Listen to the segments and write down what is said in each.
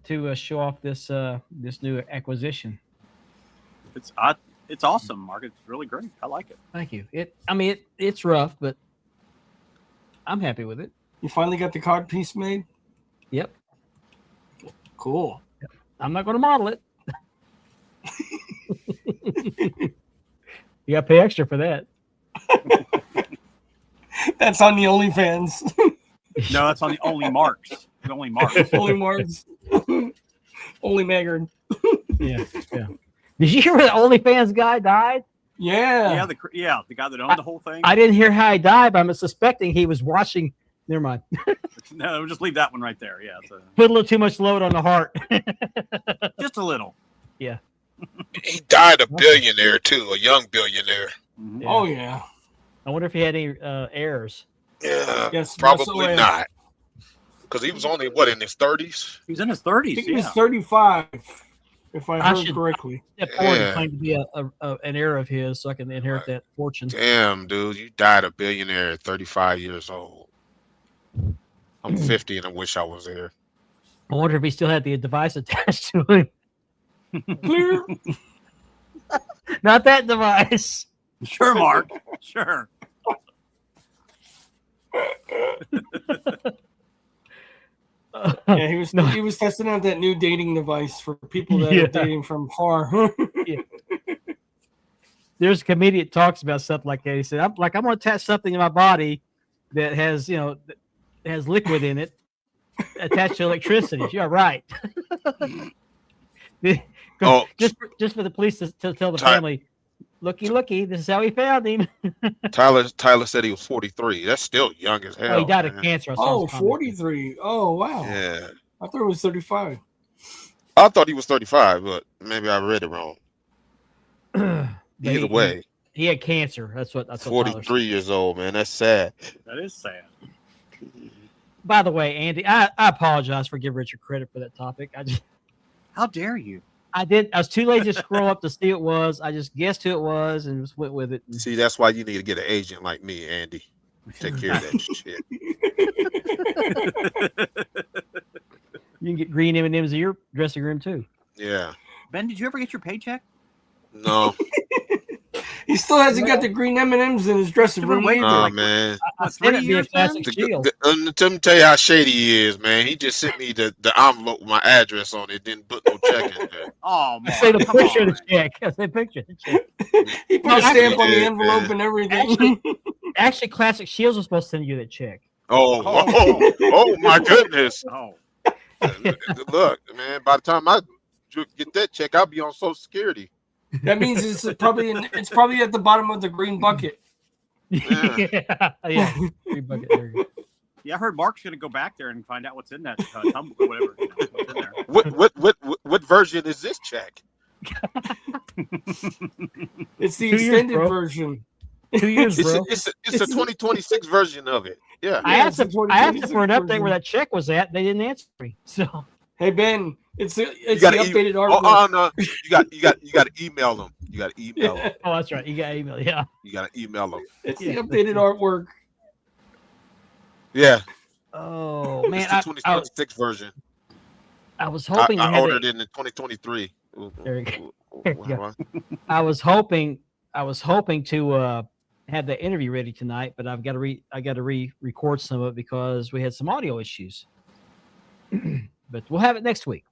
to show off this new acquisition. It's it's awesome, Mark. It's really great. I like it. Thank you. It's rough, but I'm happy with it. You finally got the card piece made? Yep. Cool. I'm not going to model it. You got to pay extra for that. That's on the OnlyFans. No, that's on the Only Marks. The Only Marks. Only Marks. Only Maggard. Yeah. Did you hear the OnlyFans guy died? Yeah. The guy that owned the whole thing. I didn't hear how he died, but I'm suspecting he was watching. Never mind. No, just leave that one right there. Yeah, Put a little too much load on the heart. just a little. Yeah. He died a billionaire too, a young billionaire. Mm-hmm. Yeah. Oh yeah. I wonder if he had any heirs. Yeah, yes, probably not. Because he was only in his 30s. He's in his 30s. I think he was 35, if I heard correctly. Step forward and claim to be an heir of his, so I can inherit that fortune. Damn, dude, you died a billionaire at 35 years old. I'm 50 and I wish I was there. I wonder if he still had the device attached to him. Not that device. Sure, Mark. Sure. Yeah, he was testing out that new dating device for people that are dating from far. Yeah. There's a comedian that talks about something like that. He said, I'm going to attach something in my body that has, has liquid in it attached to electricity. You're right. Just for the police to tell the family, looky, this is how we found him. Tyler said he was 43. That's still young as hell. Oh, he died of cancer. 43. Oh, wow. Yeah. I thought it was 35. I thought he was 35, but maybe I read it wrong. Either way. He had cancer. That's what 43 years old, man. That's sad. That is sad. By the way, Andy, I apologize for giving Richard credit for that topic. How dare you? I was too lazy to scroll up to see it was. I just guessed who it was and just went with it. See, that's why you need to get an agent like me, Andy. Take care of that shit. You can get green M&Ms in your dressing room too. Yeah. Ben, did you ever get your paycheck? No. He still hasn't got the green M&Ms in his dressing room. Nah, man. Let me tell you how shady he is, man. He just sent me the envelope with my address on it, didn't put no check in there. Oh, man. Say the picture of the check. Say picture of the check. He put a stamp on the envelope and everything. Actually, Classic Shields was supposed to send you that check. Oh my goodness. Oh. Look, man, by the time I get that check, I'll be on Social Security. That means it's probably at the bottom of the green bucket. Yeah. Green bucket. There you go. Yeah, I heard Mark's going to go back there and find out what's in that tumbler, whatever. What's in there. What version is this check? It's the extended version. 2 years, bro. It's a 2026 version of it. Yeah. I asked them for an update where that check was at. They didn't answer me. So, hey Ben, it's the updated artwork. Oh no, you got to email them. You got to email them. Oh, that's right. You got to email. Yeah. You got to email them. It's the updated artwork. Yeah. Oh man, it's the 2026 version. I was hoping I ordered it in 2023. There you go. I was hoping to have the interview ready tonight, but I got to re-record some of it because we had some audio issues. But we'll have it next week.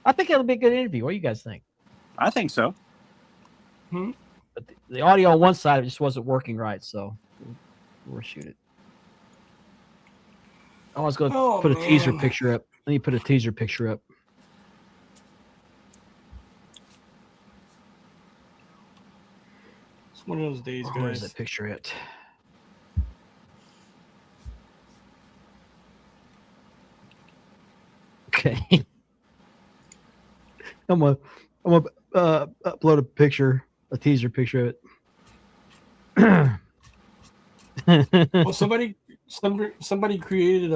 I think it'll be a good interview. What do you guys think? I think so. But the audio on one side just wasn't working right, so we'll shoot it. I was going to put a teaser picture up. Let me put a teaser picture up. It's one of those days, guys. Where's that picture at? Okay. I'm gonna upload a teaser picture of it. Well, somebody created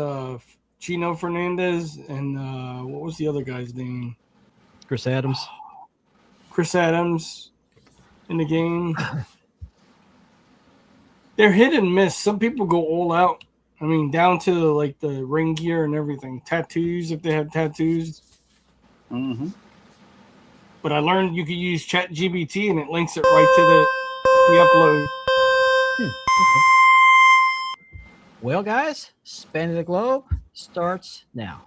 Chino Fernandez and what was the other guy's name? Chris Adams. Chris Adams in the game. They're hit and miss. Some people go all out I mean, down to like the ring gear and everything. Tattoos, if they have tattoos. Mm-hmm. But I learned you could use ChatGPT and it links it right to the upload. Okay. Well, guys, Spanning the Globe starts now.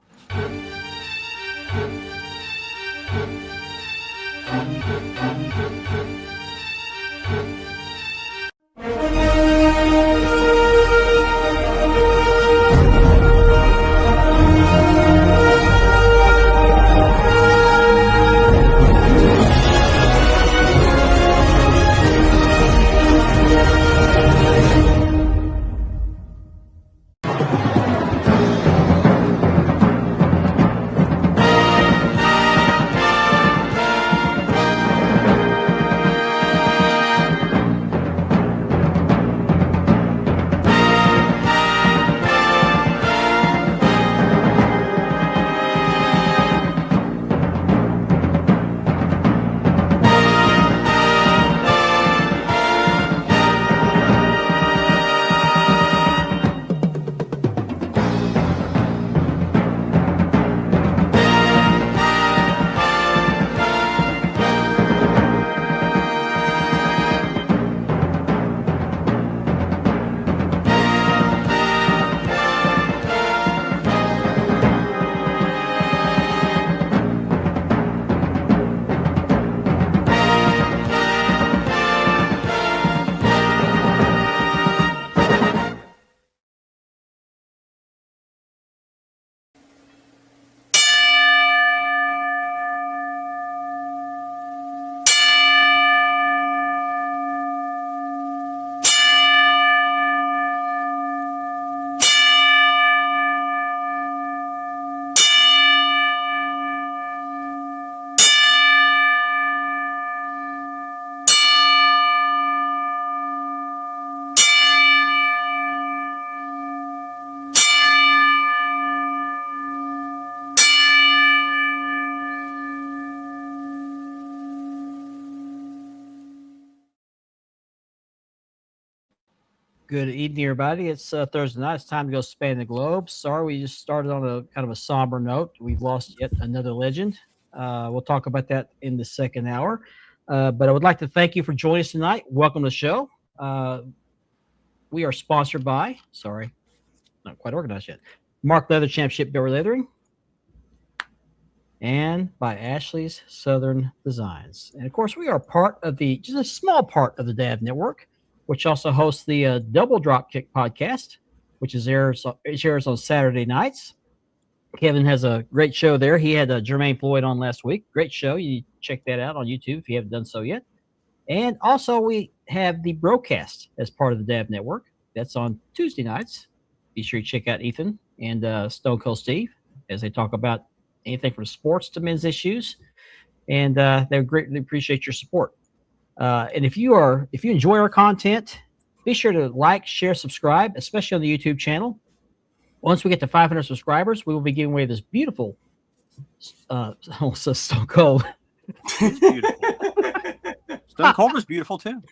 Good evening, everybody. It's Thursday night. It's time to go span the globe. Sorry, we just started on a kind of a somber note. We've lost yet another legend. We'll talk about that in the second hour. But I would like to thank you for joining us tonight. Welcome to the show. We are sponsored by, not quite organized yet, Mark Leather Championship Belt Leathering, and by Ashley's Southern Designs. And of course, we are part of just a small part of the DAV Network, which also hosts the Double Dropkick podcast, which airs on Saturday nights. Kevin has a great show there. He had Jermaine Floyd on last week. Great show. You check that out on YouTube if you haven't done so yet. And also, we have the broadcast as part of the DAV Network. That's on Tuesday nights. Be sure you check out Ethan and Stone Cold Steve as they talk about anything from sports to men's issues. And they greatly appreciate your support. And if you enjoy our content, be sure to like, share, subscribe, especially on the YouTube channel. Once we get to 500 subscribers, we will be giving away this beautiful Stone Cold. It's beautiful. Stone Cold is beautiful too.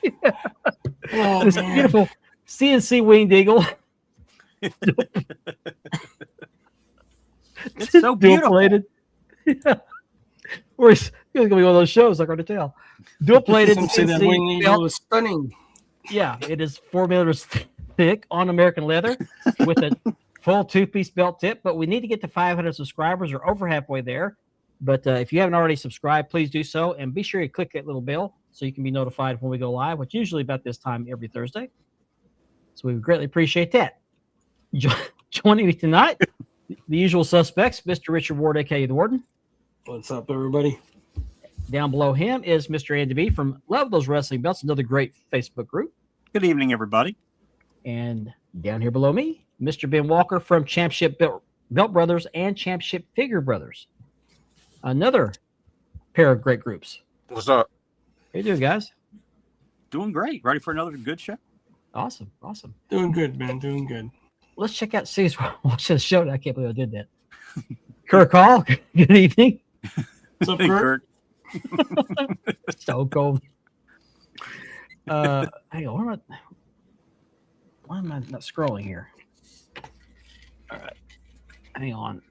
Yeah. Oh, this beautiful CNC winged eagle. It's so beautiful. Yeah. It's going to be one of those shows, like I to tell. Dual-plated CNC belt is stunning. Yeah, it is 4 millimeters thick on American leather with a full two-piece belt tip. But we need to get to 500 subscribers. We're over halfway there. But if you haven't already subscribed, please do so. And be sure you click that little bell so you can be notified when we go live, which usually about this time every Thursday. So we would greatly appreciate that. Joining me tonight, the usual suspects, Mr. Richard Ward, a.k.a. The Warden. What's up, everybody? Down below him is Mr. Andy B from Love Those Wrestling Belts, another great Facebook group. Good evening, everybody. And down here below me, Mr. Ben Walker from Championship Belt Brothers and Championship Figure Brothers. Another pair of great groups. What's up? How you doing, guys? Doing great. Ready for another good show? Awesome. Doing good, man. Doing good. Let's check out C's watch the show. I can't believe I did that. Kirk Hall, good evening. What's up, Hey, Kurt? So cold. Hang on, why am I not scrolling here? All right. Hang on.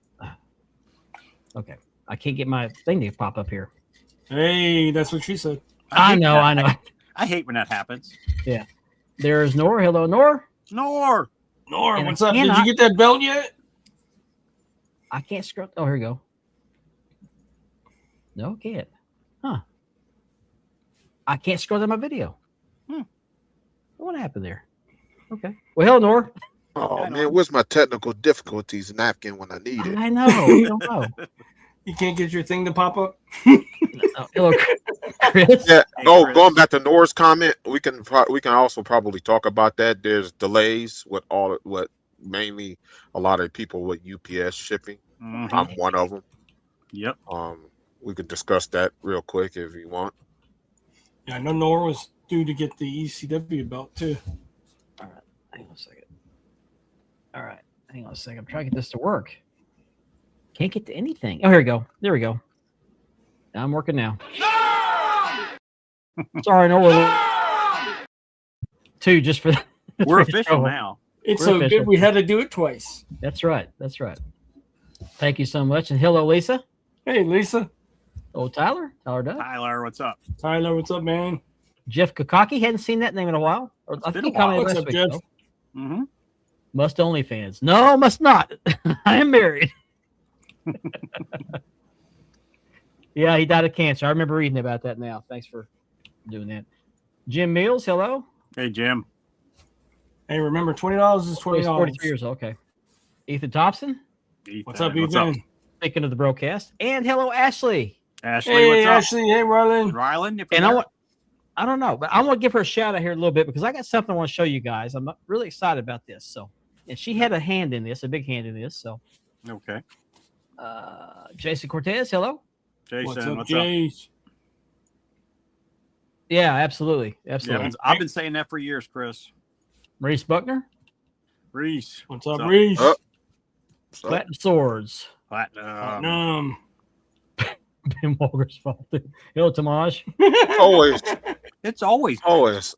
Okay. I can't get my thing to pop up here. Hey, that's what she said. I hate know. that. I know. I hate when that happens. There's Nor. Hello, Nor. Nor. Nora, And what's I up? Did you cannot- get that belt yet? I can't scroll. Oh, here we go. No, can't. Huh. I can't scroll down my video. What happened there? Okay. Well, hello, Nor. Oh man, where's my technical difficulties napkin when I need it? I know. I don't know. You can't get your thing to pop up? Hello, Chris. Yeah. Hey, Oh, Chris. going back to Nora's comment, we can also probably talk about that. There's delays with mainly a lot of people with UPS shipping. Mhm. I'm one of them. Yep. We could discuss that real quick if you want. Yeah, I know Nora was due to get the ECW belt too. All right. Hang on a second. All right. Hang on a second. I'm trying to get this to work. Can't get to anything. Oh, here we go. There we go. I'm working now. Sorry, no. Two just for the. We're for the official show. now. It's We're so official. good we had to do it twice. That's right. That's right. Thank you so much. And hello, Lisa. Hey, Lisa. Oh, Tyler. Tyler Doug. Tyler, what's up? Tyler, what's up, man? Jeff Kokaki. Hadn't seen that name in a while. Or, I been think a he commented while. What's last up, week, Jeff? though. Mm-hmm. Must only fans. No, must not. I am married. Yeah, he died of cancer. I remember reading about that now. Thanks for doing that. Jim Mills, hello. Hey, Jim. Hey, remember, $20 is He's $20. 43 years old. Okay. Ethan Thompson, What's up, Ethan? speaking of the broadcast. And hello, Ashley. Ashley, Hey, what's up? Ashley. Hey, Rylan. Rylan, if And you're I don't know, but I want to give her a shout out here a little bit because I got something I want to show you guys. I'm really excited about this. So, and she had a hand in this, a big hand in this. So, there. Okay. Jason Cortez, hello. Jason, What's up, what's up? Jace? Yeah, absolutely. Yeah, Absolutely. I've been saying that for years, Chris. Maurice Buckner, Reese. What's up, Reese? So, Platinum Swords, Platinum. Ben Walker's fault. Hello, Tamaj. always, It's always.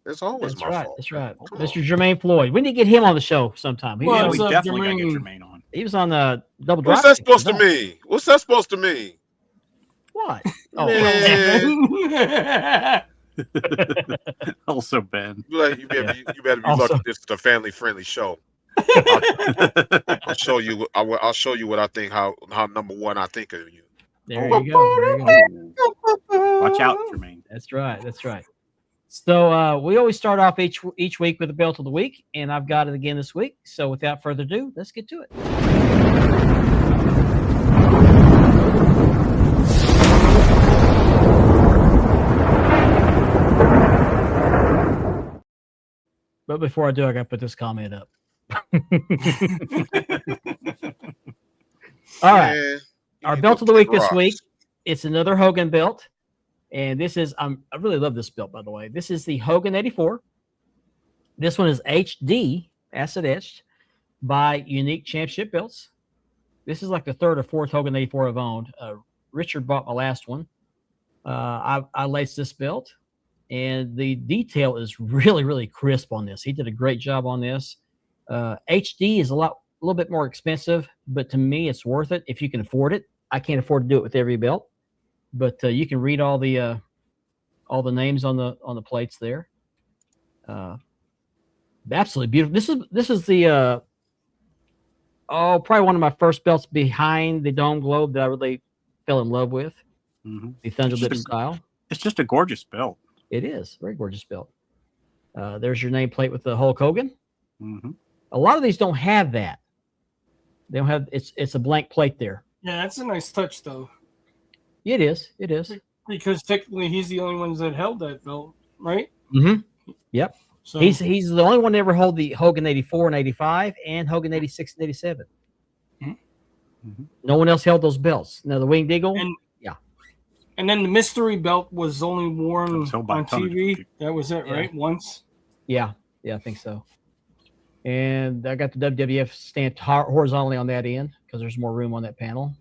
it's always That's my right. fault. That's right. Come Mr. on. Jermaine Floyd. We need to get him on the show sometime. He, Well, Yeah, was, we What's up, definitely got to get Jermaine? Jermaine on. he was on the double What's drop. that supposed to mean? What's that supposed to mean? What? Oh, Man, Also, Ben. you better be Also- lucky this is a family-friendly show. I'll show you. I'll show you what I think. How number one I think of you. there you go. There you go. Watch out, Jermaine. That's right. That's right. So we always start off each week with the belt of the week, and I've got it again this week. So without further ado, let's get to it. But before I do, I got to put this comment up. All right. Man, Our you belt go of the week kick this rocks. week, it's another Hogan belt. And this is, I really love this belt, by the way. This is the Hogan 84. This one is HD, acid etched, by Unique Championship Belts. This is like the third or fourth Hogan 84 I've owned. Richard bought my last one. I laced this belt, and the detail is really, really crisp on this. He did a great job on this. HD is a little bit more expensive, but to me, it's worth it if you can afford it. I can't afford to do it with every belt, but you can read all the names on the plates there. Absolutely beautiful. This is the probably one of my first belts behind the Dome Globe that I really fell in love with. Mm-hmm. The Thunder Lip style. It's just a gorgeous belt. It is very gorgeous belt. There's your nameplate with the Hulk Hogan. Mm-hmm. A lot of these don't have that. They don't have. It's a blank plate there. Yeah, that's a nice touch, though, It is. It is. because technically he's the only one that held that belt, right? Mm-hmm. Yep. So He's the only one to ever hold the Hogan 84 and 85 and Hogan 86 and 87. Mm-hmm. No one else held those belts. Now the Winged Eagle. and then the mystery belt was only worn So by on ton of TV. people. That was it, Yeah. right? Once. Yeah, I think so. And I got the WWF stamped horizontally on that end because there's more room on that panel.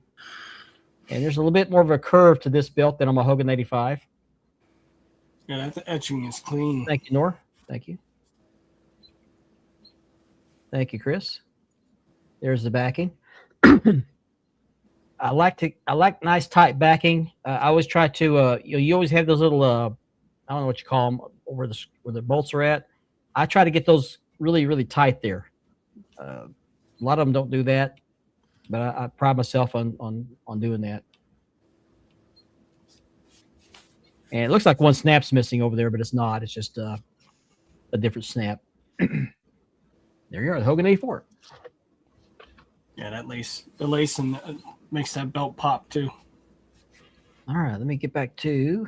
And there's a little bit more of a curve to this belt than on my Hogan 85. Yeah, that etching is clean. Thank you, Nor. Thank you. Thank you, Chris. There's the backing. I like nice tight backing. I always try to you always have those little I don't know what you call them where the bolts are at. I try to get those really tight there. A lot of them don't do that, but I pride myself on doing that. And it looks like one snap's missing over there, but it's not. It's just a different snap. There you are, the Hogan 84. Yeah, the lace and makes that belt pop too. All right, let me get back to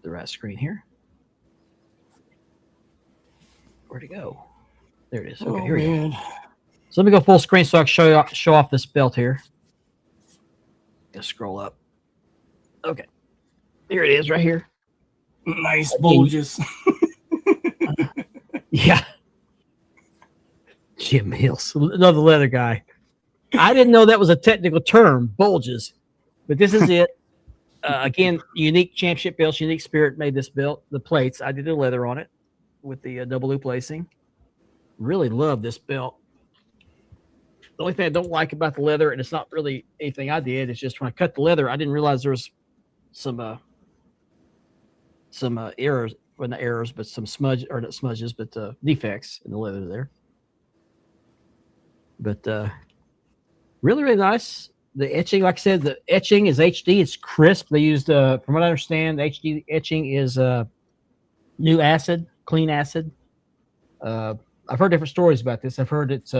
the right screen here. Where'd it go? There it is. Okay, here we go. So let me go full screen so I can show off this belt here. Just scroll up. Okay. Here it is right here. Nice bulges. Yeah. Jim Hills, another leather guy. I didn't know that was a technical term, bulges, but this is it. Again, unique championship belts, unique spirit made this belt. The plates, I did the leather on it with the double loop lacing. Really love this belt. The only thing I don't like about the leather, and it's not really anything I did, it's just when I cut the leather, I didn't realize there was some errors, well, not errors, but some smudge, or not smudges, but defects in the leather there. But really nice. The etching, like I said, the etching is HD. It's crisp. They used, from what I understand, the HD etching is new acid, clean acid. I've heard different stories about this. I've heard it's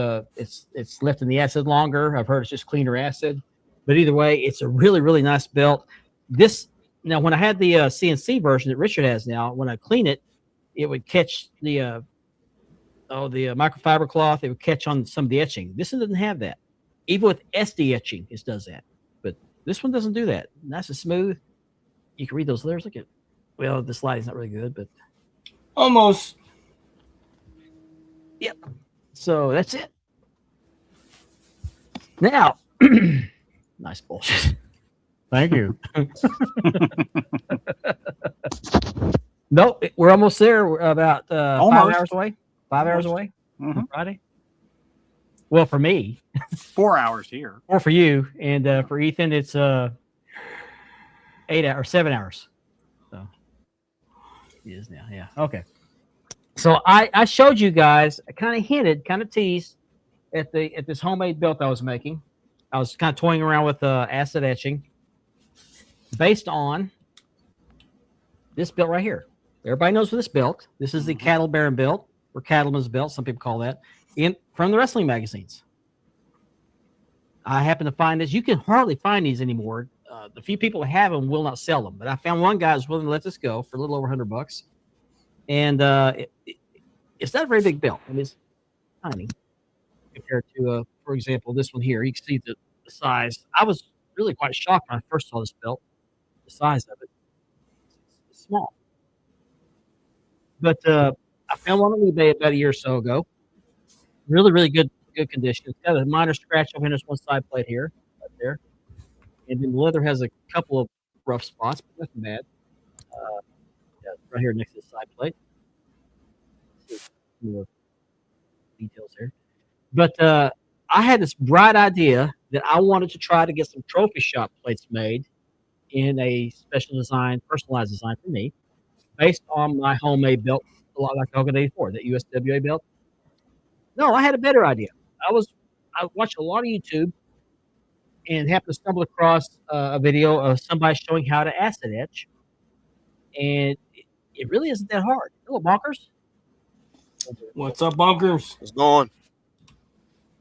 left in the acid longer. I've heard it's just cleaner acid. But either way, it's a really nice belt. This now, when I had the CNC version that Richard has now, when I clean it, it would catch the microfiber cloth. It would catch on some of the etching. This one doesn't have that. Even with SD etching, it does that. But this one doesn't do that. Nice and smooth. You can read those letters. Look at, well, the sliding's not really good, but almost. Yep. So that's it. Now, nice bullshit. Thank you. Nope, we're almost there. We're about 5 hours away. 5 hours away. Mm-hmm. Friday. Well, for me, 4 hours here, or for you, and for Ethan, it's 8 hours, 7 hours. So it is now. Yeah. Okay. So I showed you guys. I kind of hinted, kind of teased at this homemade belt I was making. I was kind of toying around with acid etching, based on this belt right here. Everybody knows this belt. This is the Cattle Baron belt, or Cattleman's belt. Some people call that. From the wrestling magazines. I happen to find this. You can hardly find these anymore. The few people who have them will not sell them. But I found one guy who's willing to let this go for a little over $100. And it's not a very big belt. I mean, it's tiny compared to, for example, this one here. You can see the size. I was really quite shocked when I first saw this belt. The size of it. It's small. But I found one on eBay about a year or so ago. Really good condition. It's got a minor scratch over this one side plate here, right there. And then the leather has a couple of rough spots, but nothing bad. Right here next to the side plate. More details here. But I had this bright idea that I wanted to try to get some trophy shop plates made in a special design, personalized design for me, based on my homemade belt, a lot like the Hogan 84, that USWA belt. No, I had a better idea. I watched a lot of YouTube and happened to stumble across a video of somebody showing how to acid etch. And it really isn't that hard. Hello, Bonkers. What's up, Bonkers? It's going.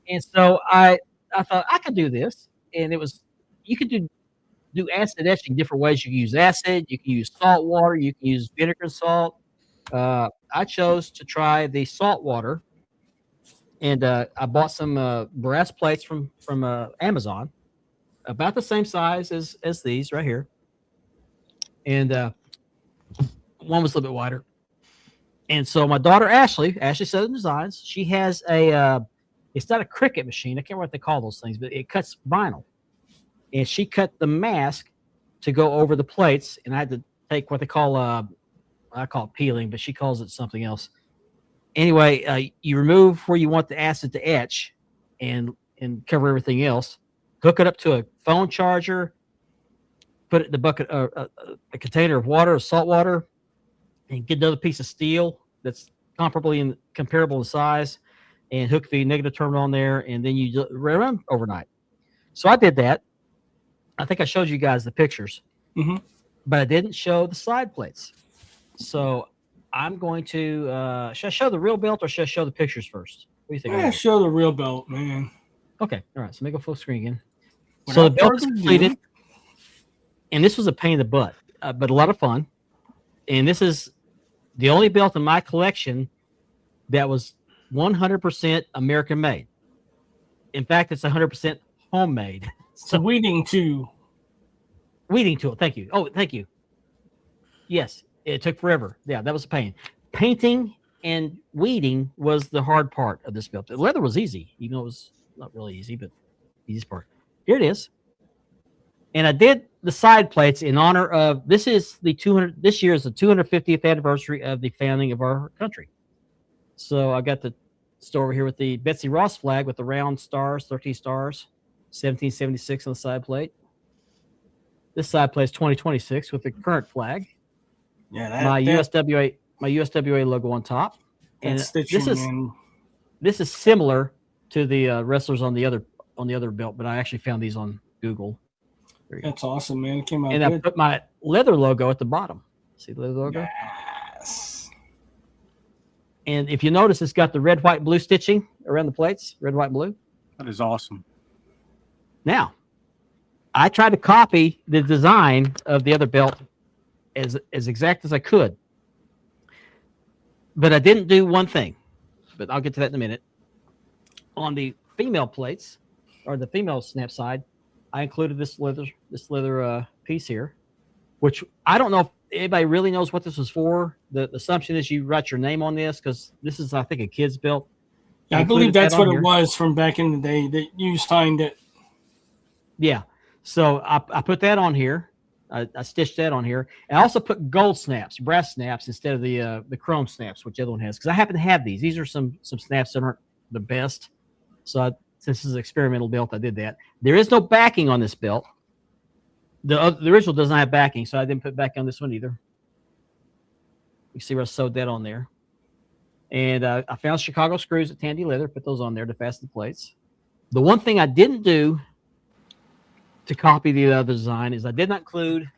And so I thought I could do this. And you could do acid etching different ways. You can use acid, you can use salt water, you can use vinegar and salt. I chose to try the salt water. And I bought some brass plates from Amazon, about the same size as these right here. And one was a little bit wider. And so my daughter, Ashley Southern Designs, she has it's not a Cricut machine. I can't remember what they call those things, but it cuts vinyl. And she cut the mask to go over the plates. And I had to take what they call, I call it peeling, but she calls it something else. Anyway, you remove where you want the acid to etch and and cover everything else. Hook it up to a phone charger. Put it in the bucket, a container of water, salt water, and get another piece of steel that's comparable in size, and hook the negative terminal on there, and then you run overnight. So I did that. I think I showed you guys the pictures, but I didn't show the side plates. So I'm going to should I show the real belt or should I show the pictures first? What do you think? Yeah, show the real belt, man. Okay, all right. So let me go full screen again. So the belt is completed, and this was a pain in the butt, but a lot of fun. And this is the only belt in my collection that was 100% American made. In fact, it's 100% homemade. So weeding tool. Thank you. Oh, thank you. Yes, it took forever. Yeah, that was a pain. Painting and weeding was the hard part of this belt. The leather was easy, even though it was not really easy, but the easiest part. Here it is. And I did the side plates in honor of this is the 200. This year is the 250th anniversary of the founding of our country. So I got the store over here with the Betsy Ross flag with the round stars, 13 stars, 1776 on the side plate. This side plate is 2026 with the current flag. Yeah, my USWA logo on top. And this is similar to the wrestlers on the other belt, but I actually found these on Google. That's awesome, man. It came out and good. I put my leather logo at the bottom. See the leather logo? Yes. And if you notice, it's got the red, white, blue stitching around the plates. Red, white, blue. That is awesome. Now, I tried to copy the design of the other belt as exact as I could. But I didn't do one thing. But I'll get to that in a minute. On the female plates, or the female snap side, I included this leather piece here, which I don't know if anybody really knows what this was for. The assumption is you write your name on this because this is, I think, a kid's belt. Yeah, I believe that's what it was from back in the day that you signed it. Yeah. So I put that on here. I stitched that on here. And I also put gold snaps, brass snaps, instead of the chrome snaps, which the other one has. Because I happen to have these. These are some snaps that aren't the best. So since this is an experimental belt, I did that. There is no backing on this belt. The original does not have backing, so I didn't put back on this one either. You see where I sewed that on there. And I found Chicago screws at Tandy Leather, put those on there to fasten the plates. The one thing I didn't do to copy the other design is I didn't include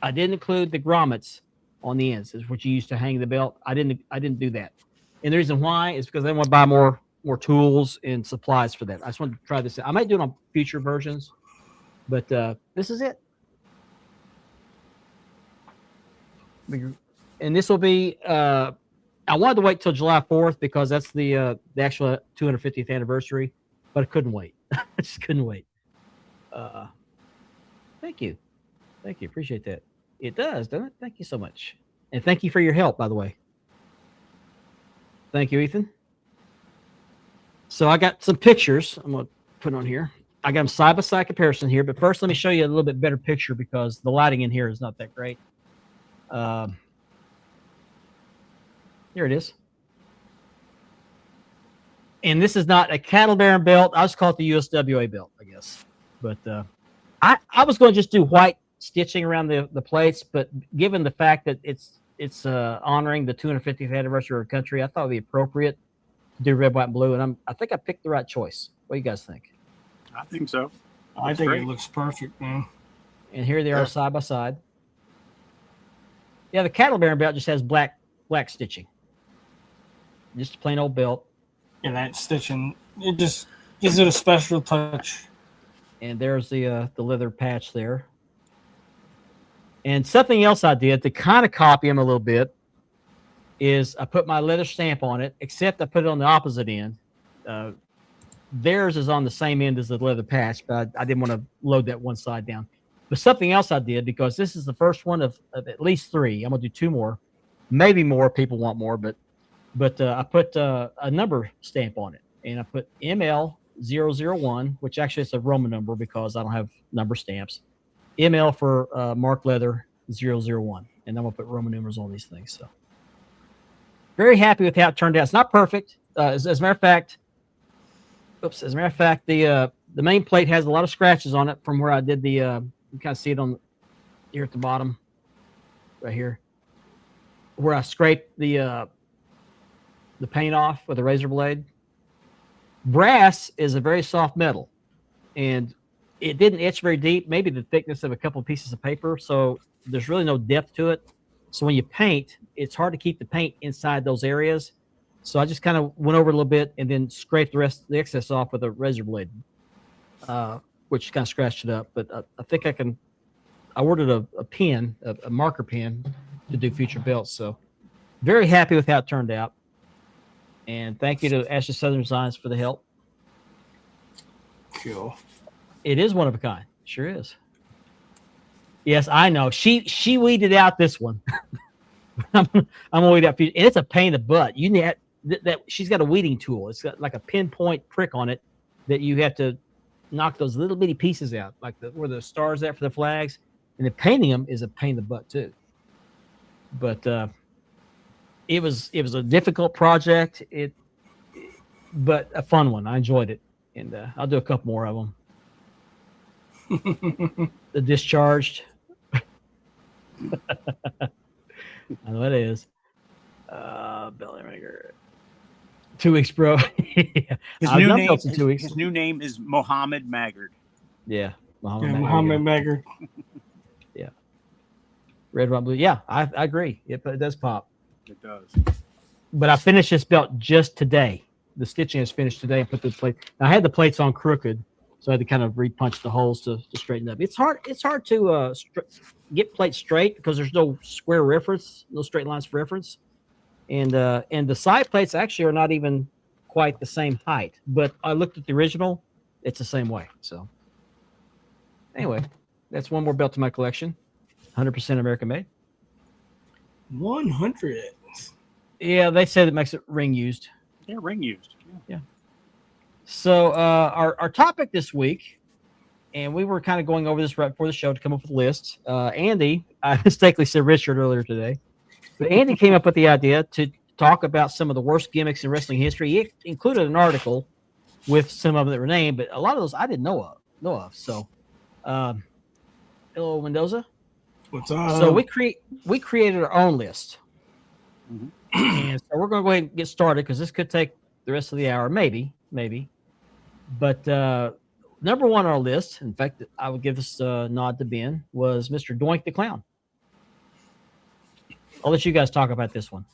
the grommets on the ends, is what you used to hang the belt. I didn't do that. And the reason why is because I want to buy more tools and supplies for that. I just wanted to try this out. I might do it on future versions, but this is it. And this will be, I wanted to wait till July 4th because that's the actual 250th anniversary, but I couldn't wait. I just couldn't wait. Thank you. Appreciate that. It does, doesn't it? Thank you so much. And thank you for your help, by the way. Thank you, Ethan. So I got some pictures I'm going to put on here. I got them side-by-side comparison here, but first let me show you a little bit better picture because the lighting in here is not that great. Here it is. And this is not a cattle bearing belt. I just call it the USWA belt, I guess. But I was going to just do white stitching around the plates, but given the fact that it's honoring the 250th anniversary of our country, I thought it would be appropriate to do red, white, and blue. And I think I picked the right choice. What do you guys think? I think so. I think it looks perfect, man. And here they are side by side. Yeah, the cattle bearing belt just has black stitching. Just a plain old belt. Yeah, that stitching, it just gives it a special touch. And there's the leather patch there. And something else I did to kind of copy them a little bit is I put my leather stamp on it, except I put it on the opposite end. Theirs is on the same end as the leather patch, but I didn't want to load that one side down. But something else I did, because this is the first one of at least 3. I'm going to do 2 more. Maybe more. People want more, but I put a number stamp on it. And I put ML001, which actually is a Roman number because I don't have number stamps. ML for Mark Leather 001. And I'm going to put Roman numerals on these things. So very happy with how it turned out. It's not perfect. As a matter of fact, Oops. As a matter of fact, the main plate has a lot of scratches on it from where I did the. You kind of see it on here at the bottom, right here, where I scraped the paint off with a razor blade. Brass is a very soft metal, and it didn't etch very deep. Maybe the thickness of a couple of pieces of paper, so there's really no depth to it. So when you paint, it's hard to keep the paint inside those areas. So I just kind of went over a little bit and then scraped the excess off with a razor blade, which kind of scratched it up. But I think I can. I ordered a pen, a marker pen, to do future belts. So very happy with how it turned out. And thank you to Ashley Southern Designs for the help. Cool. It is one of a kind. Sure is. Yes, I know. She weeded out this one. I'm gonna weed out. And it's a pain in the butt. You need that. She's got a weeding tool. It's got like a pinpoint prick on it that you have to knock those little bitty pieces out, like where the stars at for the flags. And the painting them is a pain in the butt too. But it was a difficult project. But a fun one. I enjoyed it, and I'll do a couple more of them. The discharged. I know it is. Belly maker. 2 weeks, bro. Yeah. His new name is Mohammed Maggard. Yeah, Mohammed Maggard. Yeah. Red, white, blue. Yeah, I agree. It does pop. It does. But I finished this belt just today. The stitching is finished today and put the plate. Now, I had the plates on crooked, so I had to kind of repunch the holes to straighten up. It's hard to get plates straight because there's no square reference, no straight lines for reference. And the side plates actually are not even quite the same height. But I looked at the original, it's the same way. So anyway, that's one more belt to my collection. 100% American made. 100. Yeah, they said it makes it ring used. Yeah, ring used. Yeah. So our topic this week, and we were kind of going over this right before the show to come up with a list. Andy, I mistakenly said Richard earlier today, but Andy came up with the idea to talk about some of the worst gimmicks in wrestling history. He included an article with some of them that were named, but a lot of those I didn't know of. So, hello, Mendoza. What's up? So we created our own list. Mm-hmm. And so we're going to go ahead and get started because this could take the rest of the hour, maybe. But number one on our list, in fact, I would give this nod to Ben, was Mr. Doink the Clown. I'll let you guys talk about this one.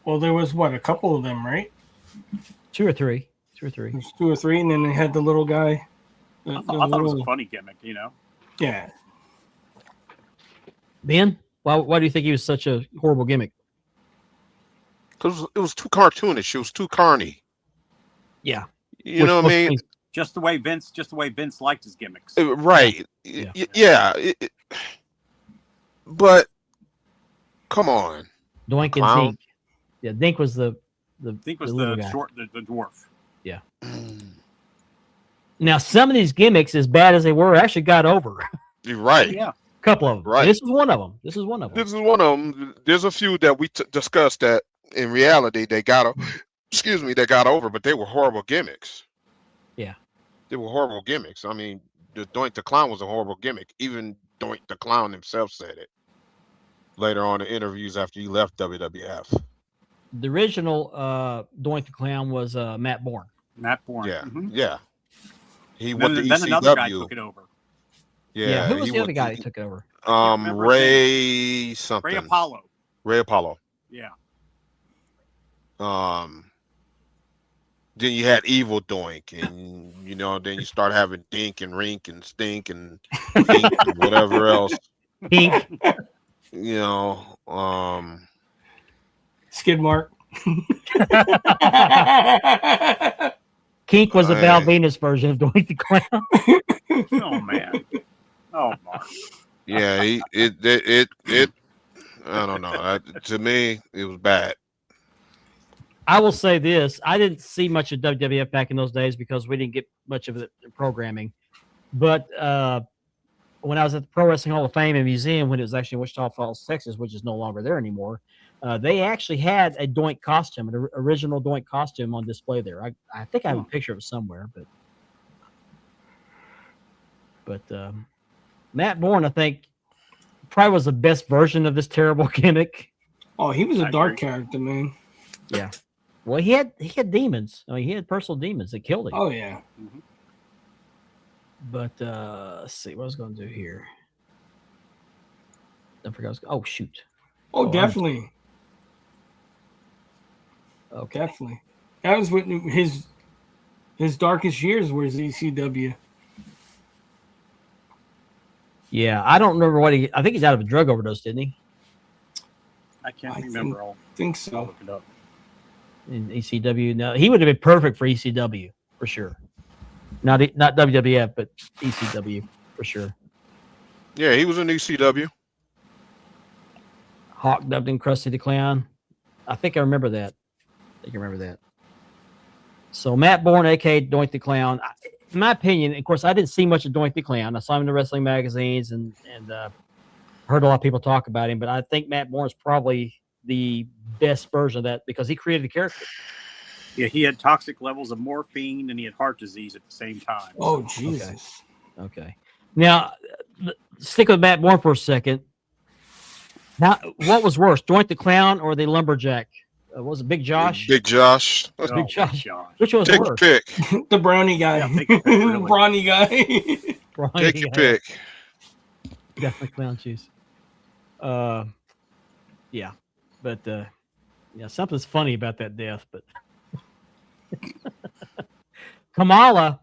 Well, there was a couple of them, right? Two or three. There's 2 or 3, and then they had the little guy. I thought it was a funny gimmick, you know? Yeah. Ben, why do you think he was such a horrible gimmick? Because it was too cartoonish. It was too carny. Yeah. You know what I mean? Just the way Vince liked his gimmicks. Right. Yeah. But come on. Doink and Dink. Yeah, Dink was the dwarf. Yeah. Now, some of these gimmicks, as bad as they were, actually got over. You're right. Yeah. A couple of them. Right. And this is one of them. There's a few that we discussed that in reality they got over, but they were horrible gimmicks. Yeah. They were horrible gimmicks. I mean, the Doink the Clown was a horrible gimmick. Even Doink the Clown himself said it later on in interviews after he left WWF. The original Doink the Clown was Matt Bourne. Matt Bourne. Yeah. Mm-hmm. Yeah. He went to ECW. Then another guy took it over. Yeah. Who was the other guy that took it over? Ray something. Ray Apollo. Yeah. Then you had Evil Doink, and then you start having Dink and Rink and Stink and Pink and whatever else. Pink. Skid Mark. Kink was the Val Venus version of Doink the Clown. Oh man. Oh Mark. Yeah, it. I don't know. To me, it was bad. I will say this: I didn't see much of WWF back in those days because we didn't get much of the programming. But when I was at the Pro Wrestling Hall of Fame and Museum, when it was actually in Wichita Falls, Texas, which is no longer there anymore, They actually had a Doink costume, an original Doink costume on display there. I think I have a picture of it somewhere, but Matt Bourne, I think, probably was the best version of this terrible gimmick. Oh, he was a dark character, man. Yeah. Well, he had demons. I mean, he had personal demons that killed him. Oh yeah. Mhm. But let's see what I was going to do here. I forgot. Oh shoot. Oh, definitely. Okay. Definitely. That was what his darkest years was ECW. Yeah, I don't remember what I think he's out of a drug overdose, didn't he? I can't remember all. Think I'll so. look it up. In ECW. No, he would have been perfect for ECW for sure. Not WWF, but ECW for sure. Yeah, he was in ECW. Hawk dubbed him Krusty the Clown. I think I remember that. So Matt Bourne, aka Doink the Clown. In my opinion, of course, I didn't see much of Doink the Clown. I saw him in the wrestling magazines and heard a lot of people talk about him. But I think Matt Bourne is probably the best version of that because he created the character. Yeah, he had toxic levels of morphine and he had heart disease at the same time. Oh Jesus. Okay. Now, stick with Matt Bourne for a second. Now, what was worse, Doink the Clown or the Lumberjack? What was it, Big Josh? Big Josh. Oh, Big Josh. gosh. Which was Take a worse? pick. The brownie guy. Yeah, take a pick, really. Brawny guy. Right, Take your pick. Definitely clown cheese. Yeah, but yeah, something's funny about that death. But Kamala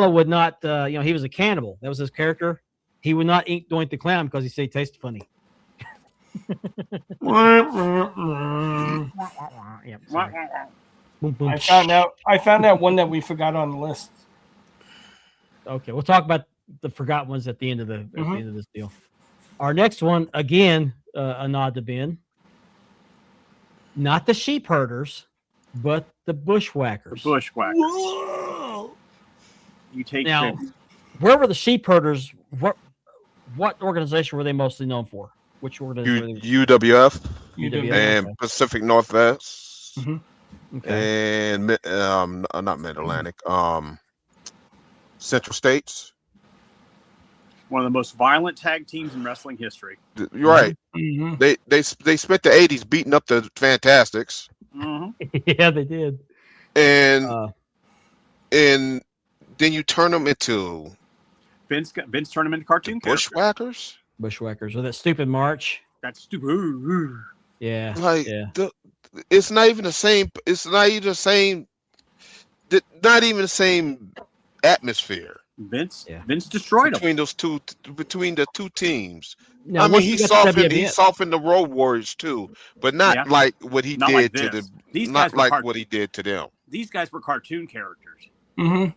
would not. He was a cannibal. That was his character. He would not eat Doink the Clown because he said he tasted funny. Yep, sorry. Boom, boom. I found out one that we forgot on the list. Okay, we'll talk about the forgotten ones at the end of the end of this deal. Our next one, again, a nod to Ben. Not the sheep herders, but the bushwhackers. The bushwhackers. Whoa. You take Now, the- where were the sheep herders? What organization were they mostly known for? Which organization? UWF UWF. and Okay. Pacific Northwest Okay. and not Mid Atlantic. Central States. one of the most violent tag teams in wrestling history. You're right. Mm-hmm. They spent the 80s beating up the Fantastics, Yeah, they did. and then you turn them into Vince turned him into cartoon characters. bushwhackers. Bushwhackers with that stupid march. That's stupid. Yeah. Like yeah. it's not even the same. It's not even the same. Not even the same atmosphere Vince destroyed him. between the two teams. Now, I mean, once he you get to WWF, softened the Road Warriors too, but not like what he Not did like to this. the. These Not guys were like what he did to them. These guys were cartoon characters. Mm-hmm.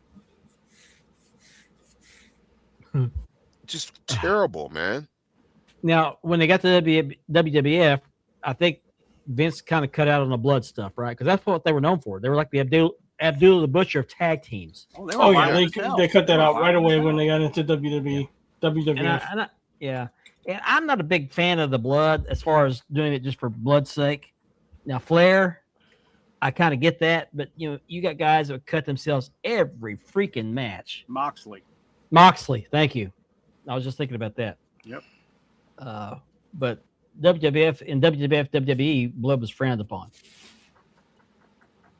Just terrible, man. now, when they got to WWF, I think Vince kind of cut out on the blood stuff, right? Because that's what they were known for. They were like the Abdul the Butcher of tag teams. Oh, they were Oh yeah, violent as hell. they cut that They were out right violent away as when they hell. got into WWF. And I'm not a big fan of the blood as far as doing it just for blood's sake. Now, Flair, I kind of get that, but you got guys that would cut themselves every freaking match. Moxley. Thank you. I was just thinking about that. Yep. But WWF and WWE, blood was frowned upon.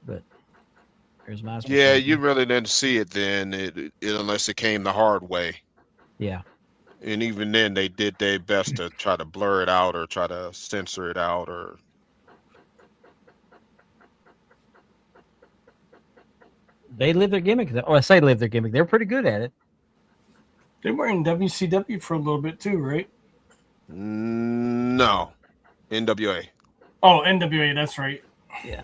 But here's my Yeah, you really didn't see it then, unless it came the hard way. Yeah. And even then, they did their best to try to blur it out or try to censor it out. Or They lived their gimmick. Oh, I say lived their gimmick. They were pretty good at it. They were in WCW for a little bit too, right? no, NWA. Oh, NWA, that's right. Yeah.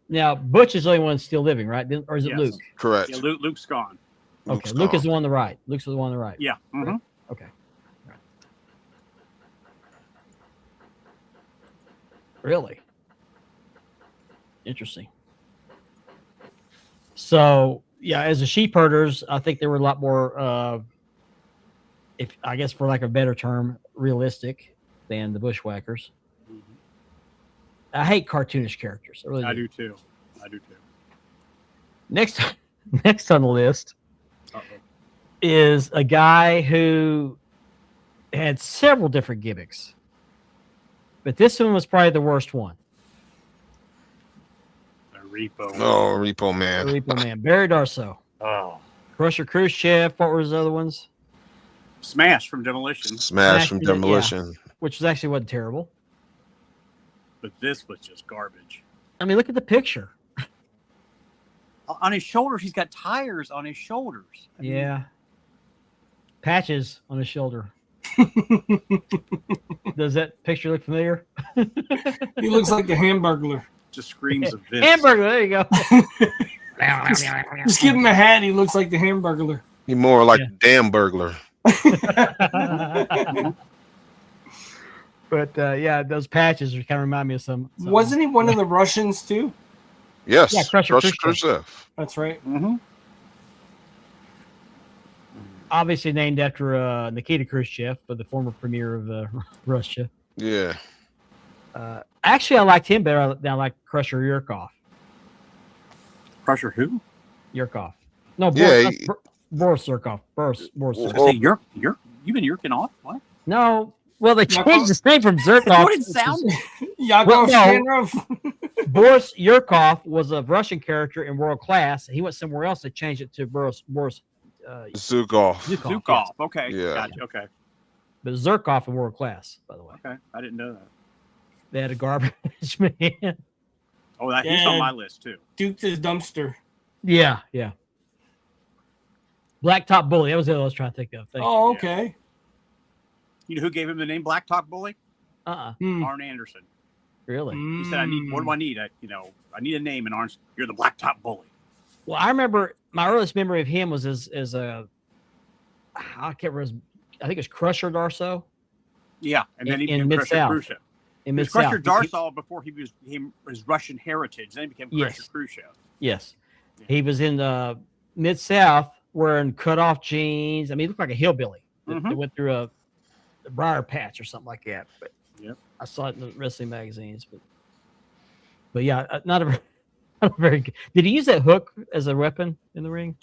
Now Butch is the only one still living, right? Or is it Yes. Luke? Correct. Yeah, Luke's gone. Okay, Luke is the one on the right. Luke's the one on the right. Yeah. Mhm. Okay. Really? Interesting. So, yeah, as the sheep herders, I think they were a lot more, if I guess for lack of a better term, realistic than the bushwhackers. I hate cartoonish characters. I really I do. do too. I do too. Next on the list Uh-oh. is a guy who had several different gimmicks, but this one was probably the worst one. The Repo. Oh, Repo Man. Repo Man, Barry Darso, Oh. Crusher Khrushchev. What were his other ones? Smash from Demolition. Smash from Smash, yeah. Demolition. Which was actually wasn't terrible. But this was just garbage. I mean, look at the picture. On his shoulders, he's got tires on his shoulders. I mean, Yeah. Patches on his shoulder. Does that picture look familiar? He looks like the Hamburglar. just screams of Vince. Hamburger, there you go. Just give him a hat. He looks like the Hamburglar. He more like a damn burglar. But yeah, those patches kind of remind me of some. Wasn't he one of the Russians too? Yes, Yeah, Crusher Khrushchev. That's right. Mm-hmm. Obviously named after Nikita Khrushchev, but the former premier of Russia. Yeah. Actually, I liked him better than I like Crusher Yurkov. Crusher who? Yurkov. No, Yeah, Boris Yurkov. Boris I Yurkov. say, you've been yerking off? What? No, well, they changed his name from Zurkov. What did it sound? Yakov Well, Shenrov. Boris Yurkov was a Russian character in World Class. He went somewhere else to change it to Boris Zukov. Zukov. Okay. Yeah. Gotcha. Okay. but Zurkov in World Class, by the way. Okay. I didn't know that. They had a garbage man. Oh, he's on my list too. Duke the dumpster. Yeah. Blacktop Bully. That was the other I was trying to think of. Thank Oh, okay. You know who gave him the name Blacktop Bully? you. Arn Anderson. Really? He said, "I need. What do I need? I need a name." And Arn's, "You're the Blacktop Bully." Well, I remember my earliest memory of him was as a, I can't remember. I think it was Crusher Darso Yeah, and then he In became Crusher Mid-South. Khrushchev. in He was Mid-South. Crusher Darso before he was his Russian heritage. Then he became Crusher Yes. Khrushchev. Yes, he was in the Mid-South wearing cut-off jeans. I mean, he looked like a hillbilly that Mhm. went through a briar patch or something like that. But Yep. I saw it in the wrestling magazines. But yeah, not a very good. Did he use that hook as a weapon in the ring?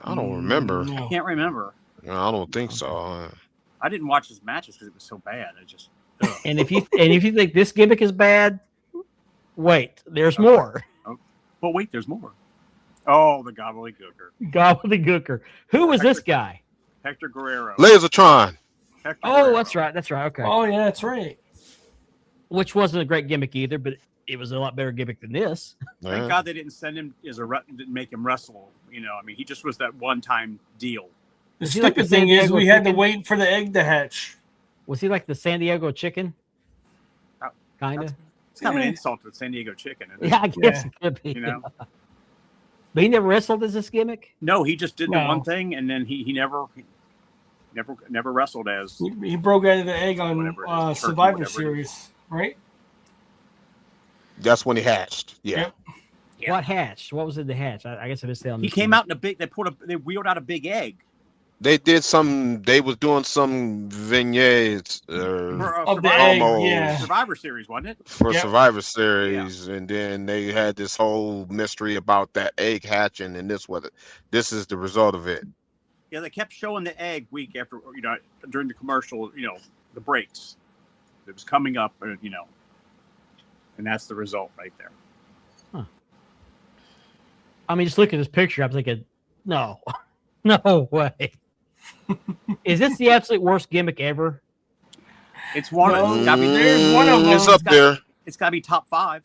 I don't remember. No. Can't remember. No, I don't think so. I didn't watch his matches because it was so bad. I just. Ugh. And if you think this gimmick is bad, wait, there's more. But wait, there's more. Oh, the gobbledygooker. Gobbledygooker. Who was this guy? Hector Guerrero. Lasertron. Hector Oh, Guerrero. that's right. That's right. Okay. Oh, yeah, that's right. Which wasn't a great gimmick either, but it was a lot better gimmick than this. Thank Yeah. God they didn't send him didn't make him wrestle. I mean, he just was that one-time deal. The Is he like stupid the San thing is Diego we had to chicken? wait for the egg to hatch. Was he like the San Diego Chicken? Oh, Kind of. It's kind of an Yeah. insult to the San Diego Chicken. Isn't it? Yeah, I guess it could be. You know? But he never wrestled as this gimmick? No, he just did the No. one thing, and then he never wrestled as. He broke out of the egg on Whatever it is, turkey, Survivor whatever it is. Series, right? That's when he hatched. Yeah. Yep. Yeah. What hatched? What was in the hatch? I guess I missed that. He came out in a big. They wheeled out a big egg. They did some. They was doing some vignettes For, Of the Survivor, egg, Almost. yeah. Survivor Series, wasn't it? for Yep. Survivor Series, and then they had this whole mystery about that egg hatching, and this is the result of it. Yeah, they kept showing the egg week after during the commercial. The breaks. It was coming up, and that's the result right there. I mean, just look at this picture. I'm thinking, no, no way. Is this the absolute worst gimmick ever? It's one. No, It's gotta be, there's one of them. It's up there. It's got to be top 5.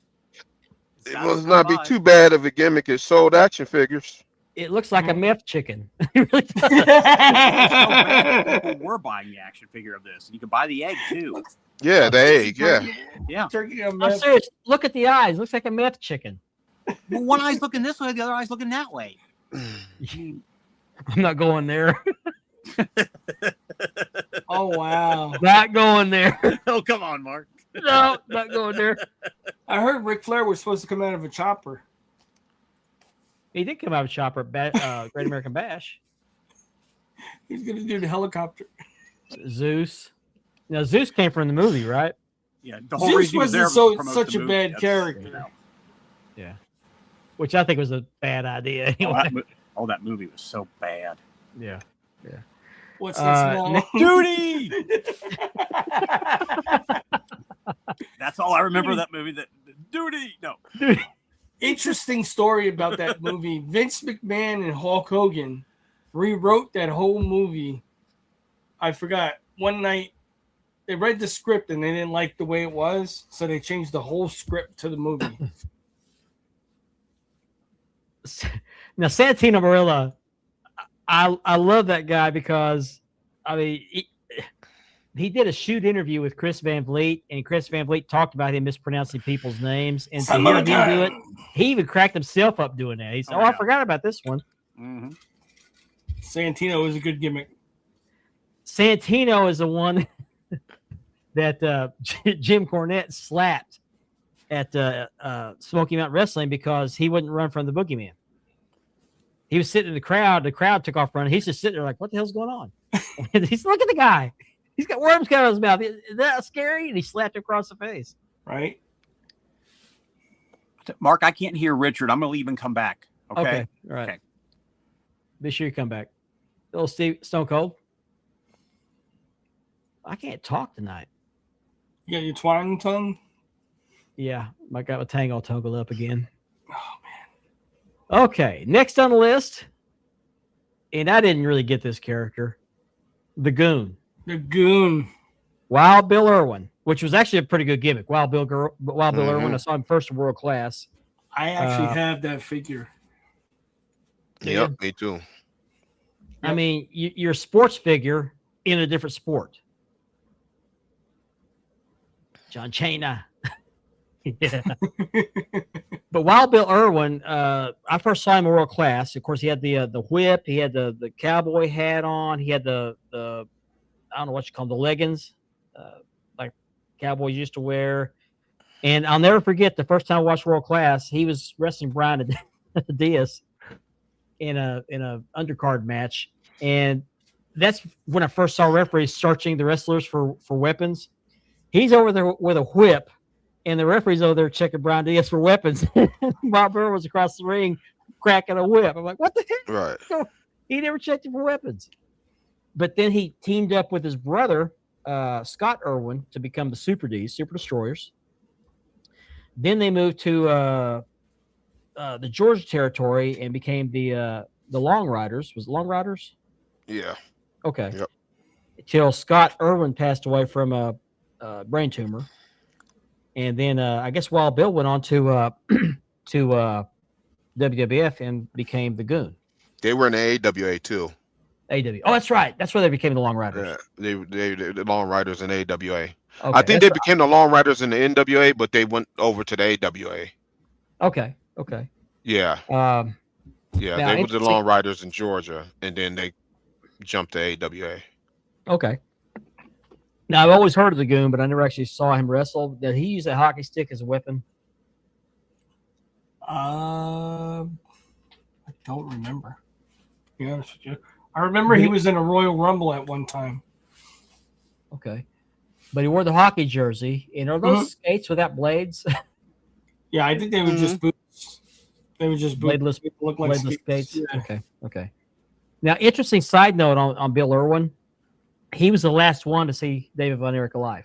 It's It gotta must top not be 5. too bad of a gimmick. It sold action figures. It looks like a meth chicken. It really does. People were buying the action figure of this. You could buy the egg too. Yeah, the egg. Yeah. Yeah. Turkey on I'm meth. serious. Look at the eyes. Looks like a meth chicken. Well, one eye's looking this way, the other eye's looking that way. I'm not going there. Oh, wow. Not going there. Oh, come on, Mark. No, not going there. I heard Ric Flair was supposed to come out of a chopper. He did come out of Chopper at Great American Bash. He's going to do the helicopter. Zeus. Now, Zeus came from the movie, right? Yeah, the whole Zeus reason he was there wasn't was to promote such the a movie. bad That's, character. you know, Yeah. Which I think was a bad idea. Anyway. that movie was so bad. Yeah. What's that smell? Duty. That's all I remember of that movie. That Duty. No. Interesting story about that movie. Vince McMahon and Hulk Hogan rewrote that whole movie. I forgot. One night they read the script and they didn't like the way it was, so they changed the whole script to the movie. Now, Santino Marella, I love that guy because, I mean, he did a shoot interview with Chris Van Vliet, and Chris Van Vliet talked about him mispronouncing people's names. And to hear him do it, he even cracked himself up doing that. He said, I forgot about this one. Mm-hmm. Santino is a good gimmick. Santino is the one that Jim Cornette slapped at Smoky Mountain Wrestling because he wouldn't run from the Boogeyman. He was sitting in the crowd. The crowd took off running. He's just sitting there like, what the hell's going on? And he's, look at the guy. He's got worms coming out of his mouth. Is that scary? And he slapped him across the face. Right. Mark, I can't hear Richard. I'm going to leave and come back. Okay. All right. Okay. Be sure you come back. Little Stone Cold. I can't talk tonight. You got your twang tongue? Yeah. I got my tangle toggled up again. Oh, man. Okay. Next on the list. And I didn't really get this character. The Goon. The Goon. Wild Bill Irwin, which was actually a pretty good gimmick. Wild Bill Irwin. I saw him first in World Class. I actually have that figure. Yep, me too. I mean, you're a sports figure in a different sport. John Cena. Yeah. But Wild Bill Irwin, I first saw him in World Class. Of course, he had the whip. He had the cowboy hat on. He had the I don't know what you call them, the leggings, like cowboys used to wear. And I'll never forget the first time I watched World Class, he was wrestling Brian Diaz in a undercard match. And that's when I first saw referees searching the wrestlers for weapons. He's over there with a whip, and the referee's over there checking Brian Diaz for weapons. Bob Burr was across the ring cracking a whip. I'm like, what the heck? Right. He never checked him for weapons. But then he teamed up with his brother, Scott Irwin, to become the Super Ds, Super Destroyers. Then they moved to the Georgia territory and became the Long Riders. Was it Long Riders? Yeah. Okay. Yep. Till Scott Irwin passed away from a brain tumor. And then I guess Wild Bill went on to WWF and became the Goon. They were in the AWA too. AW. Oh, that's right. That's where they became the Long Riders. Yeah, they the Long Riders in AWA. Okay, I think they became the Long Riders in the NWA, but they went over to the AWA. Okay. Yeah. Now, They were the Long Riders in Georgia, and then they jumped to AWA. Okay. Now, I've always heard of the Goon, but I never actually saw him wrestle. Did he use a hockey stick as a weapon? I don't remember. To be honest with you. I remember he was in a Royal Rumble at one time. Okay. But he wore the hockey jersey. And are those skates without blades? Yeah, I think they were just boots. They were just boots. Bladeless, Look like bladeless skates. Yeah. Okay. Now, interesting side note on Bill Irwin. He was the last one to see David Von Erich alive.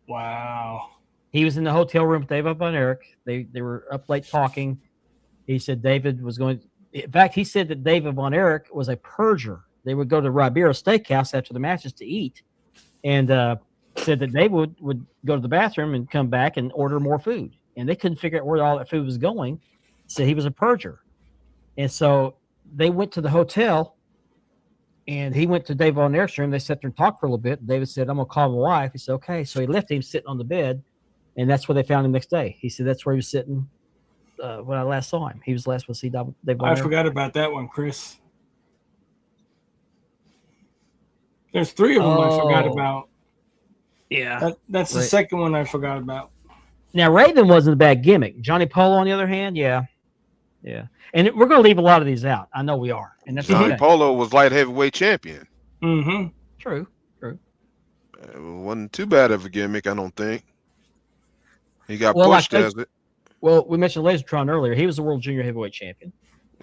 Wow. He was in the hotel room with David Von Erich. They were up late talking. He said David was going – in fact, he said that David Von Erich was a purger. They would go to Ribeiro Steakhouse after the matches to eat, and said that David would go to the bathroom and come back and order more food. And they couldn't figure out where all that food was going. So he was a purger. And so they went to the hotel, and he went to David Von Erich's room. They sat there and talked for a little bit. David said, I'm going to call my wife. He said, okay. So he left him sitting on the bed, and that's where they found him the next day. He said that's where he was sitting when I last saw him. He was the last one to see David Von Erich. I forgot about that one, Chris. There's three of them I forgot about. Yeah. That's the second one I forgot about. Now, Raven wasn't a bad gimmick. Johnny Polo, on the other hand, yeah. And we're going to leave a lot of these out. I know we are. And that's Johnny okay. Polo was light heavyweight champion. Mm-hmm. True. It wasn't too bad of a gimmick, I don't think. He got Well, pushed like as it. Well, we mentioned Lasertron earlier. He was the world junior heavyweight champion.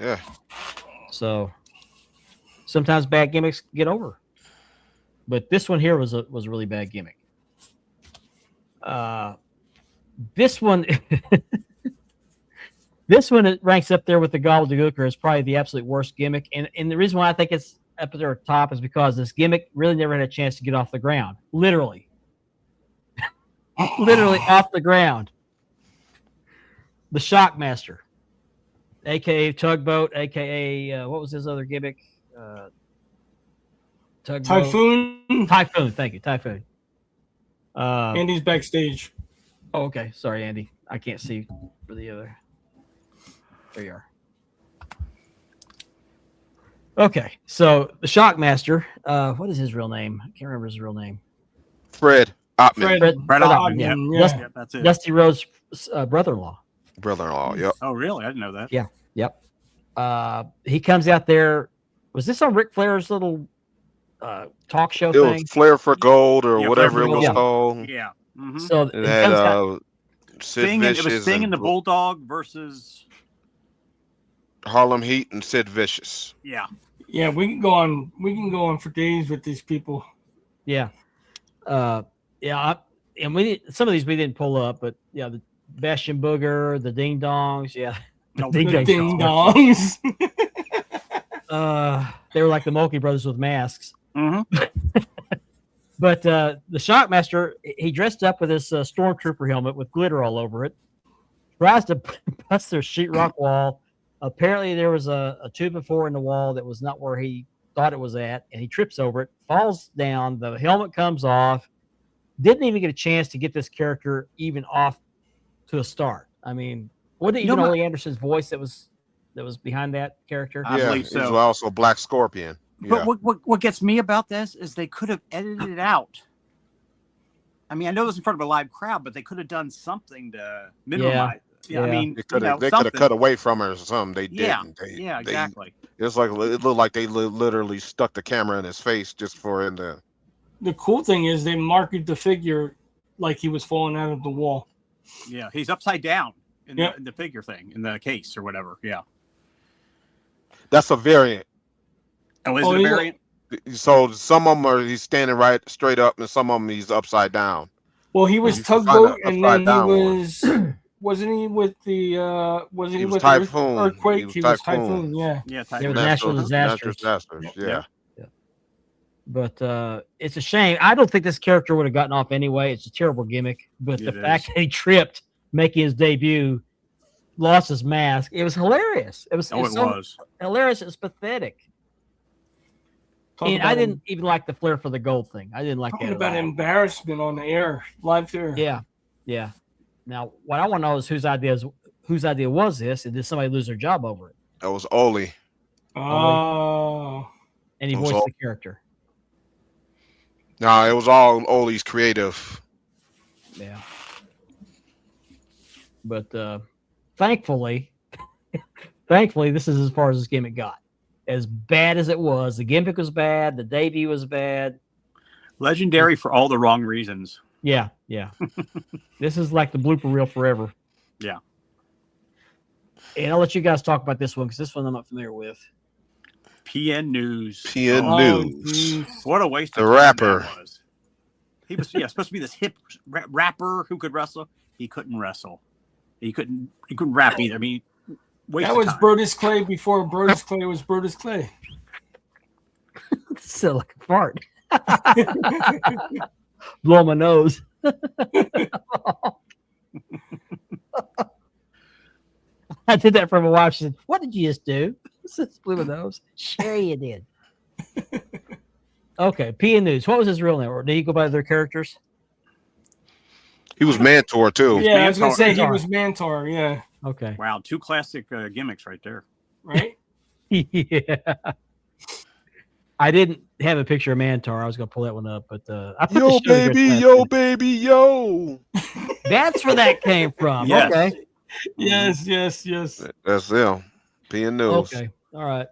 Yeah. So sometimes bad gimmicks get over. But this one here was a really bad gimmick. This one this one it ranks up there with the Gobbledygooker as probably the absolute worst gimmick. And the reason why I think it's up there at top is because this gimmick really never had a chance to get off the ground. Literally. Literally off the ground. The Shockmaster, aka Tugboat, aka what was his other gimmick? Tugboat. Typhoon. Typhoon. Thank you, Typhoon. Andy's backstage. Oh, okay. Sorry, Andy. I can't see for the other. There you are. Okay, so the Shockmaster. What is his real name? I can't remember his real name. Fred Ottman. Fred Ottman, Ottman, yeah. yeah, that's it. Dusty Rhodes' brother-in-law. Brother-in-law. Yep. Oh, really? I didn't know that. Yeah. Yep. He comes out there. Was this on Ric Flair's little talk show It thing? was Flair for Gold or Yeah, whatever Flair it for was Gold. called. Yeah. Mm-hmm. So It he had comes out, Sid Sting, it was Vicious Sting and the Bulldog versus. Harlem Heat and Sid Vicious. Yeah. Yeah, we can go on for days with these people. yeah, and some of these we didn't pull up, but yeah, the Bastion Booger, the Ding Dongs, yeah, No, Ding The Dongs. ding dongs. They were like the Mulkey Brothers with masks. Mm-hmm. But the Shockmaster, he dressed up with his stormtrooper helmet with glitter all over it. Tries to bust their sheetrock wall. Apparently, there was a 2x4 in the wall that was not where he thought it was at, and he trips over it, falls down. The helmet comes off. Didn't even get a chance to get this character even off to a start. I mean, wasn't it even Ole Anderson's voice that was behind that character? I believe so. He was also Black Scorpion. But Yeah. what gets me about this is they could have edited it out. I mean, I know it was in front of a live crowd, but they could have done something to minimize. Yeah. I mean, They could have cut away from her or something. They didn't. Yeah, exactly. It's like it looked like they literally stuck the camera in his face just for him to. The cool thing is they marketed the figure like he was falling out of the wall. Yeah, he's upside down in Yep. the figure thing, in the case or whatever. Yeah. That's a variant. Oh, is Oh, it a is it? variant? So some of them he's standing right straight up, and some of them he's upside down. Well, he was You can find Tugboat, a and then he upside-down one. was. Wasn't he with the? Wasn't he He was with Typhoon. the earthquake? He was He was Typhoon. Typhoon. Yeah. Yeah, They were Typhoon. natural disasters. Yeah. But it's a shame. I don't think this character would have gotten off anyway. It's a terrible gimmick. But the It fact is. that he tripped, making his debut, lost his mask, it was hilarious. It was, Oh, it was. hilarious. It was pathetic. Talk And about I didn't even like the Flair for the Gold thing. I didn't like talking that. at about all. embarrassment on the air, live there. Yeah. Now, what I want to know is whose idea was this, and did somebody lose their job over it? That was Ole. Oh. And he It was voiced all- the character. No, it was all Ole's creative. Yeah. But thankfully, this is as far as this gimmick got. As bad as it was, the gimmick was bad, the debut was bad. Legendary for all the wrong reasons. Yeah. This is like the blooper reel forever. Yeah. And I'll let you guys talk about this one because this one I'm not familiar with. PN News. PN Oh, News. geez. What a waste The of time rapper. that was. He was supposed to be this hip rapper who could wrestle. He couldn't wrestle. He couldn't rap either. I mean, waste That of was time. Brodus Clay before Brodus Clay was Brodus Clay. Sound like a fart. Blow my nose. I did that for my wife. She said, "What did you just do?" I said, "Blew my nose." Sure, you did. Okay, P and News. What was his real name? Or did he go by their characters? He was Mantor too. Yeah, I was gonna say he Mantar. was Mantar. Yeah, Okay. Wow, two classic gimmicks right there. right. Yeah. I didn't have a picture of Mantar. I was gonna pull that one up, but I put Yo the show together baby, last yo week. baby, yo. That's where that came from. Yes. Okay. Yes. That's them. PN News. Okay. All right.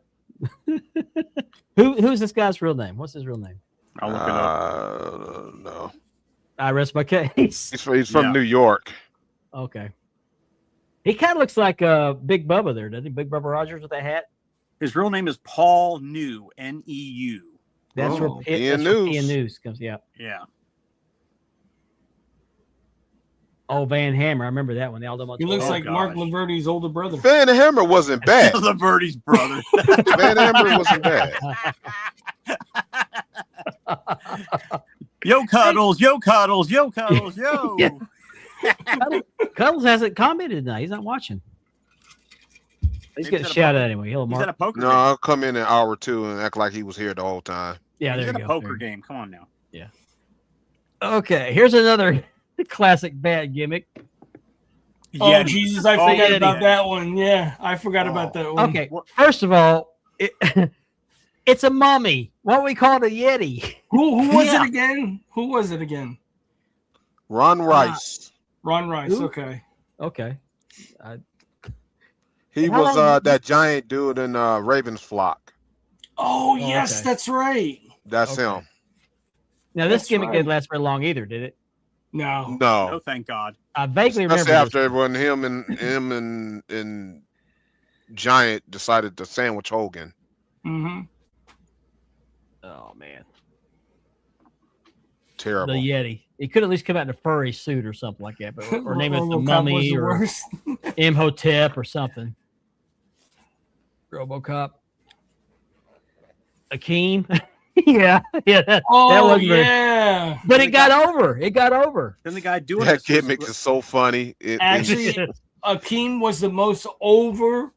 Who's this guy's real name? What's his real name? I'll look it up. No. I rest my case. He's from Yeah. New York. Okay. He kind of looks like Big Bubba there, doesn't he? Big Bubba Rogers with that hat. His real name is Paul New, Neu. That's where P&N P&N News. News comes. Yeah. Yeah. Oh, Van Hammer. I remember that one. The Aldo He looks Oh, like Mark gosh. Laverty's older brother. Van Hammer wasn't bad. The Birdie's brother. Van Hammer wasn't bad. Yo Cuddles, yo Cuddles, yo Cuddles, yo. Yeah. Cuddles hasn't commented tonight. He's not watching. He's Maybe getting he's at a shouted poker- at anyway. Hello, He's at a Mark. poker No, game. I'll come in an hour or two and act like he was here the whole time. Yeah, He's there at you a go. poker game. Come on now. Okay, here's another classic bad gimmick. Oh, Yeti. Jesus, I Oh, forgot Yeti. about that one. Yeah, I forgot Oh. about that one. Okay, What- first of all, it's a mummy. What we call it a Yeti. Who was Yeah. it again? Who was it again? Ron Rice. Ron Rice. Who? Okay. Okay. He How was long- that giant dude in Raven's flock. Oh, yes, okay. that's right. That's Okay. him. Now, this That's gimmick right. didn't last very long either, did it? No. Oh, No. thank God. I vaguely Especially remember. after when him and Giant decided to sandwich Hogan. Mm-hmm. Oh, man. Terrible. The Yeti. He could at least come out in a furry suit or something like that, but or name it the RoboCop was Mummy the or worst. Imhotep or something. RoboCop. Akeem. yeah. That Oh, wasn't very- yeah. But it got over. It got over. Then the guy doing That this was- gimmick is so funny. Actually, Akeem was the most over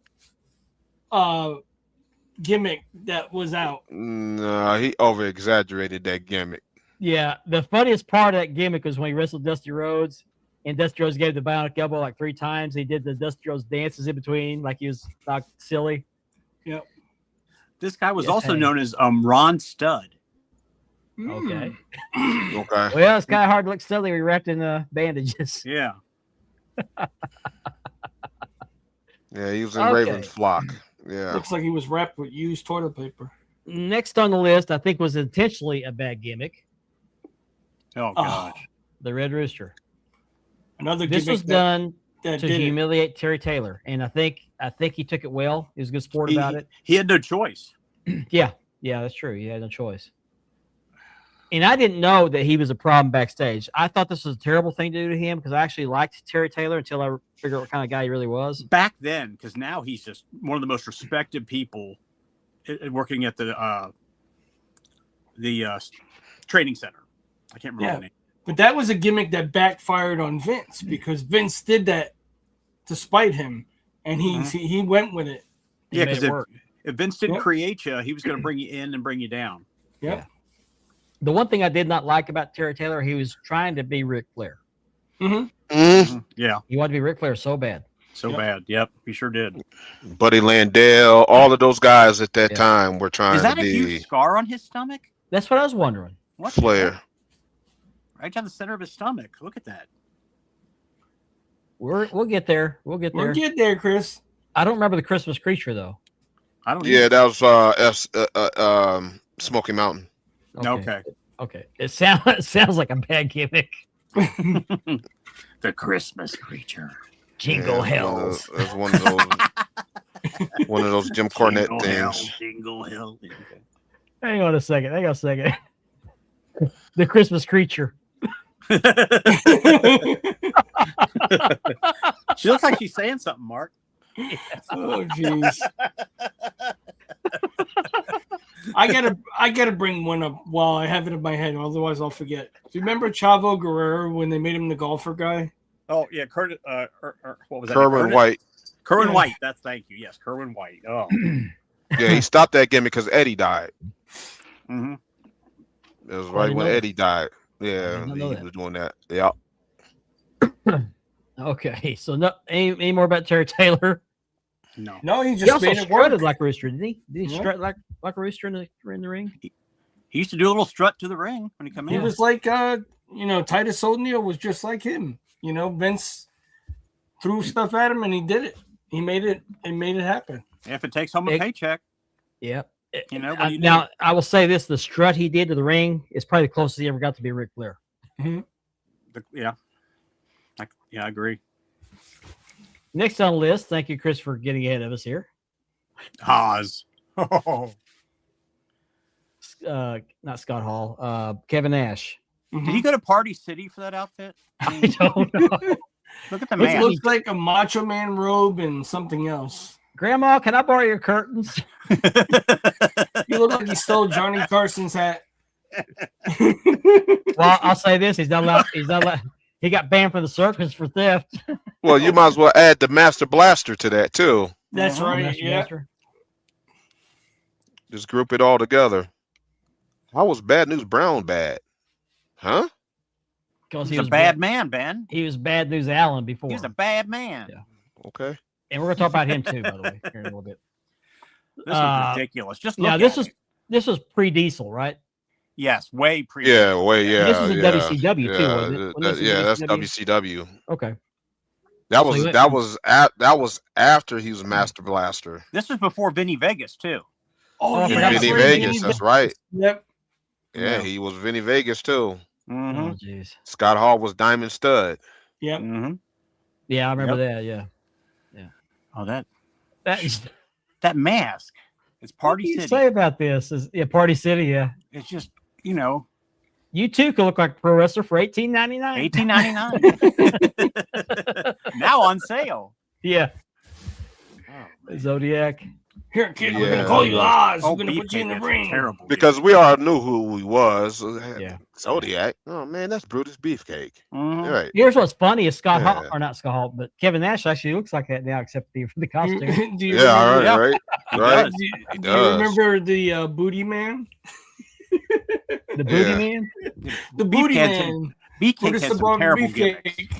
gimmick that was out. no, he over exaggerated that gimmick. Yeah. The funniest part of that gimmick was when he wrestled Dusty Rhodes, and Dusty Rhodes gave the bionic elbow like 3 times. He did the Dusty Rhodes dances in between, like he was not silly. This guy was Yes, also hey. known as Ron Stud. Okay. Okay. Well, it's kind of hard to look silly when you're wrapped in bandages. Yeah. Yeah, he was in Okay. Raven's flock. Yeah. Looks like he was wrapped with used toilet paper. Next on the list, I think, was intentionally a bad gimmick. Oh Oh, gosh. The Red Rooster. another This gimmick was done that to did it. humiliate Terry Taylor, and I think he took it well. He was a good sport about it. He had no choice. Yeah, that's true. He had no choice. And I didn't know that he was a problem backstage. I thought this was a terrible thing to do to him because I actually liked Terry Taylor until I figured out what kind of guy he really was. Back then, because now he's just one of the most respected people working at the training center. I can't remember Yeah. the name. But that was a gimmick that backfired on Vince because Vince did that to spite him, and he went with it. He Yeah, made because it work. if Vince didn't Yep. create you, he was going to bring you in and bring you down. Yep. Yeah. The one thing I did not like about Terry Taylor, he was trying to be Ric Flair. Mm-hmm. Mhm. Yeah, He wanted to be Ric Flair so bad. so Yep. bad. Yep, he sure did. Buddy Landell, all of those guys at that Yeah. time were trying Is that to a be huge scar on his stomach? That's what I was wondering. What the Flair. heck? Right down the center of his stomach. Look at that. We'll get there. We'll get there. We'll get there, Chris. I don't remember the Christmas creature though. I don't. Yeah, that was Smoky Mountain. Okay. It sounds like a bad gimmick. The Christmas creature. Jingle Yeah, hells. That's one of those Jim Cornette Jingle things. hell, jingle hell. Okay. Hang on a second. The Christmas creature. She looks like she's saying something, Mark. Oh, jeez. I gotta bring one up while I have it in my head, otherwise I'll forget. Do you remember Chavo Guerrero when they made him the golfer guy? Oh yeah, what was that? Kerwin White. Kerwin Yeah. White. Thank you. Yes, Kerwin White. Oh. Yeah, he stopped that gimmick because Eddie died. hmm It was I right didn't when know that. Eddie died. I Yeah, did not he know that. was doing that. Yeah. Okay, so no, any more about Terry Taylor? No. No, he He just also made it work. strutted like a rooster, didn't he? Did he Yeah. strut like a rooster in the ring? He used to do a little strut to the ring when he come He in. was like, Titus O'Neil was just like him. Vince threw stuff at him and he did it. He made it happen. If it takes home a It- paycheck, Yeah. you know. What do you do? Now I will say this: the strut he did to the ring is probably the closest he ever got to be Ric Flair. Yeah. I agree. Next on the list, thank you, Chris, for getting ahead of us here. Oz. Oh. Not Scott Hall. Kevin Nash. Mhm. Did he go to Party City for that outfit? I don't know. Look at the It man. looks like a Macho Man robe and something else. Grandma, can I borrow your curtains? He looked like he stole Johnny Carson's hat. Well, I'll say this: he's not allowed. He's not allowed. He got banned from the circus for theft. Well, you might as well add the Master Blaster to that too. That's right. Master Yeah. Blaster. Just group it all together. How was Bad News Brown bad? Because Huh? He's a bad man, Ben. He was Bad News Allen before. He was a bad man. Yeah. Okay. And we're gonna talk about him too, by the way, here in a little bit. This was ridiculous. Just look Now at it. this was pre-Diesel, right? Yes, way pre. Yeah, way, yeah. This was in yeah, WCW too, yeah, wasn't it? Wasn't this in that's WCW? WCW. Okay. That So was he went that was after he was Master Blaster. This was before Vinny Vegas too. Oh, Oh, And yeah, Vinny that's Vegas, that's right. Yep. Yeah, he was Vinny Vegas too. Mm-hmm. Oh, jeez. Scott Hall was Diamond Stud. Yep. Mm-hmm. Yeah, I remember that. Yeah. Oh, that mask. It's What Party do you City. say about this? Party City. Yeah. It's just, you know, You too could look like a pro wrestler for $18.99. $18.99. Now on sale. Yeah. Oh, Zodiac. Here, kid, we're Yeah. gonna call you Oz. oh We're gonna put you in the Beefcake, that's ring. terrible. Because we all knew who he was. Yeah. Zodiac. Oh man, that's Brutus Beefcake. Mhm. Right. Here's what's funny is Scott Hall, Yeah. or not Scott Hall, but Kevin Nash actually looks like that now, except for the costume. Do you Yeah, all remember, right, Yeah. right. He Right. does. Do you does. remember the Booty Man? The Booty Yeah. Man. The Booty Beefcake Man. Beefcake With had the some bomb terrible beefcake. gimmicks.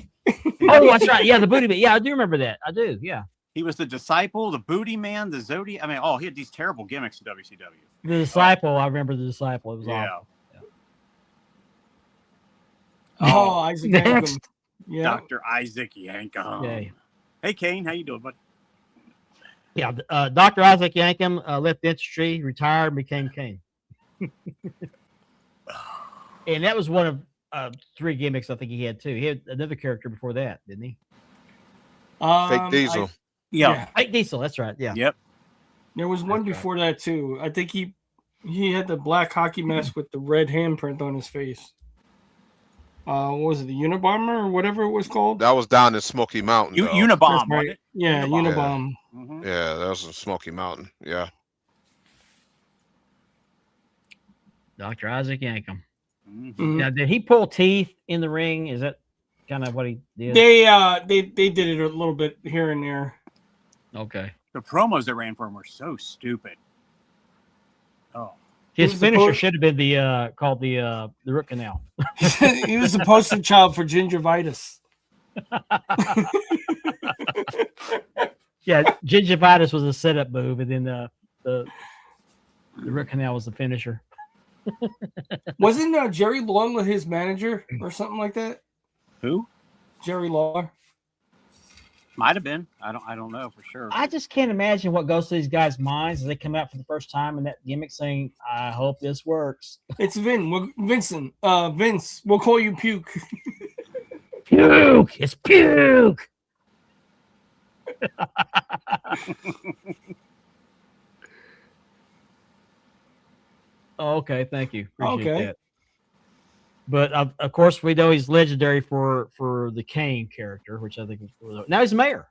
Oh, that's right. Yeah, the Booty Man. Yeah, I do remember that. I do. Yeah. He was the disciple, the booty man, the Zodiac. I mean, he had these terrible gimmicks in WCW. The Disciple. I remember the Disciple. It was Yeah. awful. Oh, Isaac Yankem. Next. Yeah. Dr. Isaac Yankem. Yeah. Hey, Kane, how you doing, buddy? Yeah. Dr. Isaac Yankem left dentistry, retired, and became Kane. And that was one of 3 gimmicks I think he had too. He had another character before that, didn't he? Fake Diesel. Yeah. Ike Diesel. That's right. Yeah. Yep. There was one That's right. before that too. I think he had the black hockey mask with the red handprint on his face. What was it, the Unabomber or whatever it was called? That was down in Smoky Mountain. though. Unabomb, That's wasn't right. it? Yeah, Unabomb. Unabomb. Mhm. Yeah, that was in Smoky Mountain. Yeah. Dr. Isaac Yankem. Mhm. Mhm. Now, did he pull teeth in the ring? Is that kind of what he did? They did it a little bit here and there. Okay. The promos that ran for him were so stupid. Oh. His was the finisher po- should have been the called the root canal. He was the poster child for gingivitis. Yeah, gingivitis was a setup move, and then the root canal was the finisher. Wasn't Jerry Lawler his manager or something like that? Who? Jerry Lawler. Might have been. I don't know for sure. I just can't imagine what goes through these guys' minds as they come out for the first time in that gimmick, saying, "I hope this works." It's Vincent. Vince. We'll call you Puke. Puke! It's puke! Oh, okay, thank you. Appreciate Okay. that. But of course, we know he's legendary for the Kane character, which I think is now he's mayor.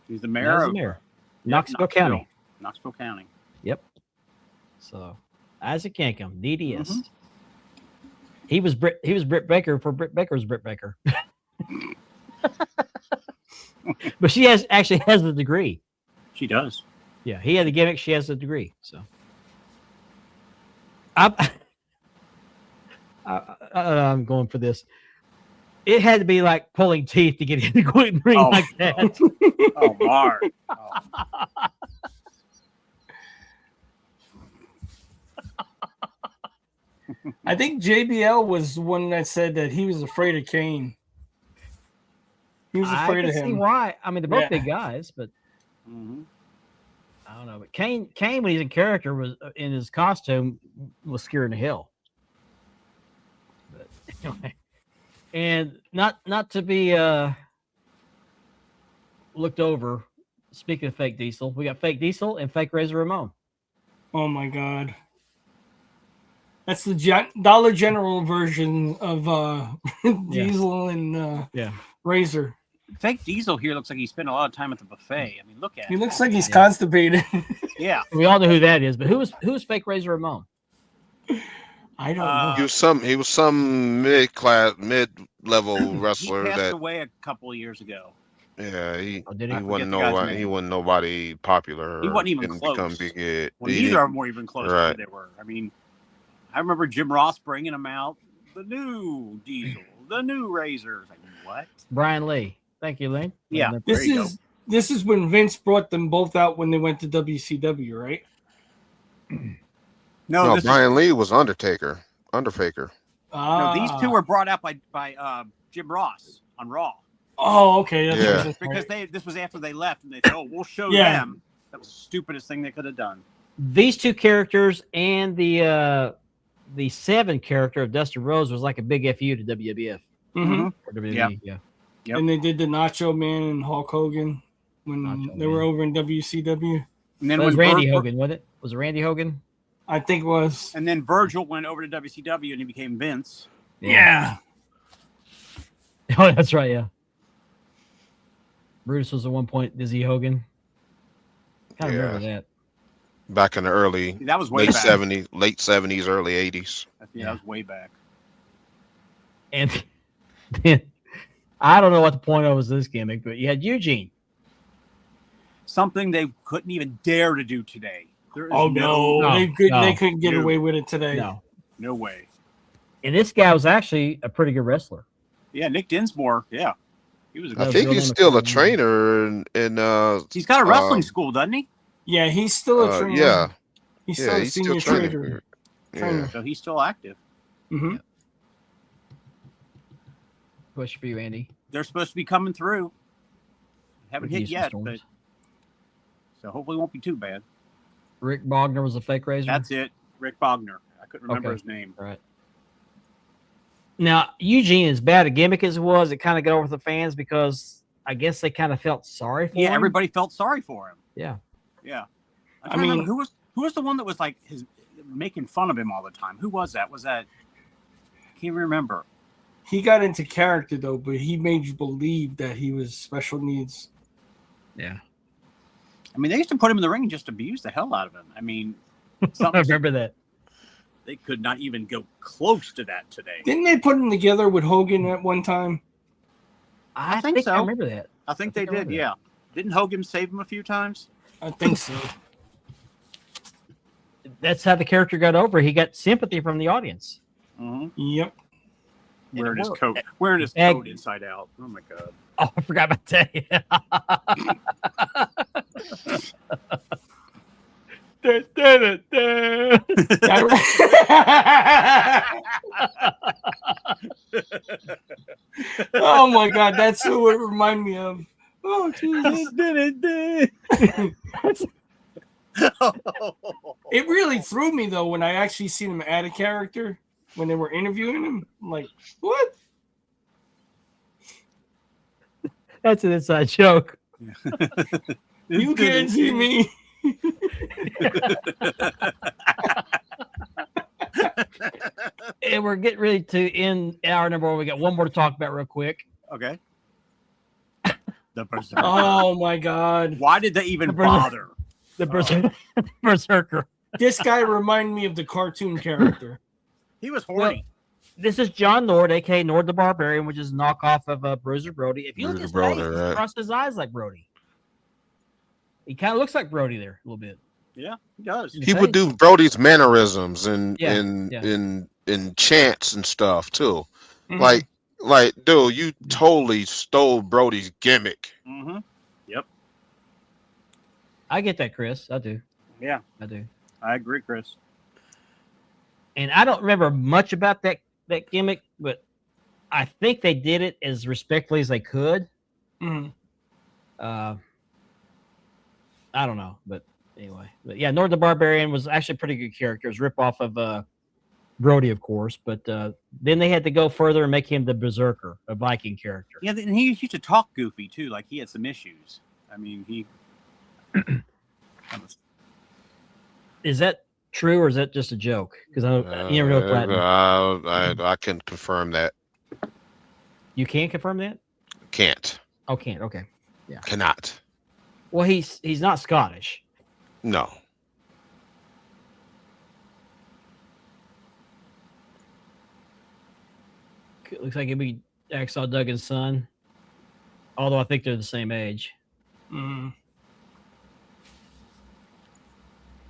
He's the Now mayor he's of the mayor, Yep, Knoxville County. Knoxville County. Yep. So Isaac Yankem, DDS. Mhm. He was Britt Baker for Britt Baker's Britt Baker. But she actually has the degree. She does. Yeah, he had the gimmick. She has the degree. So I'm going for this. It had to be like pulling teeth to get in the Quentin ring Oh. like that. Oh, Mark. Oh. I think JBL was the one that said that he was afraid of Kane. He was I afraid can of see him. why. I mean, they're both Yeah. big guys, but Mhm. I don't know. But Kane when he's in character was in his costume was scaring the hell. But anyway, and not to be looked over. Speaking of fake Diesel, we got fake Diesel and fake Razor Ramon. Oh my God. That's the Dollar General version of Diesel and Yeah. Razor. Fake Diesel here looks like he spent a lot of time at the buffet. I mean, look at He him. looks like he's constipated. Yeah. We all know who that is, but who's fake Razor Ramon? I don't know. He was some mid-level He wrestler passed that away a couple of years ago. yeah, he Did he? I wasn't forget the guy's nobody. He name. wasn't nobody popular. He wasn't even didn't close. become big head. Well, He neither of didn't- them were even close to right. who they were. I mean, I remember Jim Ross bringing them out. The new Diesel, the new Razor. Like, what? Brian Lee. Thank you, Lane. Yeah. And This There you is this is when Vince brought them both out when they went to WCW, right? No, this Brian Lee was Undertaker. no, these two were brought out by Jim Ross on Raw Oh, okay. That's Yeah. right, that's because right. this was after they left, and they said, "Oh, we'll show Yeah. them." That was the stupidest thing they could have done. these two characters and the 7 character of Dustin Rhodes was like a big FU to WWF Mhm. or WWE. Yeah. Yep. And they did the Nacho Man and Hulk Hogan when Nacho they were Man. over in WCW. And then That was when Randy Hogan, wasn't it? Was it Randy Hogan? I think it was. And then Virgil went over to WCW, and he became Vince. Yeah. Oh, that's right. Yeah. Brutus was at one point Dizzy Hogan. Kind of Yeah. remember that. back in the early That was way late back. '70s, early '80s. Yeah, that was way back. And then I don't know what the point of was this gimmick, but you had Eugene. Something they couldn't even dare to do today. There is Oh no, No, they couldn't get no. away with it today. no way. And this guy was actually a pretty good wrestler. Yeah, Nick Dinsmore. Yeah, he was a That I good. was think real he's name still a of- trainer in He's got a wrestling school, doesn't he? Yeah, he's still a trainer. yeah, he's yeah, still a he's senior still trainer. training. Trainer. Yeah. So he's still active. hmm Push for you, Andy. They're supposed to be coming through. Haven't hit Houston yet, Storms. but so hopefully it won't be too bad. Rick Bogner was a fake razor. That's it. Rick Bogner. I couldn't remember Okay. his name. Right. Now, Eugene, as bad a gimmick as it was, it kind of got over with the fans because I guess they kind of felt sorry for Yeah, him. everybody felt sorry for him. Yeah. Yeah. I I mean, mean- who was the one that was like making fun of him all the time? Who was that? I can't remember. He got into character though, but he made you believe that he was special needs. Yeah. I mean, they used to put him in the ring and just abuse the hell out of him. I mean, I something remember that. they could not even go close to that today. Didn't they put him together with Hogan at one time? I think so. I remember that. I think they I think I did, remember yeah. Didn't Hogan save him a few times? I think so. That's how the character got over. He got sympathy from the audience. Mm-hmm. Yep. Wearing his worked. coat, wearing his Egg- coat inside out. Oh my god! Oh, I forgot about that. Oh my god, that's who it reminded me of. Oh Jesus. It really threw me though when I actually seen him add a character when they were interviewing him. I'm like, what? That's an inside joke. You can't see me. And we're getting ready to end hour number 1. We got one more to talk about real quick. Okay. The Berserker. Oh my god. Why did they even The Berserker. bother? The Berserker. This guy reminded me of the cartoon character. He was horny. This is John Nord, aka Nord the Barbarian, which is a knockoff of Bruiser Brody. If you look at his Bruiser face, Brody, he right. crosses his eyes like Brody. He kind of looks like Brody there a little bit. Yeah, he does. In the He would face. do Brody's mannerisms and Yeah, in chants and stuff too. Mhm. Like, dude, you totally stole Brody's gimmick. Mm-hmm. I get that, Chris. I do. Yeah, I do. I agree, Chris. And I don't remember much about that gimmick, but I think they did it as respectfully as they could. Mhm. I don't know, but anyway. But yeah, Nord the Barbarian was actually a pretty good character. It was a rip off of Brody, of course, but then they had to go further and make him the Berserker, a Viking character. Yeah, and he used to talk goofy too. Like he had some issues. I mean, he. Is that true or is that just a joke? Because you never know Platinum. I can confirm that. You can't confirm that? Can't. Oh, can't. Okay. Yeah. Cannot. Well, he's not Scottish. No. It looks like it'd be Axel Duggan's son. Although I think they're the same age. Mm.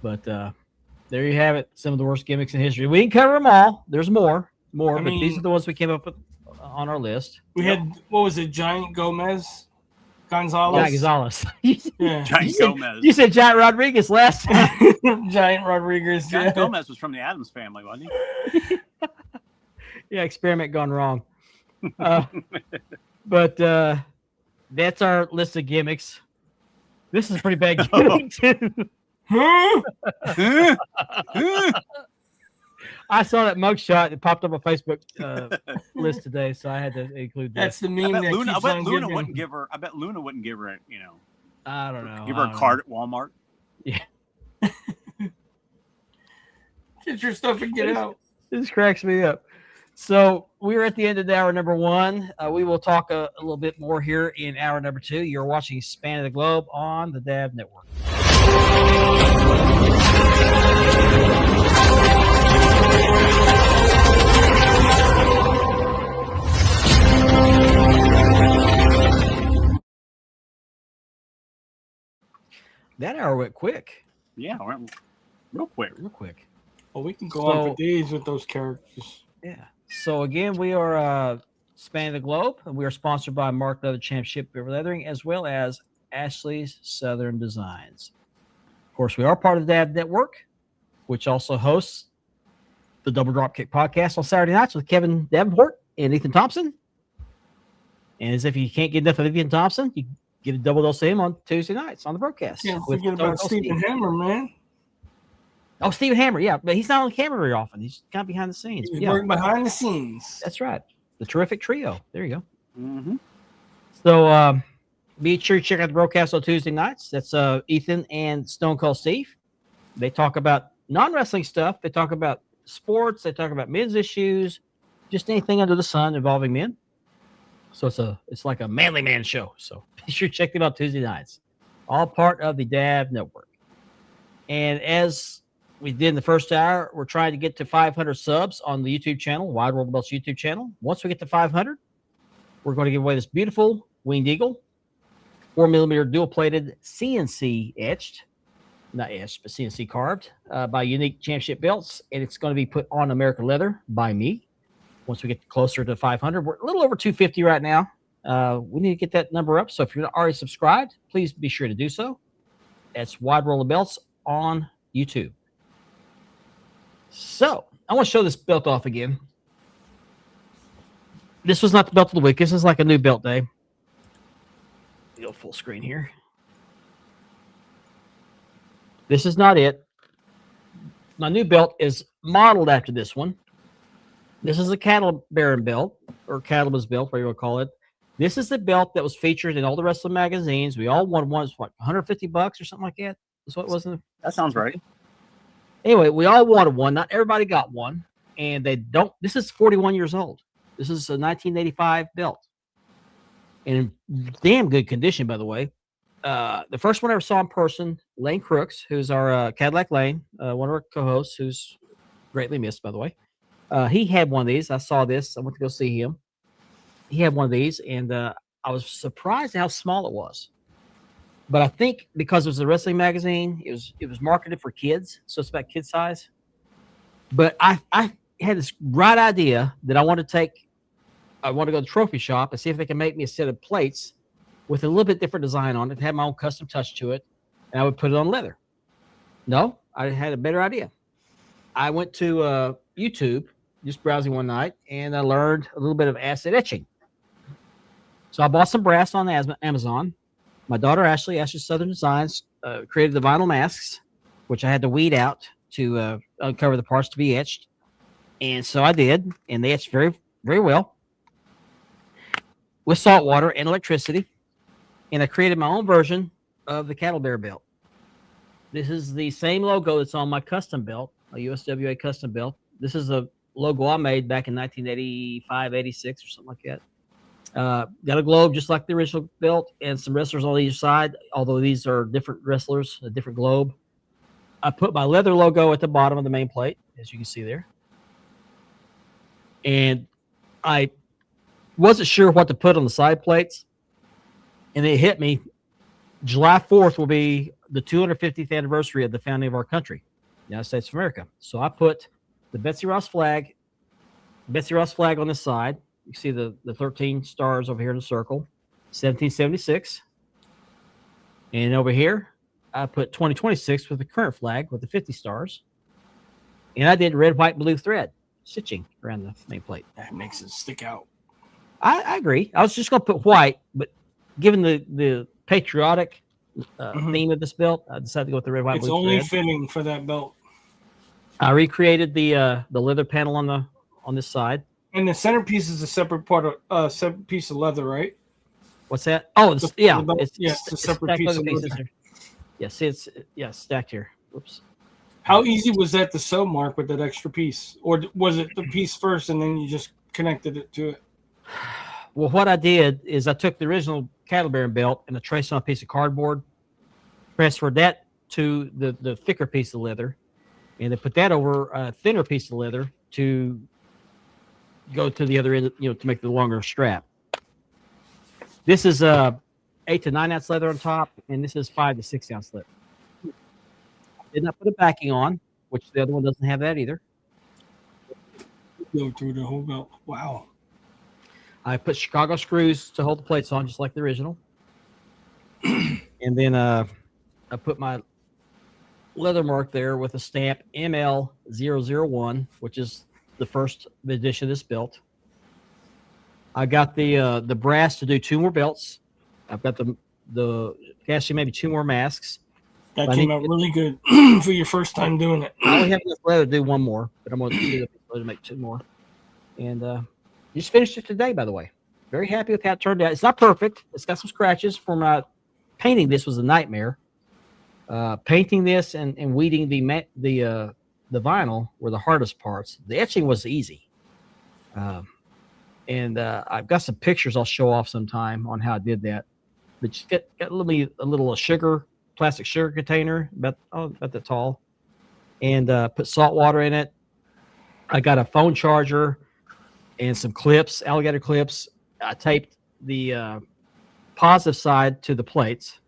But there you have it. Some of the worst gimmicks in history. We didn't cover them all. There's more, but these are the ones we came up with on our list. We had, what was it, Giant Gonzalez? Gonzalez. Yeah. Giant Gomez. You said Giant Rodriguez last time. Giant Rodriguez. Giant Gomez was from the Addams family, wasn't he? Yeah, experiment gone wrong. But that's our list of gimmicks. This is a pretty bad gimmick, too. I saw that mugshot that popped up on Facebook list today, so I had to include that. That's the meme. I bet Luna wouldn't give her. I bet Luna wouldn't give her. I don't know. Give her a card at Walmart. Yeah. Get your stuff and get out. This cracks me up. So we're at the end of hour number 1. We will talk a little bit more here in hour number 2. You're watching Span of the Globe on the Dab Network. That hour went quick. Yeah, real quick. Real quick. Well, we can go on for days with those characters. Yeah. So again, we are Spanning the Globe, and we are sponsored by Mark Leather Championship Beaver Leathering, as well as Ashley's Southern Designs. Of course, we are part of the Dab Network, which also hosts the Double Dropkick podcast on Saturday nights with Kevin Davenport and Ethan Thompson. And as if you can't get enough of Ethan Thompson, you get a double dose of him on Tuesday nights on the broadcast. Can't forget about Stephen Hammer, man. Oh, Stephen Hammer, yeah, but he's not on camera very often. He's kind of behind the scenes. He's working behind the scenes. That's right. The terrific trio. There you go. Mm-hmm. So be sure to check out the broadcast on Tuesday nights. That's Ethan and Stone Cold Steve. They talk about non-wrestling stuff. They talk about sports. They talk about men's issues, just anything under the sun involving men. So it's like a manly man show. So be sure to check them out Tuesday nights. All part of the Dab Network. And as we did in the first hour, we're trying to get to 500 subs on the YouTube channel, Wide World of Belts YouTube channel. Once we get to 500, we're going to give away this beautiful Winged Eagle, 4mm dual-plated CNC etched, not etched, but CNC carved by Unique Championship Belts, and it's going to be put on American leather by me. Once we get closer to 500, we're a little over 250 right now. We need to get that number up. So if you're not already subscribed, please be sure to do so. That's Wide World of Belts on YouTube. So I want to show this belt off again. This was not the belt of the week. This is like a new belt day. Go full screen here. This is not it. My new belt is modeled after this one. This is a cattle baron belt, or cattleman's belt, whatever you want to call it. This is the belt that was featured in all the wrestling magazines. We all wanted one. It was what, $150 or something like that? That's what it was. That sounds right. Anyway, we all wanted one. Not everybody got one, and they don't. This is 41 years old. This is a 1985 belt, and in damn good condition, by the way. The first one I ever saw in person, Lane Crooks, who's our Cadillac Lane, one of our co-hosts, who's greatly missed, by the way. He had one of these. I saw this. I went to go see him. He had one of these, and I was surprised at how small it was. But I think because it was a wrestling magazine, it was marketed for kids, so it's about kid size. But I had this bright idea that I want to go to the trophy shop and see if they can make me a set of plates with a little bit different design on it, have my own custom touch to it, and I would put it on leather. No, I had a better idea. I went to YouTube, just browsing one night, and I learned a little bit of acid etching. So I bought some brass on Amazon. My daughter, Ashley's Southern Designs, created the vinyl masks, which I had to weed out to uncover the parts to be etched. And so I did, and they etched very, very well with salt water and electricity. And I created my own version of the cattle bear belt. This is the same logo that's on my custom belt, a USWA custom belt. This is a logo I made back in 1985, 86 or something like that. Got a globe just like the original belt and some wrestlers on either side, although these are different wrestlers, a different globe. I put my leather logo at the bottom of the main plate, as you can see there. And I wasn't sure what to put on the side plates. And it hit me. July 4th will be the 250th anniversary of the founding of our country, the United States of America. So I put the Betsy Ross flag on this side. You see the 13 stars over here in the circle, 1776. And over here, I put 2026 with the current flag with the 50 stars. And I did red, white, blue thread stitching around the main plate. That makes it stick out. I agree. I was just going to put white, but given the patriotic theme of this belt, I decided to go with the red, white, blue thread. It's only fitting for that belt. I recreated the leather panel on this side. And the centerpiece is a separate separate piece of leather, right? What's that? Oh, it's it's a separate piece of leather. Yes, it's stacked here. Oops. How easy was that to sew, Mark, with that extra piece, or was it the piece first and then you just connected it to it? Well, what I did is I took the original cattle bearing belt and I traced on a piece of cardboard, transferred that to the thicker piece of leather, and then put that over a thinner piece of leather to go to the other end, to make the longer strap. This is 8 to 9 ounce leather on top, and this is 5 to 6 ounce leather. Did not put a backing on, which the other one doesn't have that either. Go through the whole belt. Wow. I put Chicago screws to hold the plates on, just like the original. And then I put my leather mark there with a stamp ML001, which is the first edition of this belt. I got the brass to do 2 more belts. I've got the actually maybe 2 more masks. That came out really good for your first time doing it. I only have enough leather to do 1 more, but I'm going to make 2 more. And just finished it today, by the way. Very happy with how it turned out. It's not perfect. It's got some scratches from painting. This was a nightmare. Painting this and weeding the vinyl were the hardest parts. The etching was easy. And I've got some pictures I'll show off sometime on how I did that. But just got a little plastic sugar container about that tall, and put salt water in it. I got a phone charger and some clips, alligator clips. I taped the positive side to the plates,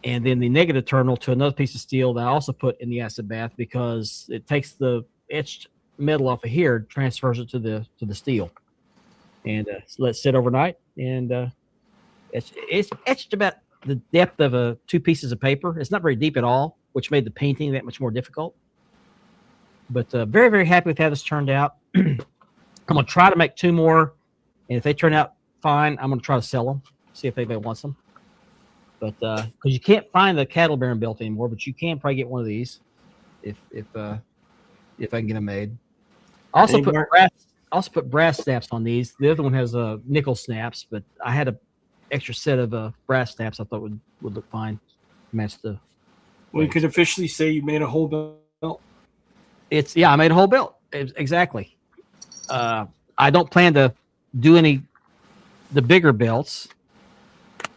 and then the negative terminal to another piece of steel that I also put in the acid bath because it takes the etched metal off of here, transfers it to the steel, and let it sit overnight. And it's etched about the depth of 2 pieces of paper. It's not very deep at all, which made the painting that much more difficult. But very, very happy with how this turned out. I'm going to try to make 2 more, and if they turn out fine, I'm going to try to sell them, see if anybody wants them. But because you can't find the cattle bearing belt anymore, but you can probably get one of these if I can get them made. I also put brass snaps on these. The other one has nickel snaps, but I had a extra set of brass snaps I thought would look fine, match the. We could officially say you made a whole belt. I made a whole belt. Exactly. I don't plan to do the bigger belts,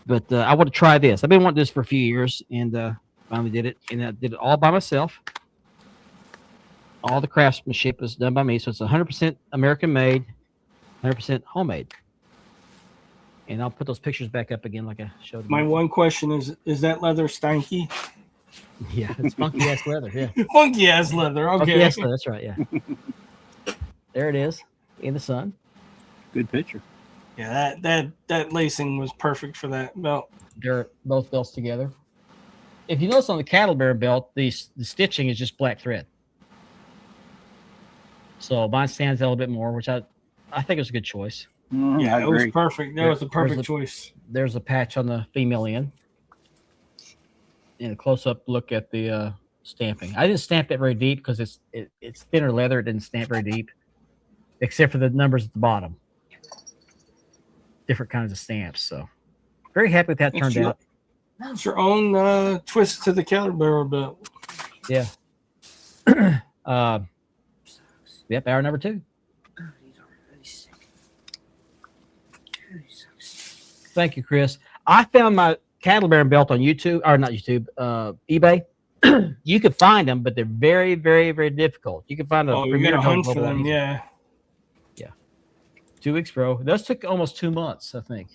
but I want to try this. I've been wanting this for a few years, and finally did it. And I did it all by myself. All the craftsmanship was done by me, so it's 100% American made, 100% homemade. And I'll put those pictures back up again like I showed. My one question is that leather stanky? Yeah, it's funky ass leather. Yeah, funky ass leather. Okay, funky ass leather, that's right. Yeah, there it is in the sun. Good picture. Yeah, that lacing was perfect for that belt. They're both belts together. If you notice on the cattle bear belt, the stitching is just black thread. So mine stands out a little bit more, which I think it was a good choice. Yeah, it was perfect. That was a perfect choice. There's a patch on the female end. And a close-up look at the stamping. I didn't stamp it very deep because it's thinner leather. It didn't stamp very deep, except for the numbers at the bottom. Different kinds of stamps. So very happy with that turned out. It's your own twist to the caliber belt. Yeah. Yep, hour number 2. Thank you, Chris. I found my cattle bearing belt on YouTube, or not YouTube, eBay. You can find them, but they're very, very, very difficult. You can find a you got to hunt for them, yeah. 2 weeks, bro. Those took almost 2 months, I think.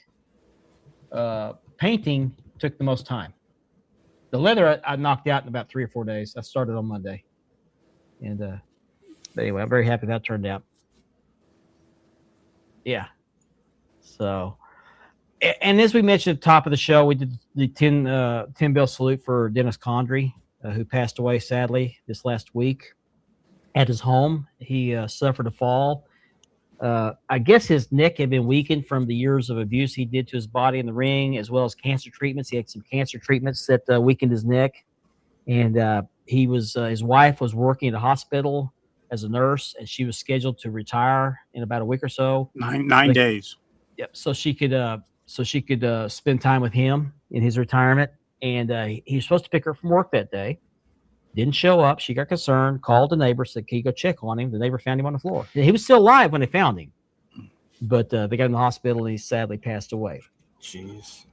Painting took the most time. The leather I knocked out in about 3 or 4 days. I started on Monday. And but anyway, I'm very happy that turned out. Yeah. So, and as we mentioned at the top of the show, we did the 10 bell salute for Dennis Condrey, who passed away sadly this last week at his home. He suffered a fall. I guess his neck had been weakened from the years of abuse he did to his body in the ring, as well as cancer treatments. He had some cancer treatments that weakened his neck. And he was his wife was working at a hospital as a nurse, and she was scheduled to retire in about a week or so. Nine days. Yep. So she could spend time with him in his retirement. And he was supposed to pick her up from work that day. Didn't show up. She got concerned, called the neighbor, said, "Can you go check on him?" The neighbor found him on the floor. He was still alive when they found him, but they got him in the hospital, and he sadly passed away. Jeez.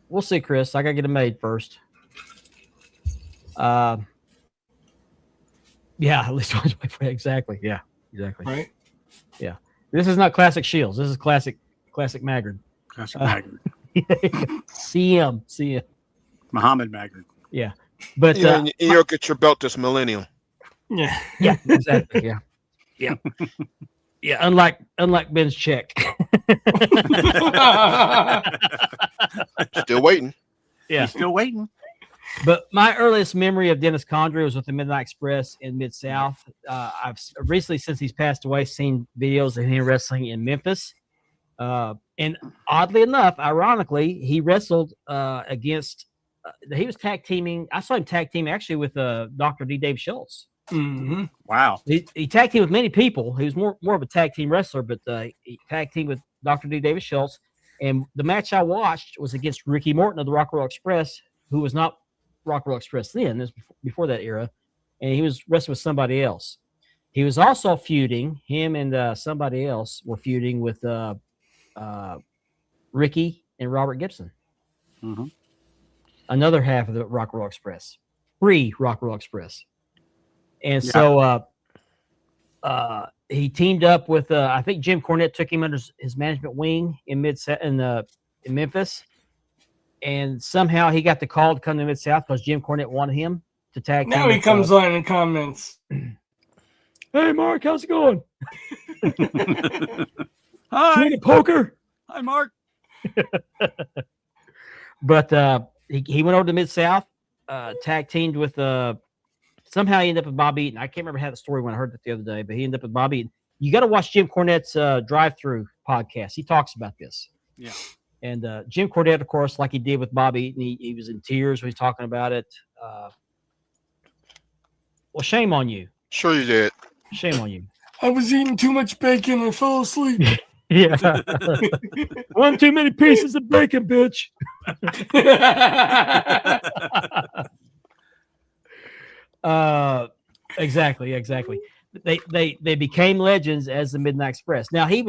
We'll see, Chris. I got to get it made first. Yeah, at least exactly. Yeah, exactly. Right. Yeah. This is not Classic Shields. This is classic Maggard. Classic Maggard. CM. Muhammad Maggard. Yeah. But you'll get your belt this millennium. Yeah. Yeah, exactly. Yeah. Yeah, unlike Ben's check. Still waiting. Yeah. He's still waiting. But my earliest memory of Dennis Condrey was with the Midnight Express in Mid-South. I've recently, since he's passed away, seen videos of him wrestling in Memphis. And oddly enough, ironically, he wrestled against he was tag teaming. I saw him tag team actually with Dr. D. Dave Schultz. Mm-hmm. Wow. He tag teamed with many people. He was more of a tag team wrestler, but he tag teamed with Dr. D. David Schultz. And the match I watched was against Ricky Morton of the Rock and Roll Express, who was not Rock and Roll Express then. This was before that era. And he was wrestling with somebody else. He was also feuding. Him and somebody else were feuding with Ricky and Robert Gibson. Mm-hmm. Another half of the Rock and Roll Express. Pre-Rock and Roll Express. And so he teamed up with I think Jim Cornette took him under his management wing in Memphis, and somehow he got the call to come to Mid-South because Jim Cornette wanted him to tag. Now he comes on and comments. Hey, Mark, how's it going? Hi, poker. Hi, Mark. But he went over to Mid-South, tag teamed with somehow he ended up with Bob Eaton. I can't remember how the story went. I heard it the other day, but he ended up with Bob Eaton. You got to watch Jim Cornette's drive-through podcast. He talks about this. Yeah. And Jim Cornette, of course, like he did with Bob Eaton, he was in tears when he was talking about it. Well, shame on you. Sure you did. Shame on you. I was eating too much bacon and fell asleep. Yeah. One too many pieces of bacon, bitch. Exactly. They became legends as the Midnight Express. Now he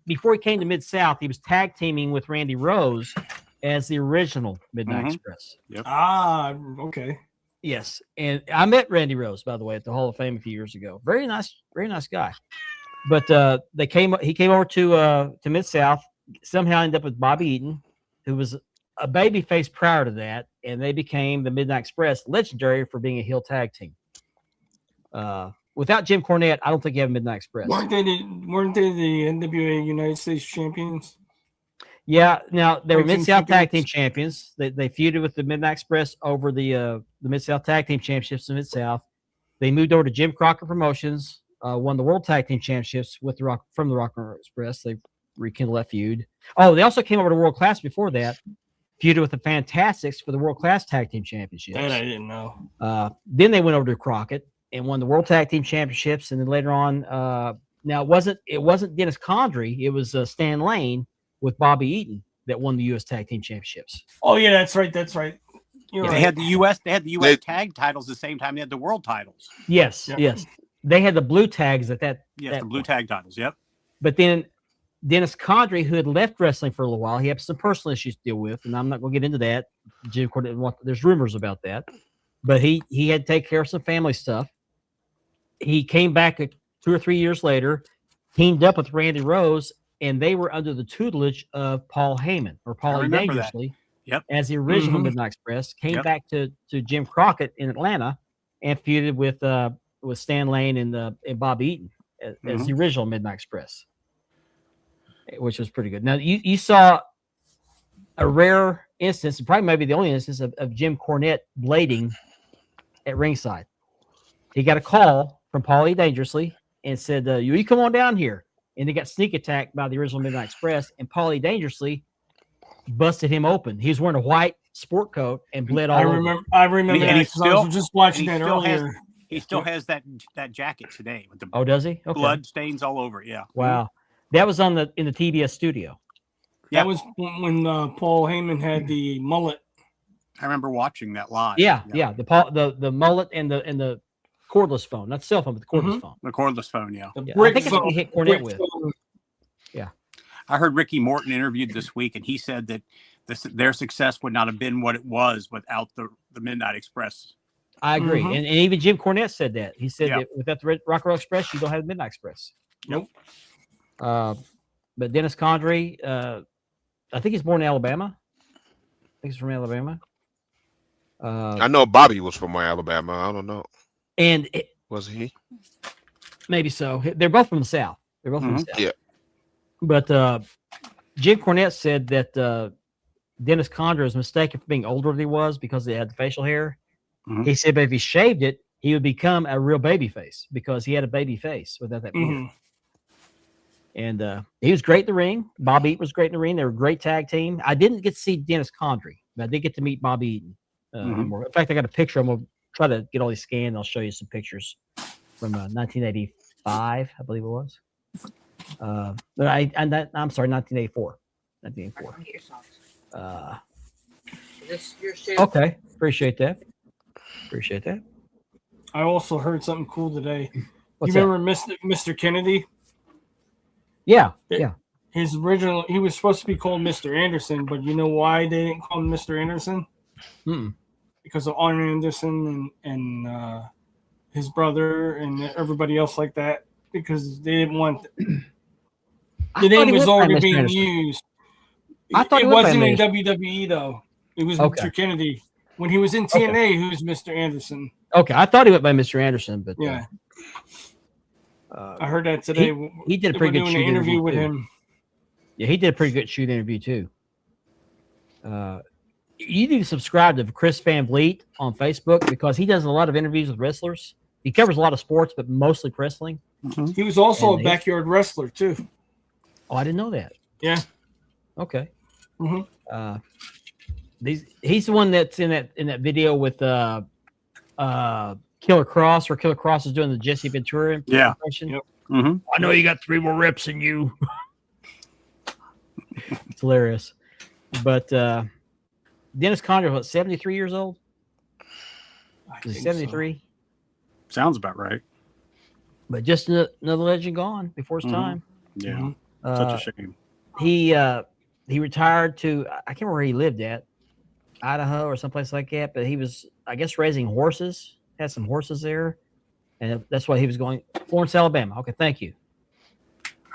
before he came to Mid-South, he was tag teaming with Randy Rose as the original Midnight Express. Yep. Ah, okay. Yes, and I met Randy Rose, by the way, at the Hall of Fame a few years ago. Very nice guy. But he came over to Mid-South. Somehow ended up with Bobby Eaton, who was a babyface prior to that, and they became the Midnight Express, legendary for being a heel tag team. Without Jim Cornette, I don't think you have Midnight Express. Weren't they the NWA United States champions? Yeah, now they were Mid-South Tag Team champions. They feuded with the Midnight Express over the Mid-South Tag Team championships in Mid-South. They moved over to Jim Crockett Promotions, won the World Tag Team championships with from the Rock and Roll Express. They rekindled that feud. Oh, they also came over to World Class before that. feuded with the Fantastics for the World Class Tag Team Championships. That I didn't know. Then they went over to Crockett and won the World Tag Team Championships, and then later on, now it wasn't Dennis Condrey, it was Stan Lane with Bobby Eaton that won the U.S. Tag Team Championships. Oh yeah, that's right. You're They right. had the U.S. tag titles the same time they had the world titles. Yes, Yep. yes. They had the blue tags at that. Yes, that the blue point. tag titles. Yep. But then Dennis Condrey, who had left wrestling for a little while, he had some personal issues to deal with, and I'm not going to get into that. Jim Cornette, there's rumors about that, but he had to take care of some family stuff. He came back 2 or 3 years later, teamed up with Randy Rose, and they were under the tutelage of Paul Heyman or Paulie remember that. Dangerously. Yep. As the original Mhm. Midnight Express, came Yep. back to Jim Crockett in Atlanta and feuded with Stan Lane and Bob Eaton as the original Midnight Express, which was pretty good. Now you saw a rare instance, probably maybe the only instance of Jim Cornette blading at ringside. He got a call from Paulie Dangerously and said, "You come on down here." And they got sneak attacked by the original Midnight Express, and Paulie Dangerously busted him open. He was wearing a white sport coat and bled all I over. remember And that he 'cause I was just watching that earlier. He still has that jacket today with the Oh, does he? Okay. blood stains all over it. Yeah. Wow. That was in the TBS studio. Yeah. That was when Paul Heyman had the mullet. I remember watching that live. Yeah. The mullet and the cordless phone, not cell phone, but the cordless phone. The cordless phone. Yeah. The Yeah, I brick think that's what phone- he hit Cornette brick with. phone. I heard Ricky Morton interviewed this week, and he said that their success would not have been what it was without the Midnight Express. I agree. Mhm. And even Jim Cornette said that. He said Yeah. that without the Rock and Roll Express, you don't have the Midnight Express. Nope. But Dennis Condrey, I think he's born in Alabama. I think he's from Alabama. I know Bobby was from Alabama. I don't know. And Was he? maybe so. They're both from the South. They're both from the South. Yeah. But Jim Cornette said that Dennis Condrey was mistaken for being older than he was because he had the facial hair. Mhm. He said, but if he shaved it, he would become a real baby face because he had a baby face without that beard. Mhm. And he was great in the ring. Bob Eaton was great in the ring. They were a great tag team. I didn't get to see Dennis Condrey, but I did get to meet Bob Eaton. More. In fact, I got a picture. I'm going to try to get all these scanned. I'll show you some pictures from 1985, I believe it was. But I'm sorry, 1984. 1984. Okay, appreciate that. I also heard something cool today. What's you that? remember Mr. Kennedy? Yeah. His original, he was supposed to be called Mr. Anderson, but you know why they didn't call him Mr. Anderson? Mm-mm. Because of Arn Anderson and his brother and everybody else like that. Because they didn't want the name was already being used. I thought it he went by wasn't in Mr. WWE though. It was Okay. Mr. Kennedy. When he was in TNA, he was Mr. Anderson. Okay, I thought he went by Mr. Anderson, but Yeah. I heard that today. he did a They pretty were good doing shoot an interview with too. him. Yeah, he did a pretty good shoot interview too. You need to subscribe to Chris Van Vliet on Facebook because he does a lot of interviews with wrestlers. He covers a lot of sports, but mostly wrestling. He was also And a backyard wrestler too. Oh, I didn't know that. Yeah. Okay. Mhm. He's the one that's in that video with Killer Cross, where Killer Cross is doing the Jesse Ventura impression. Yep. Mm-hmm. I know you got 3 more reps than you. It's hilarious. But Dennis Condrey, what, 73 years old? I Is he think so. 73? Sounds about right. But just another legend gone before his Mhm. time. Yeah. Mhm. Such a shame. He retired to, I can't remember where he lived at, Idaho or someplace like that. But he was, I guess, raising horses. Had some horses there, and that's why he was going. Florence, Alabama. Okay, thank you.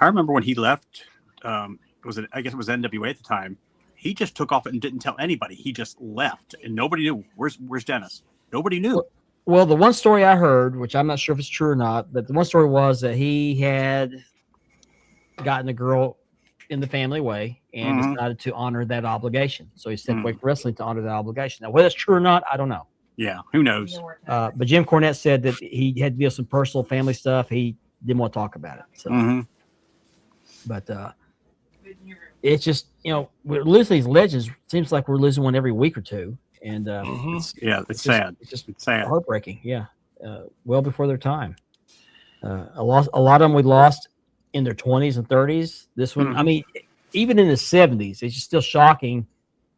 I remember when he left. I guess it was NWA at the time. He just took off and didn't tell anybody. He just left, and nobody knew. Where's Dennis? Nobody knew. Well, the one story I heard, which I'm not sure if it's true or not, but the one story was that he had gotten a girl in the family way and decided to honor that obligation. So he stepped away from wrestling to honor that obligation. Now, whether it's true or not, I don't know. Yeah, who knows? But Jim Cornette said that he had to deal with some personal family stuff. He didn't want to talk about it. So, Mhm. but it's just, we're losing these legends. Seems like we're losing one every week or two, and It's sad. It's just It's sad. heartbreaking. Yeah, well before their time. A lot of them we lost in their 20s and 30s. This one, I mean, even in the 70s, it's just still shocking.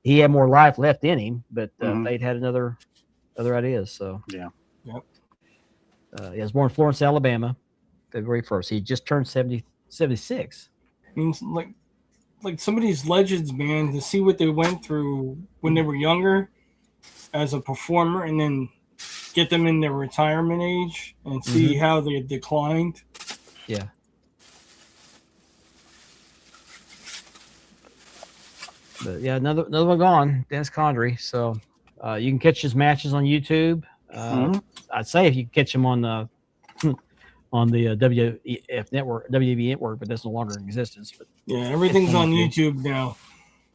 He had more life left in him, but they'd had other ideas. So yeah. Yep. He was born in Florence, Alabama, February 1st. He just turned 76. I mean, like some of these legends, man, to see what they went through when they were younger as a performer, and then get them in their retirement age and see how they declined. Yeah. But yeah, another one gone, Dennis Condrey. So you can catch his matches on YouTube. I'd say if you catch him on the WWF network, WWE network, but that's no longer in existence. But yeah, everything's on YouTube now.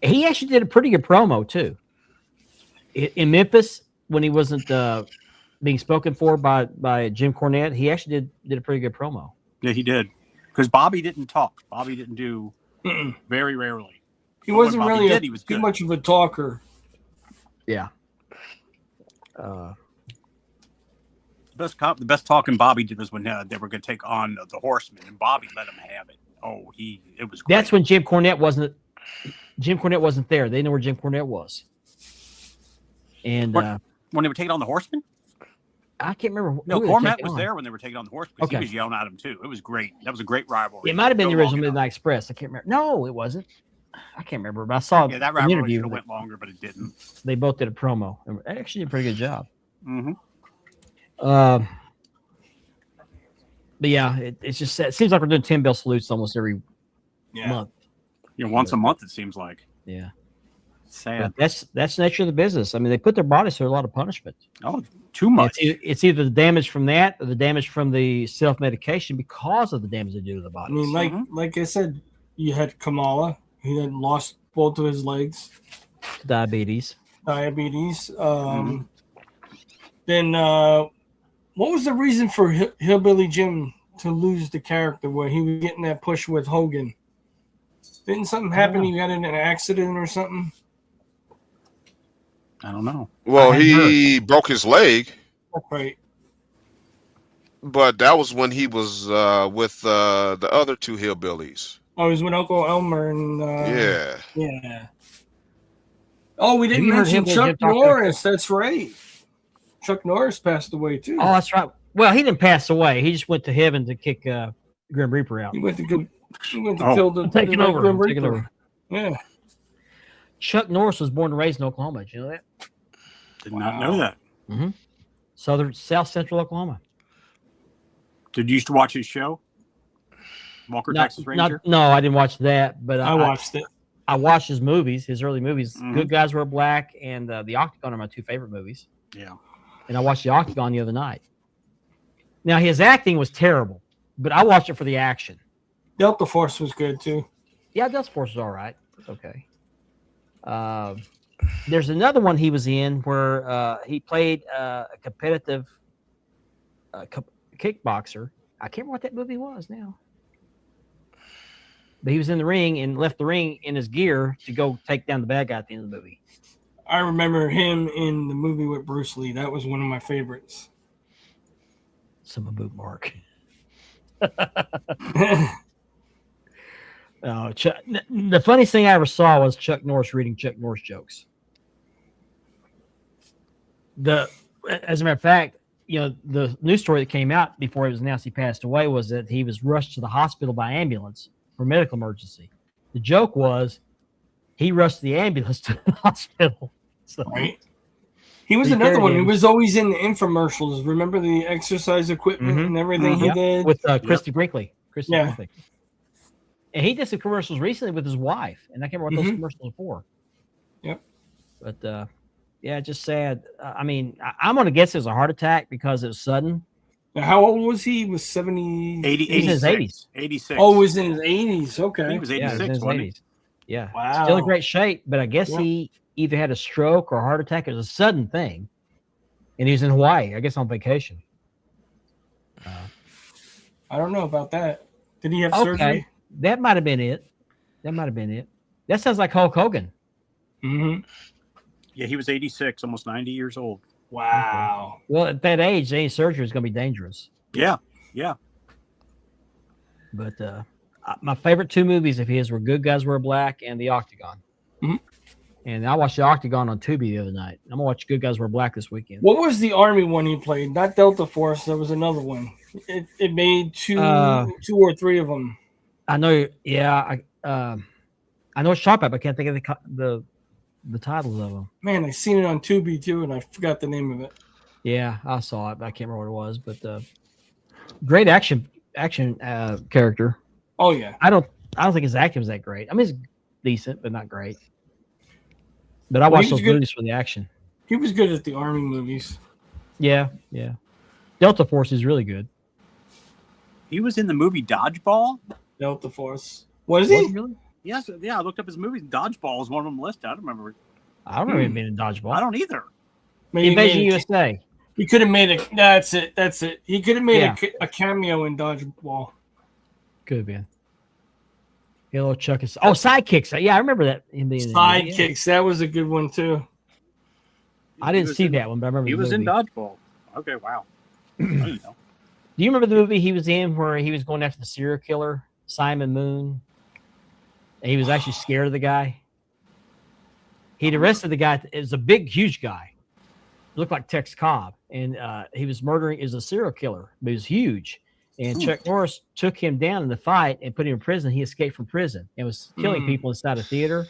He actually did a pretty good promo too. In Memphis, when he wasn't being spoken for by Jim Cornette, he actually did a pretty good promo. Yeah, he did. Because Bobby didn't talk. Bobby didn't do very rarely. He wasn't really too much of a talker. Yeah. The best talking Bobby did was when they were going to take on the Horsemen, and Bobby let him have it. Oh, it was great. That's when Jim Cornette wasn't there. They know where Jim Cornette was. And when they were taking on the Horsemen? I can't remember. No, Cornette was there when they were taking on the Horsemen because he was yelling at him too. It was great. That was a great rivalry. It might have been the original Midnight Express. I can't remember. No, it wasn't. I can't remember, but I saw that rivalry should have went longer, but it didn't. They both did a promo. And actually did a pretty good job. But yeah, it seems like we're doing 10 bell salutes almost every month. Once a month it seems like. Yeah. Sad. But that's the nature of the business. I mean, they put their bodies through a lot of punishment. Oh, too much. It's either the damage from that or the damage from the self-medication because of the damage they do to the body. I mean, like I said, you had Kamala. He had lost both of his legs. Diabetes. Then what was the reason for Hillbilly Jim to lose the character where he was getting that push with Hogan? Didn't something happen? He got in an accident or something? I don't know. Well, he broke his leg. Right. But that was when he was with the other two hillbillies. Oh, he was with Uncle Elmer and yeah. Oh, we didn't mention Chuck Norris. That's right. Chuck Norris passed away too. Oh, that's right. Well, he didn't pass away. He just went to heaven to kick Grim Reaper out. He went to kill the taking over. Grim Reaper. Yeah. Chuck Norris was born and raised in Oklahoma. Did you know that? Did not know that. South Central Oklahoma. Did you used to watch his show? Walker, Texas Ranger? No, I didn't watch that, but I watched it. I watched his movies, his early movies. Good Guys Wear Black and The Octagon are my two favorite movies. Yeah. And I watched The Octagon the other night. Now, his acting was terrible, but I watched it for the action. Delta Force was good, too. Yeah, Delta Force was all right. It's okay. There's another one he was in where he played a competitive kickboxer. I can't remember what that movie was now. But he was in the ring and left the ring in his gear to go take down the bad guy at the end of the movie. I remember him in the movie with Bruce Lee. That was one of my favorites. Some boot mark. The funniest thing I ever saw was Chuck Norris reading Chuck Norris jokes. As a matter of fact, the news story that came out before it was announced he passed away was that he was rushed to the hospital by ambulance for medical emergency. The joke was he rushed the ambulance to the hospital. So, right. He was another one. He was always in the infomercials. Remember the exercise equipment and everything he did? With Christy Brinkley. Brinkley. And he did some commercials recently with his wife, and I can't remember what those commercials are for. Yep. But, just sad. I mean, I'm going to guess it was a heart attack because it was sudden. Now, how old was he? He was 70? 80, he was in his 80s. 86. Oh, he was in his 80s. Okay. He was 86, in his 80s. Yeah. Wow. Still in great shape, but I guess he either had a stroke or a heart attack. It was a sudden thing. And he was in Hawaii, I guess on vacation. I don't know about that. Did he have surgery? That might have been it. That sounds like Hulk Hogan. Mm-hmm. Yeah, he was 86, almost 90 years old. Wow. Okay. Well, at that age, any surgery is going to be dangerous. Yeah. But my favorite 2 movies of his were Good Guys Wear Black and The Octagon. Mhm. And I watched The Octagon on Tubi the other night. I'm going to watch Good Guys Wear Black this weekend. What was the Army one he played? Not Delta Force. There was another one. It made two or three of them. I know. Yeah, I know it's shot at, but I can't think of the titles of them. Man, I seen it on Tubi too, and I forgot the name of it. Yeah, I saw it, but I can't remember what it was. But great action character. Oh yeah. I don't think his acting was that great. I mean, it's decent, but not great. But I watched those movies for the action. He was good at the Army movies. Yeah. Delta Force is really good. He was in the movie Dodgeball. Delta Force. Was he? Really? Yes, yeah. I looked up his movies. Dodgeball was one of them listed. I don't remember. I don't remember him being in Dodgeball. I don't either. Maybe Invasion USA. He could have made a. That's it. He could have made Yeah. a cameo in Dodgeball. Could have been. Hello, Chuck. Sidekicks. Yeah, I remember that. Him being in Sidekicks. That was a good one too. I didn't see that one, but I remember He was in movie. Dodgeball. Okay, wow. I didn't know. Do you remember the movie he was in where he was going after the serial killer, Simon Moon? And he was actually scared of the guy. He'd arrested the guy. It was a big, huge guy. Looked like Tex Cobb. And he was murdering, is a serial killer, but he was huge. And Chuck Norris took him down in the fight and put him in prison. He escaped from prison and was killing people inside a theater.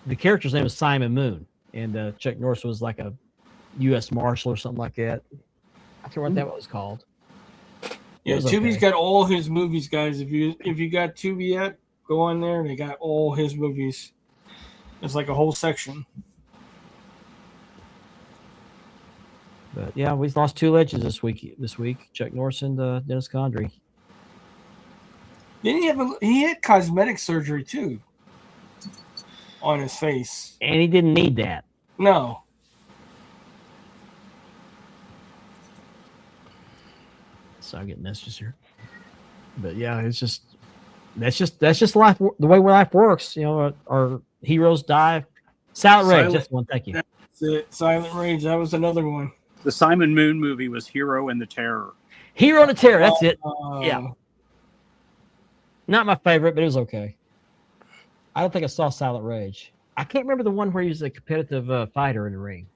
The character's name was Simon Moon. And Chuck Norris was like a U.S. Marshal or something like that. I can't remember what that was called. Yeah, Tubi's got all his movies, guys. If you got Tubi yet, go on there. They got all his movies. It's like a whole section. But yeah, we lost 2 legends this week. Chuck Norris and Dennis Condrey. Didn't he had cosmetic surgery too on his face. And he didn't need that. No. So I'm getting messages here. But yeah, it's just that's just life, the way life works. You know, our heroes die. Silent Rage, that's the one. Thank you. That's it. Silent Rage. That was another one. The Simon Moon movie was Hero and the Terror. Hero and the Terror. That's it. Oh. Yeah. Not my favorite, but it was okay. I don't think I saw Silent Rage. I can't remember the one where he was a competitive fighter in the ring.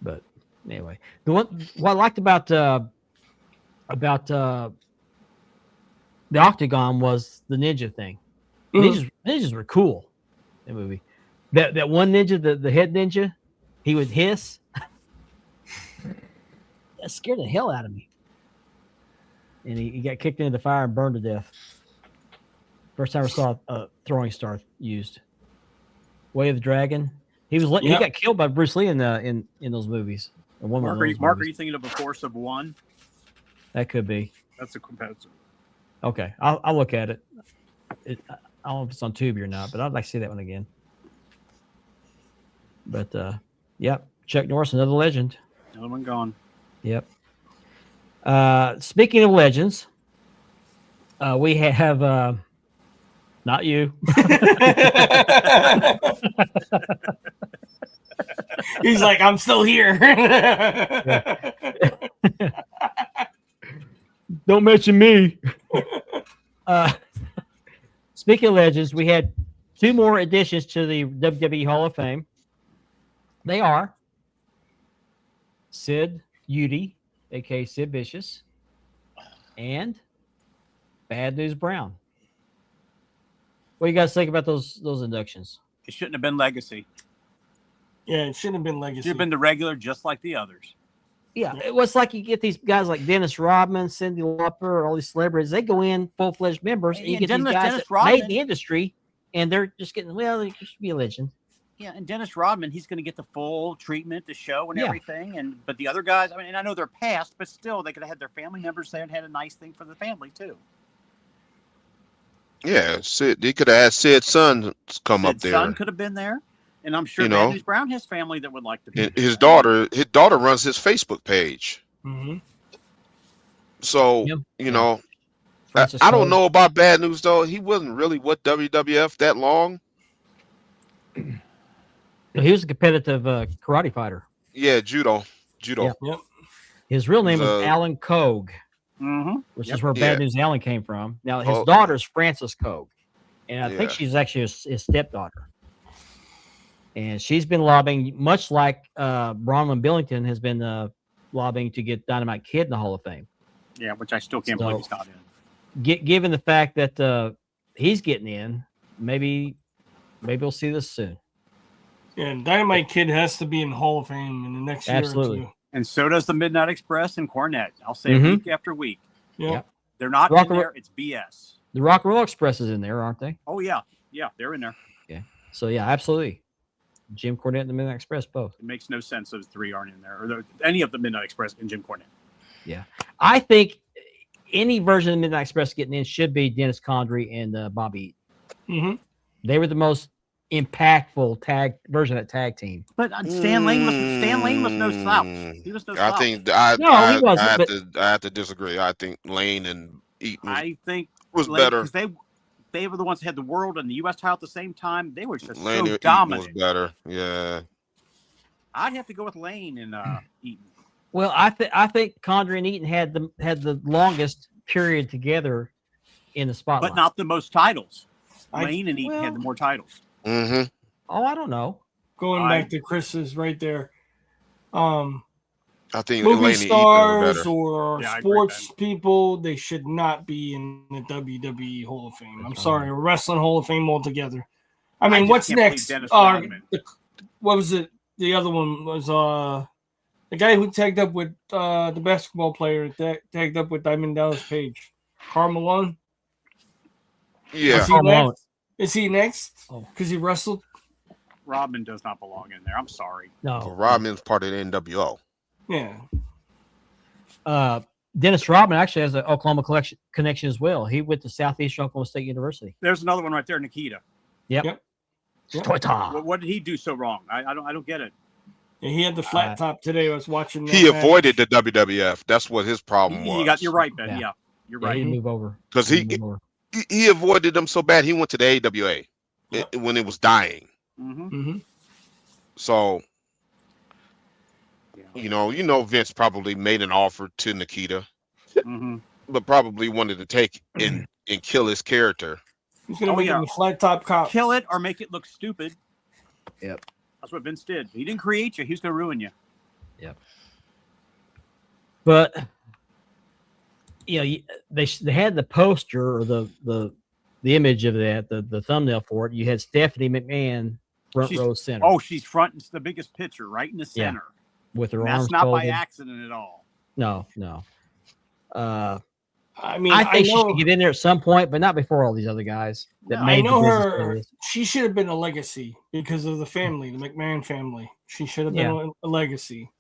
But anyway, what I liked about the Octagon was the ninja thing. Ninjas were cool in the movie. That one ninja, the head ninja, he would hiss. That scared the hell out of me. And he got kicked into the fire and burned to death. First time I saw a throwing star used. Way of the Dragon. He got killed by Bruce Lee in those movies. Mark, are you thinking of A Force of One? That could be. That's a competitor. Okay, I'll look at it. I don't know if it's on Tubi or not, but I'd like to see that one again. But yep, Chuck Norris, another legend. Another one gone. Yep. Speaking of legends, we have not you. He's like, I'm still here. Don't mention me. Speaking of legends, we had 2 more additions to the WWE Hall of Fame. They are Sid Udy, a.k.a. Sid Vicious, and Bad News Brown. What do you guys think about those inductions? It shouldn't have been Legacy. Yeah, it shouldn't have been It Legacy. should have been the regular, just like the others. Yeah, it was like you get these guys like Dennis Rodman, Cyndi Lauper, all these celebrities. They go in full-fledged members, and you get these guys that made the industry, and they're just getting, they should be a legend. Yeah, and Dennis Rodman, he's going to get the full treatment, the show, and everything. But the other guys, I mean, and I know they're past, but still, they could have had their family members there and had a nice thing for the family too. Yeah, Sid. They could have had Sid's son come up there. His son could have been there, and I'm sure Bad News Brown has family that would like to be. His daughter runs his Facebook page. Mm-hmm. So Francis I don't Cole. know about Bad News though. He wasn't really with WWF that long. He was a competitive karate fighter. Yeah, judo. Yeah. Yep. His real name He was, was Alan Kogue, which is where Yeah. Bad News Alan came from. Now, his Oh. daughter's Frances Kogue, and I think Yeah. she's actually his stepdaughter. And she's been lobbying, much like Bronwyn Billington has been lobbying to get Dynamite Kid in the Hall of Fame. Yeah, which I still can't believe he's not in. Given the fact that he's getting in, maybe we'll see this soon. Yeah, and Dynamite Kid has to be in Hall of Fame in the next year Absolutely. or two. And so does the Midnight Express and Cornette. I'll say it week after week. Yep. They're not Rock in there. It's BS. The Rock and Roll Express is in there, aren't they? Oh, yeah. Yeah, they're in there. So, yeah, absolutely. Jim Cornette and the Midnight Express, both. It makes no sense those three aren't in there, or any of the Midnight Express and Jim Cornette. Yeah. I think any version of the Midnight Express getting in should be Dennis Condrey and Bobby Eaton. Mm-hmm. They were the most impactful version of that tag team. But Stan Lane was no slouch. He was no slouch. I think he wasn't. I have to disagree. I think Lane and Eaton was Lane, better. Because they were the ones that had the world and the U.S. title at the same time. They were just Lane so and dominant. Eaton was better. Yeah. I'd have to go with Lane and Eaton. Well, I think Condrey and Eaton had the longest period together in the spotlight, But not the most titles. Lane and Eaton had the more titles. Mm-hmm. Oh, I don't know. Going back to Chris's right there. I think Movie Lane and Eaton were stars better. or Yeah, I agree, sports people, they should not be in the WWE Hall of Fame. I'm sorry, Wrestling Hall of Fame altogether. I mean, just what's can't believe next? Dennis Rodman. What was it? The other one was the guy who tagged up with the basketball player tagged up with Diamond Dallas Page. Karl Malone? Yeah. Is he next? Oh. Because he wrestled? Rodman does not belong in there. I'm sorry. No. Rodman's part of the NWO. Yeah. Dennis Rodman actually has an Oklahoma connection as well. He went to Southeastern Oklahoma State University. There's another one right there, Nikita. Yep. What did he do so wrong? I don't get it. Yeah, he had the flat top today. I was watching. He avoided the WWF. That's what his problem was. You're right, Ben. Yeah, you're right. He move over because he avoided them so bad. He went to the AWA when it was dying. Mm-hmm. So, you know, Vince probably made an offer to Nikita, but probably wanted to take and kill his character. He's gonna make him a flat top cop. Kill it or make it look stupid. Yep. That's what Vince did. He didn't create you. He was going to ruin you. Yep. But they had the poster or the image of that, the thumbnail for it. You had Stephanie McMahon front row center. Oh, she's front. It's the biggest picture, right in the center. With her arms. That's not folded. By accident at all. No. I mean, I think she should get in there at some point, but not before all these other guys that made the business her. She should have been a legacy because of the family, the McMahon family. She should have been a legacy.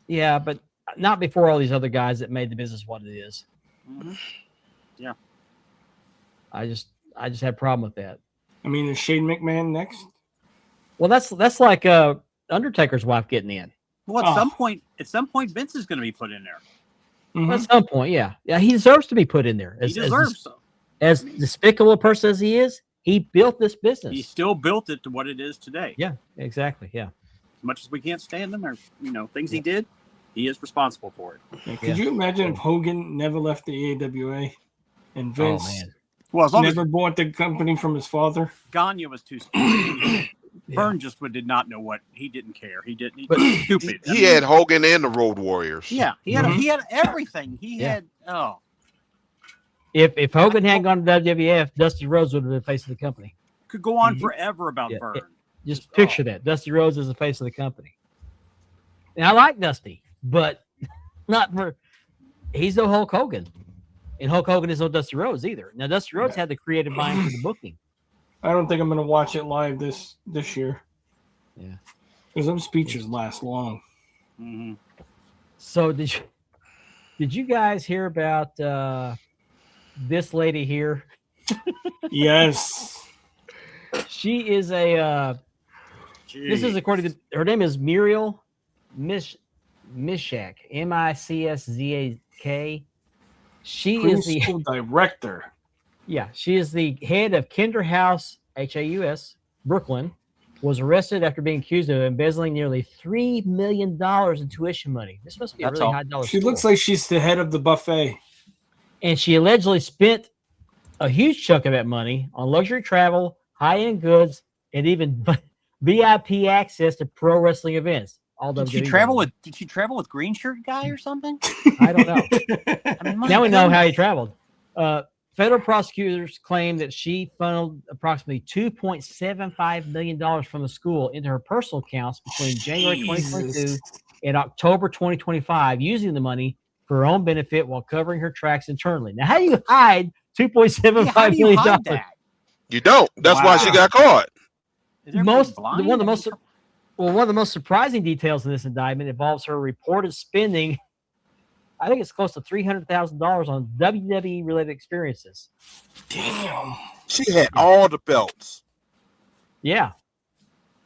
Yeah, but not before all these other guys that made the business what it is. Yeah. I just had a problem with that. I mean, is Shane McMahon next? Well, that's like Undertaker's wife getting in. Well, at some point, Vince is going to be put in there. Mm-hmm. At some point, yeah, he deserves to be put in there. He deserves so. As despicable a person as he is, he built this business. He still built it to what it is today. Yeah, exactly. Yeah. As much as we can't stand him or things he did, he is responsible for it. Yeah, could you imagine if Hogan never left the AWA and Vince well, as long never bought the company from his father? Gagne was too stupid. Vern just did not know what he didn't care. He didn't. He was stupid. He had Hogan and the Road Warriors. Yeah, he had everything. He had If Hogan hadn't gone to WWF, Dusty Rhodes would have been the face of the company. Could go on forever about Vern. Just picture that. Dusty Rhodes is the face of the company. And I like Dusty, but not for he's no Hulk Hogan. And Hulk Hogan is no Dusty Rhodes either. Now Dusty Rhodes had the creative mind for the booking. I don't think I'm going to watch it live this year. Yeah, because them speeches last long. Mm-hmm. So did you guys hear about this lady here? Yes, she is a. This is according to her name is Muriel Mishak, Miczak. She is the preschool director. Yeah, she is the head of Kinder House, Haus, Brooklyn, was arrested after being accused of embezzling nearly $3 million in tuition money. This must be a That's really all. high dollar She school. looks like she's the head of the buffet. And she allegedly spent a huge chunk of that money on luxury travel, high-end goods, and even VIP access to pro wrestling events. All Did she WWE travel members. with? Did she travel with Green Shirt Guy or something? I don't know. I mean, my Now we know how he goodness. traveled. Federal prosecutors claim that she funneled approximately $2.75 million from the school into her personal accounts between January 2022 Jesus. and October 2025, using the money for her own benefit while covering her tracks internally. Now, how do you hide Yeah, $2.75 how do you million? hide that? You don't. That's why she Wow. got caught. Is everybody blind? One of the I most mean, one of the most surprising details in this indictment involves her reported spending, I think it's close to $300,000 on WWE related experiences. Damn. She had all the belts. Yeah.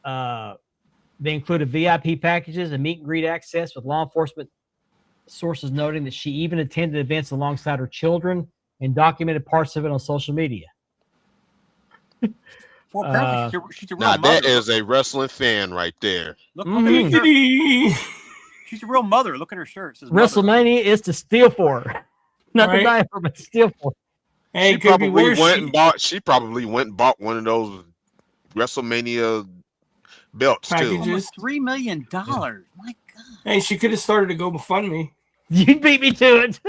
They included VIP packages and meet and greet access with law enforcement sources noting that she even attended events alongside her children and documented parts of it on social media. well, apparently she's a real Now mother. that is a wrestling fan right there. Look at her shirt. Hey, She's a real mother. Look at her shirt. It says mother. WrestleMania is to steal for her. Not to Right. die for, but to steal for her. She it could be probably worse. went and bought. She probably went and bought one of those WrestleMania belts too. Packages. Almost $3 million. My God. Hey, she could have started a GoFundMe. You beat me to it.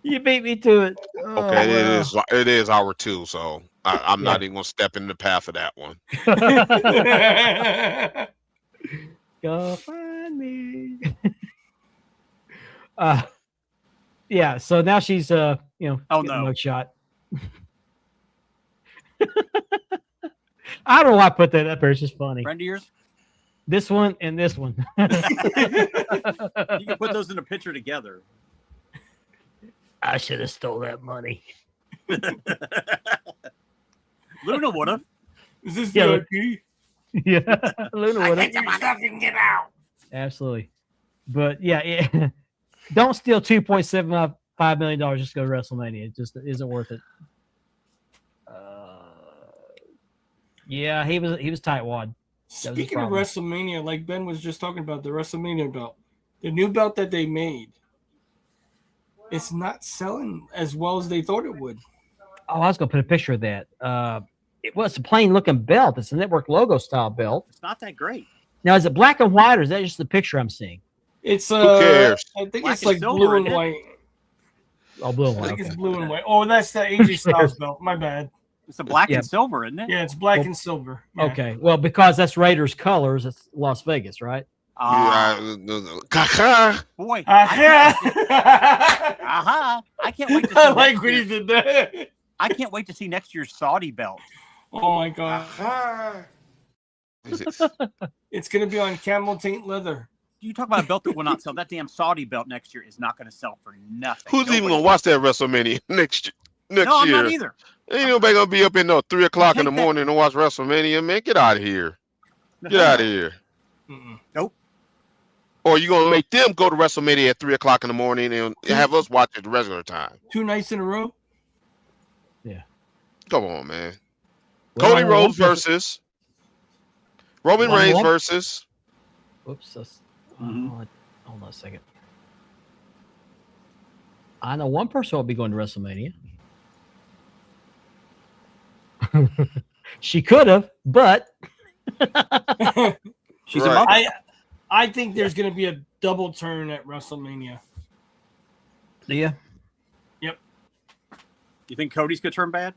You beat me to it. Oh, Okay, wow. it is our two, so I'm not Yeah. even gonna step in the path of that one. Go find me. Yeah. So now she's Oh, getting no. a mugshot. I don't know why I put that up there. It's just funny. Friend of yours? This one and this one. You can put those in a picture together. I should have stole that money. Luna would have. Is this Yeah, VIP? Yeah. Luna would have. your stuff and get out. Absolutely. But yeah, don't steal $2.75 million just to go to WrestleMania. It just isn't worth it. Yeah, he was tightwad. Speaking of problem. WrestleMania, like Ben was just talking about the WrestleMania belt, the new belt that they made, it's not selling as well as they thought it would. Oh, I was gonna put a picture of that. It was a plain looking belt. It's a network logo style belt. It's not that great. Now, is it black and white, or is that just the picture I'm seeing? It's cares? I think Black it's and like silver, blue and isn't it? white. Oh, blue and I white. think it's Okay. blue and white. Oh, that's the AJ Styles belt. My bad. It's a black Yeah. and silver, isn't it? Yeah, it's black Well, and silver. Yeah. Okay. Well, because that's Raiders colors, it's Las Vegas, right? Caca. Boy. Yeah. I can't wait to see I like next when he year. did that. I can't wait to see next year's Saudi belt. Oh my god. Is it- It's gonna be on camel taint leather. You talk about a belt that will not sell. That damn Saudi belt next year is not going to sell for nothing. Who's even Nobody- gonna watch that WrestleMania next No, I'm year? not either. Ain't nobody gonna be up in 3 o'clock in the Take that- morning to watch WrestleMania, man. Get out of here. Get out of here. Mm-mm. Or you gonna make them go to WrestleMania at 3 o'clock in the morning and have us watch it the regular time? 2 nights in a row. Come on, man. Well, Cody I Rhodes want- versus Roman One Reigns more? versus Oops. Mhm. Hold on a second. I know one person will be going to WrestleMania. She could have, but She's Right. a mother. I think there's gonna be a double turn at WrestleMania. yeah. You think Cody's going to turn bad?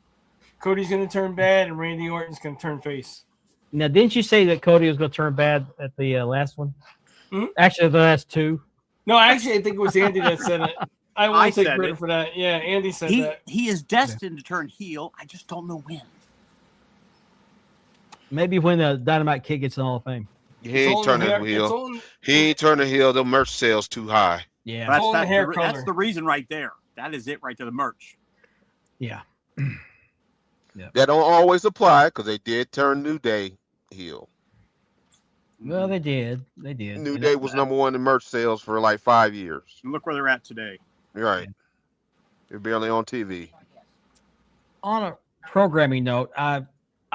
Cody's gonna turn bad and Randy Orton's gonna turn face. Now, didn't you say that Cody was going to turn bad at the last one? Hmm? Actually, the last two. No, actually I think it was Andy that said it. I I won't take said credit it. for that. Yeah, Andy said He that. is destined to turn heel. I just don't know when. Maybe when the Dynamite Kid gets in the Hall of Fame. he It's ain't all in turning the hair- heel. it's all- He ain't turning heel. The merch sales too high. Yeah. That's, all in the that's, hair the, color. that's the reason right there. That is it right to the merch. Yeah. That don't always apply because they did turn New Day heel. Well, they did. They did. New And Day was number one in merch sales for like 5 years. And look where they're at today. Right. They're barely on TV. On a programming note, I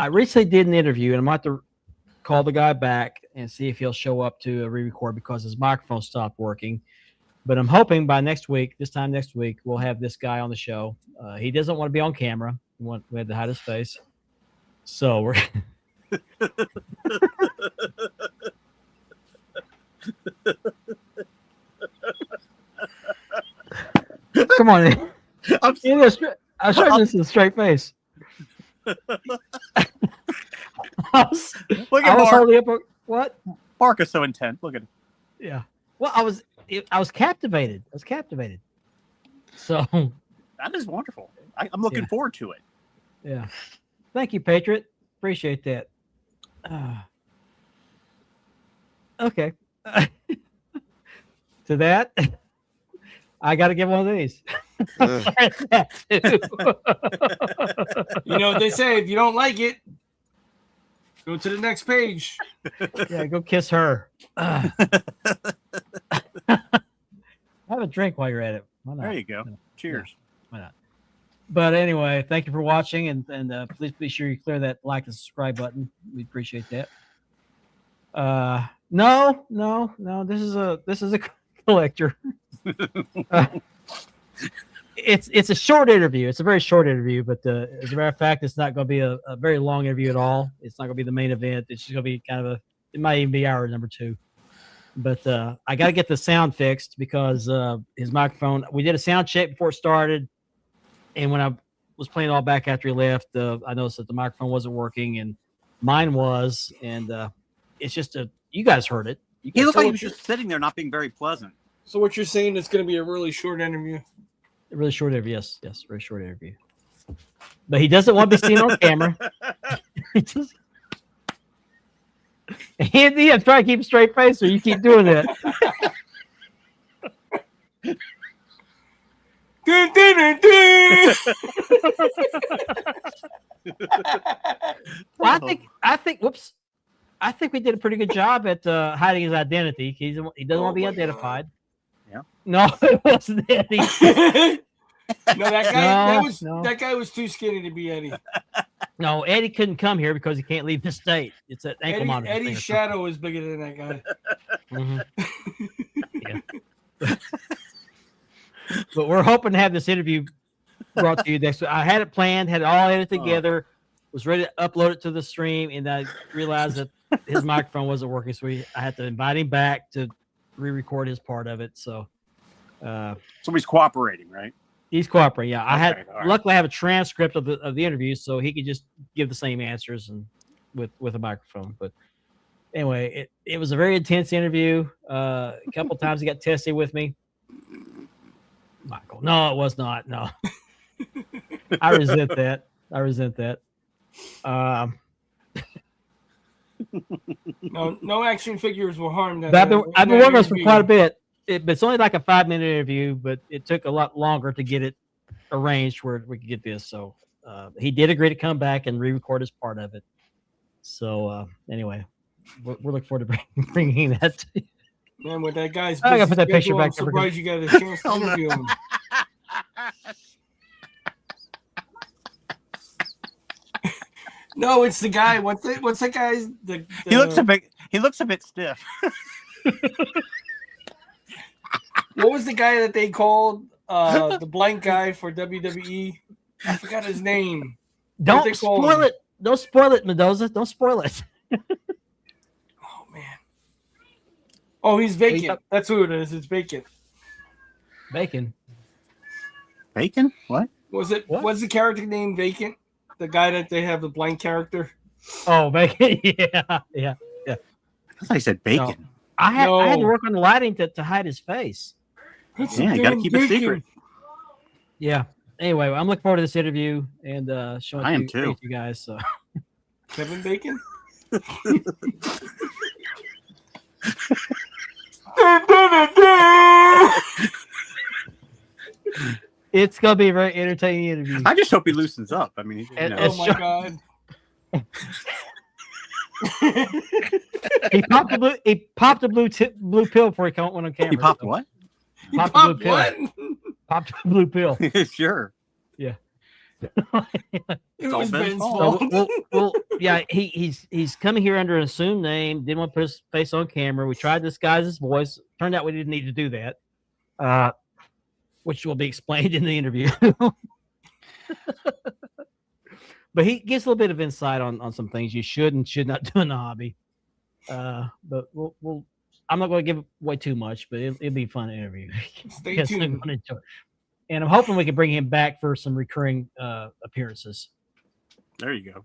recently did an interview, and I'm about to call the guy back and see if he'll show up to a re-record because his microphone stopped working. But I'm hoping by this time next week, we'll have this guy on the show. He doesn't want to be on camera. We had to hide his face. So we're come on. I'm showing this in a straight face. Look I at was Mark. holding up what? Mark is so intent. Look at him. Yeah. Well, I was captivated. I was captivated. So That is wonderful. I'm looking forward to it. yeah. Thank you, Patriot. Appreciate that. Okay. To that, I got to get one of these. You know what they say? If you don't like it, go to the next page. Yeah, go kiss her. Have a drink while you're at it. Why not? There you go. Cheers. Why not? But anyway, thank you for watching, and please be sure you clear that like and subscribe button. We appreciate that. No. This is a collector. It's a short interview. It's a very short interview, but as a matter of fact, it's not going to be a very long interview at all. It's not going to be the main event. It's just going to be kind of it might even be hour number 2. But I got to get the sound fixed because his microphone. We did a sound check before it started, and when I was playing all back after he left, I noticed that the microphone wasn't working, and mine was, and it's just you guys heard it. He looked like he was just sitting there, not being very pleasant. So what you're saying is going to be a really short interview? A really short interview, yes, very short interview. But he doesn't want to be seen on camera. Andy, I'm trying to keep a straight face, so you keep doing that. Well, I think we did a pretty good job at hiding his identity. He doesn't want to be identified. Yeah. No, it wasn't Eddie. No, that guy was too skinny to be Eddie. No, Eddie couldn't come here because he can't leave the state. It's an ankle monitor. Eddie's shadow is bigger than that guy. Mm-hmm. Yeah. But we're hoping to have this interview brought to you next week. I had it planned, had it all edited together, was ready to upload it to the stream, and I realized that his microphone wasn't working, so I had to invite him back to re-record his part of it. So Somebody's cooperating, right? he's cooperating. Yeah, Okay, all right. luckily I have a transcript of the interview, so he could just give the same answers and with a microphone. But anyway, it was a very intense interview. A couple times he got testy with me. Michael, no, it was not. No, I resent that. No action figures will harm that. But I've been working on this for quite a bit. But it's only like a 5-minute interview, but it took a lot longer to get it arranged where we could get this. So he did agree to come back and re-record his part of it. So anyway, we're looking forward to bringing that to you. Man, with that guy's I gotta put that picture back. I'm surprised you got a chance to interview him. No, it's the guy. What's that guy's? He looks a bit stiff. What was the guy that they called the blank guy for WWE? I forgot his name. Don't spoil it. Don't spoil it, Mendoza. Don't spoil it. Oh man. Oh, he's vacant. That's who it is. It's vacant. Bacon. Bacon? What? Was it? What? Was the character named Vacant? The guy that they have the blank character. Oh, bacon. Yeah. I thought he said bacon. No. I had to work on the lighting to hide his face. Yeah, you got to keep it secret. Yeah. Anyway, I'm looking forward to this interview and showing I am it too. to you guys. So. Kevin Bacon. It's gonna be a very entertaining interview. I just hope he loosens up. I mean, And- Oh my god. He popped the blue. He popped the blue pill before he went on camera. He popped what? He Popped popped the blue what? pill. Popped the blue pill. Sure. Yeah. It all was Ben's Ben's fault. fault. Well, yeah. He's coming here under an assumed name. Didn't want to put his face on camera. We tried to disguise his voice. Turned out we didn't need to do that. Which will be explained in the interview. But he gives a little bit of insight on some things you should and should not do in the hobby. But we'll I'm not going to give away too much, but it'll be a fun interview. Stay Yes, tuned. I'm gonna enjoy it. And I'm hoping we can bring him back for some recurring appearances. There you go.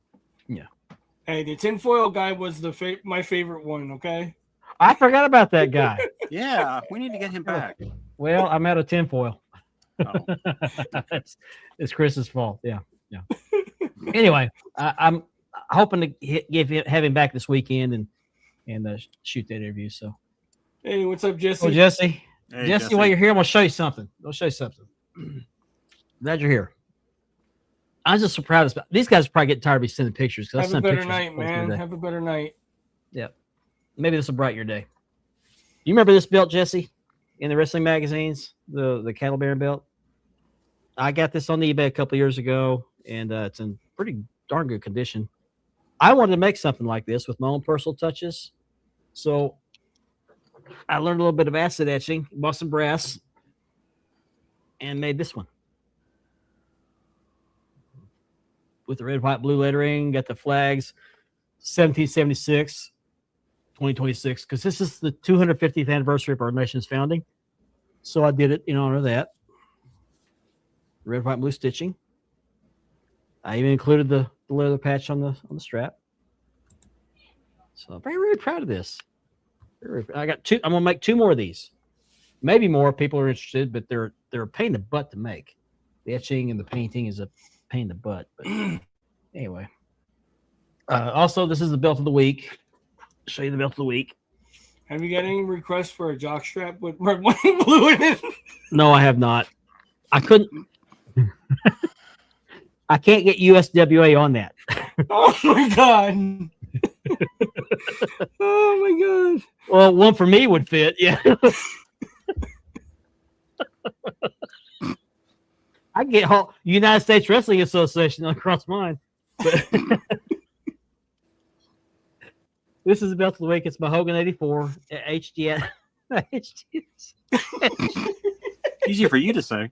Hey, the tinfoil guy was my favorite one. Okay. I forgot about that guy. Yeah, we need to get him back. Well, I'm out of tinfoil. Oh. It's Chris's fault. Yeah. Anyway, I'm hoping to have him back this weekend and shoot that interview. So, Hey, what's up, Jesse? well, Jesse, Hey, Jesse, while you're here, I'm gonna show you something. Glad you're here. I'm just so proud of this. These guys probably get tired of me sending pictures. Have a better night, man. Have a better night. Maybe this will brighten your day. You remember this belt, Jesse, in the wrestling magazines, the Cattle Baron belt? I got this on eBay a couple of years ago, and it's in pretty darn good condition. I wanted to make something like this with my own personal touches. So I learned a little bit of acid etching, bought some brass, and made this one. With the red, white, blue lettering, got the flags, 1776, 2026, because this is the 250th anniversary of our nation's founding. So I did it in honor of that. Red, white, blue stitching. I even included the leather patch on the strap. So I'm very, very proud of this. I got two. I'm gonna make 2 more of these. Maybe more if people are interested, but they're a pain in the butt to make. The etching and the painting is a pain in the butt. But anyway. Also, this is the belt of the week. Show you the belt of the week. Have you got any requests for a jock strap with red, white, and blue in it? No, I have not. I couldn't. I can't get USWA on that. Oh my god. Oh my god. Well, one for me would fit. Yeah. I can get United States Wrestling Association across mine. But this is the belt of the week. It's my Hogan 84 HDS. Easy for you to say.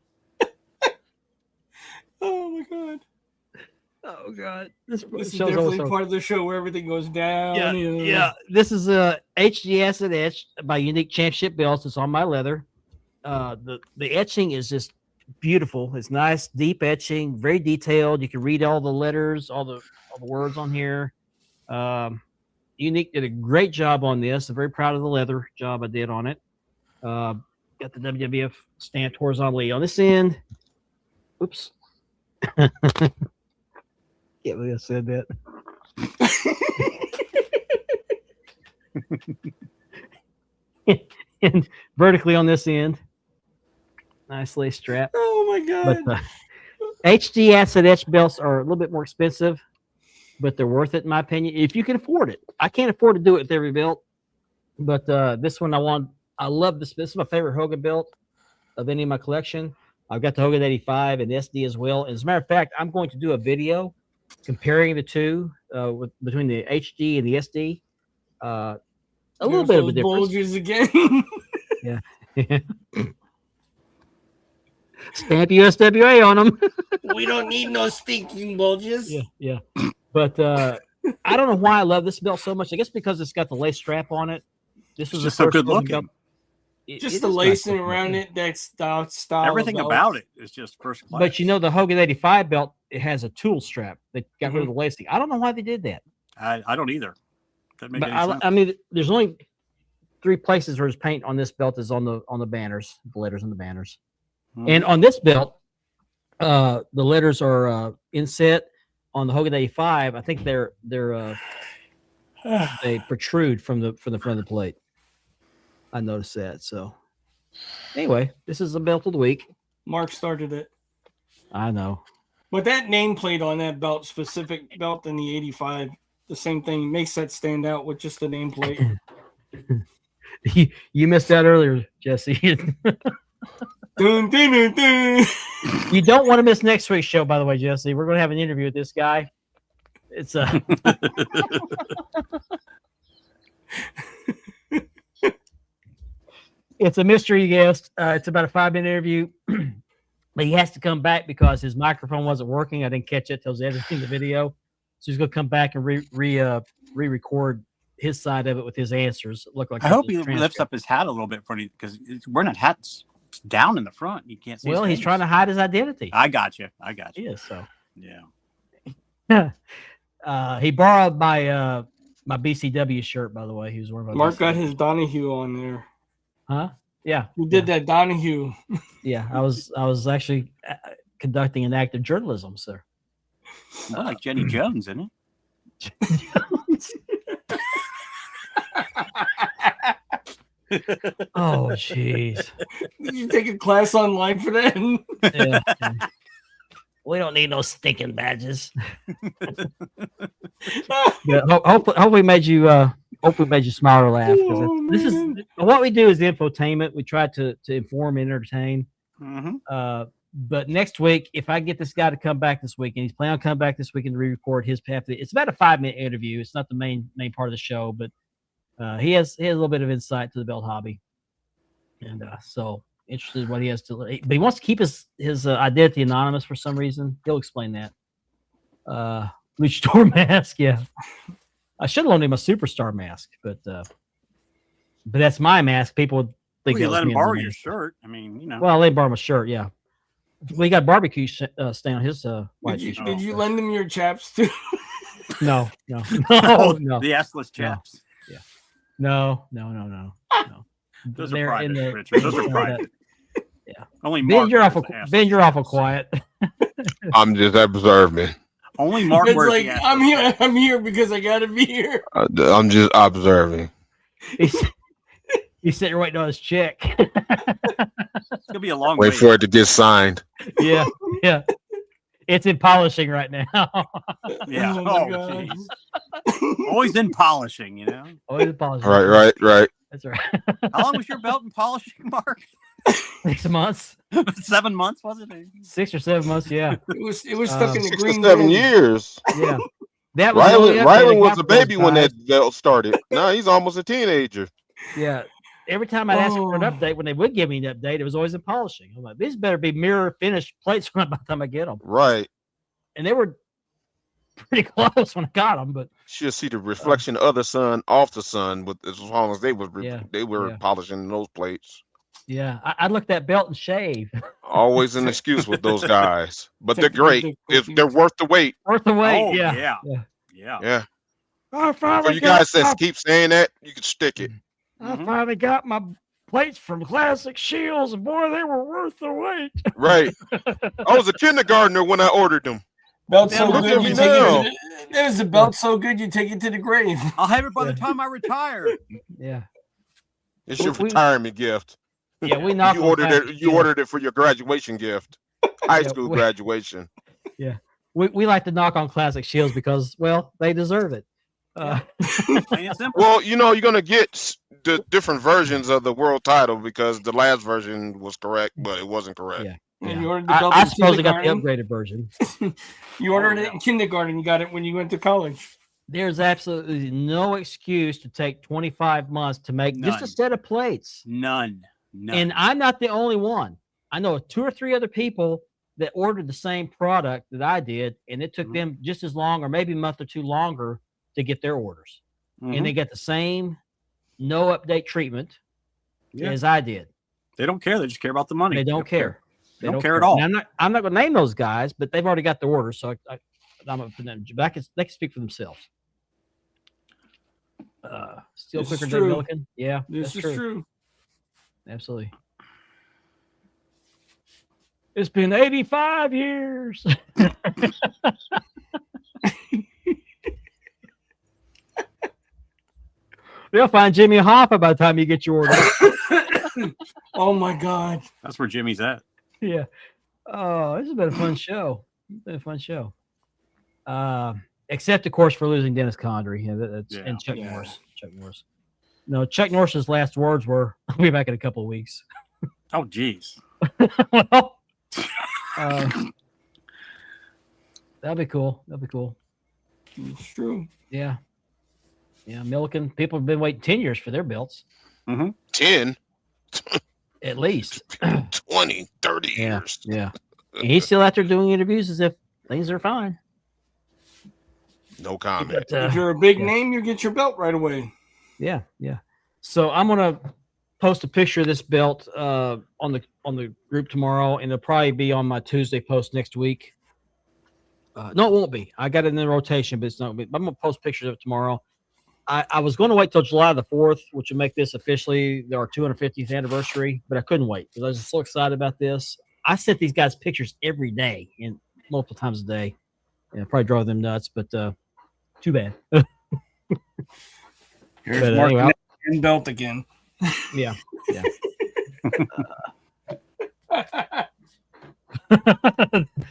Oh my god. Oh god. This This is show's definitely also part of the show where everything goes down. Yeah. This is a HGS and etched by Unique Championship belts. It's on my leather. The etching is just beautiful. It's nice, deep etching, very detailed. You can read all the letters, all the words on here. Unique did a great job on this. I'm very proud of the leather job I did on it. Got the WWF stamped horizontally on this end. Oops. Can't believe I said that. And vertically on this end. Nice lace strap. Oh my god. But HD acid etch belts are a little bit more expensive, but they're worth it in my opinion. If you can afford it. I can't afford to do it with every belt, but this one I love this. This is my favorite Hogan belt of any of my collection. I've got the Hogan 85 and SD as well. As a matter of fact, I'm going to do a video comparing the two between the HD and the SD. A little bit of a difference. Bulges again. Yeah. Stamp USWA on them. We don't need no stinking bulges. Yeah. But I don't know why I love this belt so much. I guess because it's got the lace strap on it. This was just the so first good Hogan looking. belt. Just It the is lacing nice looking. around it, that style. Everything of about it is just first class. But you know, the Hogan 85 belt, it has a tool strap. They got rid of Mm-hmm. the lacing. I don't know why they did that. I don't either. Doesn't make But any sense. I mean, there's only 3 places where there's paint on this belt is on the banners, the letters on the banners. And on this belt, the letters are inset. On the Hogan 85, I think they protrude from the front of the plate. I noticed that. So anyway, this is the belt of the week. Mark started it. I know. But that nameplate on that belt, specific belt in the 85, the same thing. Makes that stand out with just the nameplate. You missed that earlier, Jesse. Dun, dun, dun, dun. You don't want to miss next week's show, by the way, Jesse. We're going to have an interview with this guy. It's it's a mystery guest. It's about a 5-minute interview, but he has to come back because his microphone wasn't working. I didn't catch it till I was editing the video, so he's going to come back and re-record his side of it with his answers. Look like I hope he lifts up his hat a little bit for you because wearing that hat's down in the front. You can't see. Well, he's trying to hide his identity. I got you. Yeah, so yeah. He borrowed my my BCW shirt, by the way. He was wearing my Mark BCW. got his Donahue on there. Huh? Yeah. Who did that Donahue? Yeah, I was actually conducting an act of journalism, sir. More like Jenny Jones, isn't it? Oh, jeez. Did you take a class online for that? Yeah. We don't need no stinking badges. Yeah, hopefully made you smile or laugh. This is what we do is infotainment. We try to inform and entertain. Mm-hmm. But next week, if I get this guy to come back this week, and he's planning on coming back this week and re-record his path, it's about a 5-minute interview. It's not the main part of the show, but he has a little bit of insight to the belt hobby, and so interested in what he has to. But he wants to keep his identity anonymous for some reason. He'll explain that. Luchador mask, yeah. I should have loaned him a superstar mask, but that's my mask. People would think You that let was him me borrow underneath. your shirt. I mean, you know. Well, I let him borrow my shirt, yeah. We got barbecue stain on his white Did t-shirt. you lend him your chaps too? No. Oh, No. the assless chaps. No. Those They're are in private, the- Richard. Those are private. Yeah. Only Ben, Mark you're wears awful. the assless. Ben, you're awful quiet. I'm just observing. Only Mark It's wears like the assless. I'm here. I'm here because I gotta be here. I'm just observing. He's sitting waiting on his check. It's gonna be a long Wait wait. for it to get signed. Yeah. It's in polishing right now. Yeah. Oh, my Oh, God. jeez. Always in polishing, you know. Always in polishing. Right. That's right. How long was your belt in polishing, Mark? 6 months. 7 months, was it? 6 or 7 months. Yeah. It was stuck in the 6 to green 7 room. years. Yeah. That was the only update I Rylan was got a for those baby when guys. that belt started. Now he's almost a teenager. Yeah. Every time I'd ask for an Oh. update, when they would give me an update, it was always in polishing. I'm like, these better be mirror finished plates by the time I get them. Right. And they were pretty close when I got them, but Should see the reflection of the sun off the sun, with as long as they were Yeah, yeah. polishing those plates. yeah, I'd look at that belt and shave. Always an excuse with those guys, but they're Technical great. If they're difficulties. worth the wait. Worth the wait. Oh, yeah. yeah. Yeah. Yeah. Yeah. I For finally you got guys that my, keep saying that, you can stick it. I finally got my plates from Classic Shields, and boy, they were worth the wait. Right. I was a kindergartner when I ordered them. Belt Yeah, so look good at you me take now. it. There's a belt so good you take it to the grave. I'll have it by the Yeah. time I retire. Yeah. It's your We- retirement gift. Yeah, we knocked You on ordered Classic it. You Shields. ordered it for your graduation gift, high Yeah, school we- graduation. We like to knock on Classic Shields because, well, they deserve it. Plain and simple. Well, you're gonna get the different versions of the world title because the last version was correct, but it wasn't correct. Yeah. And Yeah. you ordered the belt I in suppose they got the kindergarten. upgraded version. You ordered Oh, it in kindergarten. You got it when you went to college. There's absolutely no excuse to take 25 months to make just a None. set of plates. None. And I'm not the only one. I know 2 or 3 other people that ordered the same product that I did, and it took Mhm. them just as long or maybe a month or 2 longer to get their orders. Mhm. And they got the same no update treatment Yeah. as I did. They don't care. They just care about the money. They don't care. They don't care at all. And I'm not going to name those guys, but they've already got the orders, so I'm up for them. But they can speak for themselves. Still This quicker is than true. Milliken. Yeah, This that's is true. Absolutely. It's been 85 years. They'll find Jimmy Hoffa by the time you get your order. Oh my God. That's where Jimmy's at. Yeah. Oh, this has been a fun show. It's been a fun show. except of course for losing Dennis Condrey. Yeah, that's and Chuck Yeah. Norris. Chuck Norris. No, Chuck Norris's last words were, "I'll be back in a couple of weeks." Oh, geez. Well, that'd be cool. That'd be cool. It's true. Yeah. Yeah. Milliken, people have been waiting 10 years for their belts, 10, at least. 20, 30 Yeah. years. Yeah. And he's still out there doing interviews as if things are fine. No comment. But, If you're a big yeah. name, you get your belt right away. Yeah. Yeah. So I'm going to post a picture of this belt on the group tomorrow, and it'll probably be on my Tuesday post next week. No, it won't be. I got it in the rotation, but it's not. I'm going to post pictures of it tomorrow. I was going to wait till July the 4th, which would make this officially our 250th anniversary, but I couldn't wait because I was so excited about this. I sent these guys pictures every day and multiple times a day. And probably drove them nuts, but too bad. Here's But Mark anyway, and belt again. Yeah. Yeah.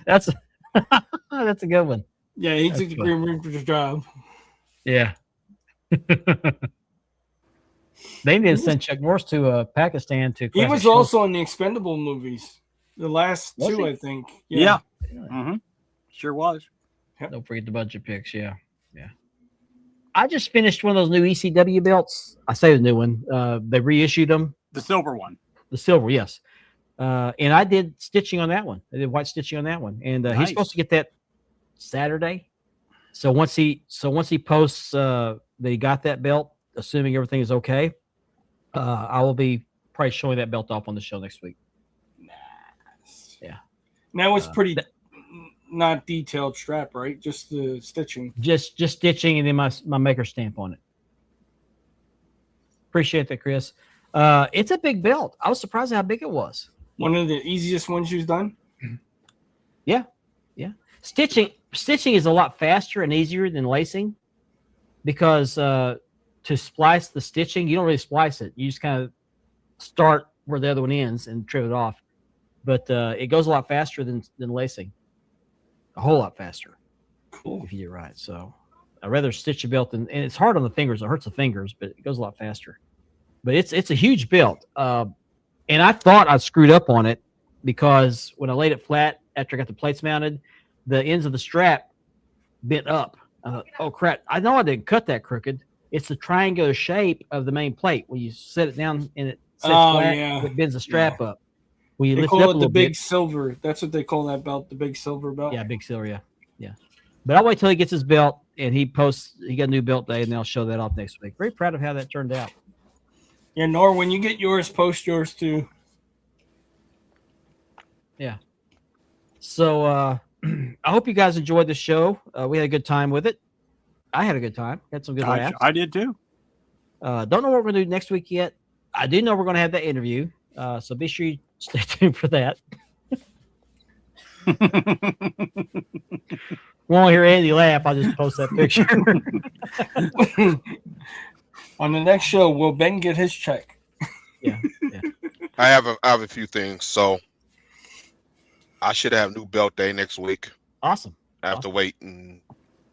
That's a good one. Yeah, he That's took the fun. Green Reaper's job. Yeah. They need to send Chuck Norris to Pakistan to. He Classic was Show. also in the Expendable movies. The last Was two, he? I think. Yeah. Sure was. Don't forget the budget picks. Yeah. Yeah. I just finished one of those new ECW belts. I say the new one. They reissued them. The silver one. The silver, yes. And I did stitching on that one. I did white stitching on that one. And he's Nice. supposed to get that Saturday. So once he posts that he got that belt, assuming everything is okay, I will be probably showing that belt off on the show next week. Yeah. And that was pretty not detailed strap, right? Just the stitching. Just stitching and then my maker stamp on it. Appreciate that, Chris. It's a big belt. I was surprised at how big it was. One of the easiest ones you've done. Yeah. Yeah. Stitching is a lot faster and easier than lacing because to splice the stitching, you don't really splice it. You just kind of start where the other one ends and trim it off. But it goes a lot faster than lacing. A whole lot faster. Cool. If you do it right. So I'd rather stitch a belt and it's hard on the fingers. It hurts the fingers, but it goes a lot faster. But it's a huge belt. And I thought I screwed up on it because when I laid it flat after I got the plates mounted, the ends of the strap bent up. I thought, oh crap! I know I didn't cut that crooked. It's the triangular shape of the main plate. When you set it down and it sets flat, it bends the strap up. When you They lift it call up a it the little big bit, silver. That's what they call that belt, the big silver belt. yeah, big silver, yeah. But I'll wait till he gets his belt and he posts. He got a new belt day, and then I'll show that off next week. Very proud of how that turned out. Yeah, Nor, when you get yours, post yours too. Yeah. So I hope you guys enjoyed the show. We had a good time with it. I had a good time. Had some good laughs. I did too. Don't know what we're going to do next week yet. I do know we're going to have that interview. So be sure you stay tuned for that. Won't hear Andy laugh. I'll just post that picture. On the next show, will Ben get his check? Yeah. I have a few things. So I should have new belt day next week. Awesome. I have to wait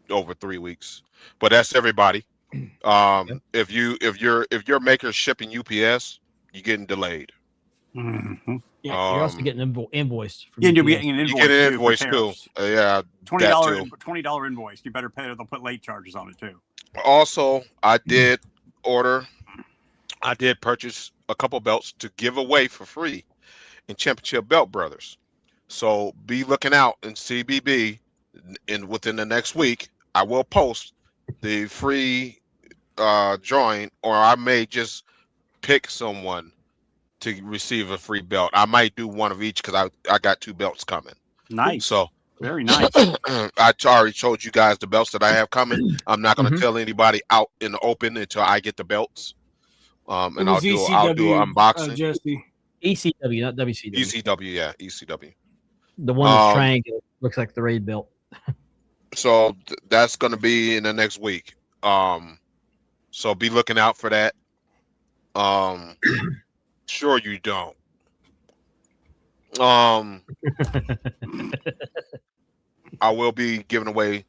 over 3 weeks, but that's everybody. If your maker's shipping UPS, you're getting delayed. Mm-hmm. Yeah, you're also getting invoiced. From Yeah, you'll be UPS. getting an You invoice. get an too for invoice too. tariffs. Yeah, $20 invoice. You better pay it. They'll put late charges on it too. Also, I did purchase a couple belts to give away for free in Championship Belt Brothers. So be looking out in CBB within the next week. I will post the free drawing, or I may just pick someone to receive a free belt. I might do one of each because I got 2 belts coming. Nice. So Very nice. I already told you guys the belts that I have coming. I'm not going to tell anybody out in the open until I get the belts. And I'll do an unboxing. Jesse. ECW, not WCW. ECW, yeah, ECW. The one that's triangular looks like the raid belt. So that's going to be in the next week. So be looking out for that. Sure you don't. I will be giving away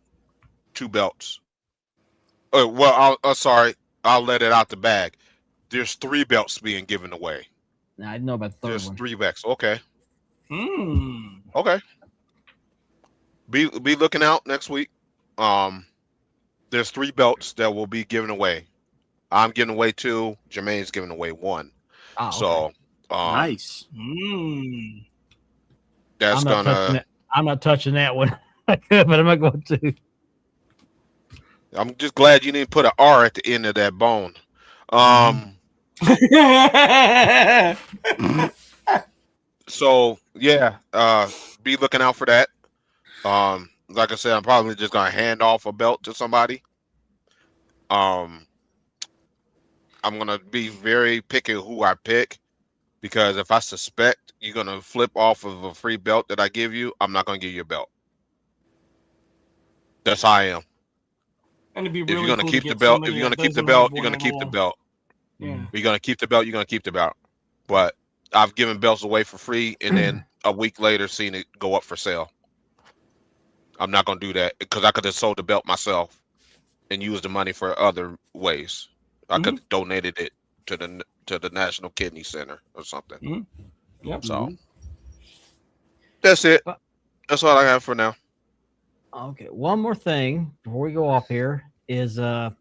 2 belts. Well, sorry, I'll let it out the bag. There's 3 belts being given away. Now, I know about the third There's one. 3 belts. Okay. Mm. Okay. Be looking out next week. There's 3 belts that will be given away. I'm giving away 2. Jermaine's giving away 1. Oh, okay. So Nice. Mm. that's I'm not touching that one. I could, but I'm not going to. I'm just glad you didn't put an R at the end of that bone. So yeah, be looking out for that. Like I said, I'm probably just gonna hand off a belt to somebody. I'm gonna be very picky who I pick, because if I suspect you're gonna flip off of a free belt that I give you, I'm not gonna give you a belt. That's how I am. And it'd be If really you're gonna cool keep to the get belt, somebody if you're gonna that keep the doesn't belt, have you're one gonna at keep the all. belt. Yeah. If you're gonna keep the belt, you're gonna keep the belt. But I've given belts away for free, and then a week later seen it go up for sale. I'm not gonna do that, because I could have sold the belt myself and used the money for other ways. I could have donated it to the National Kidney Center or something. Yep. So that's it. That's all I have for now. Okay. One more thing before we go off here is the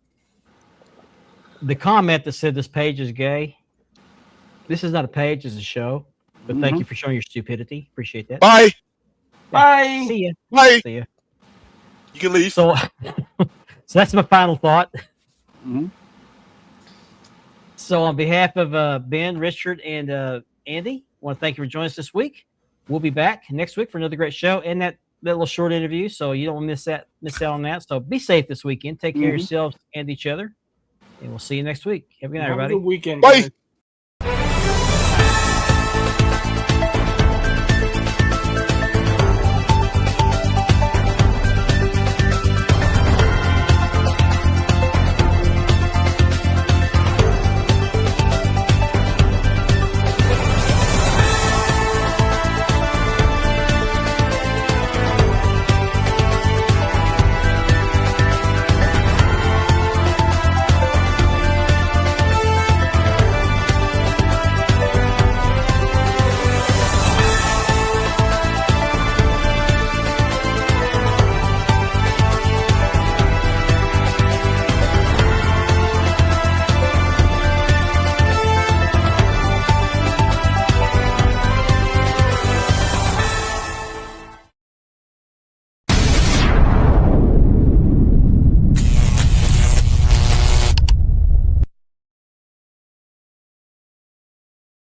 comment that said this page is gay. This is not a page, it's a show. But thank you for showing your stupidity. Appreciate that. Bye. Bye. See ya. Bye. See ya. You can leave. So, so that's my final thought. So on behalf of Ben, Richard, and Andy, I want to thank you for joining us this week. We'll be back next week for another great show and that little short interview, so you don't miss out on that. So be safe this weekend. Take care of yourselves and each other, and we'll see you next week. Have a good night, Have everybody. a good weekend. Bye. Guys.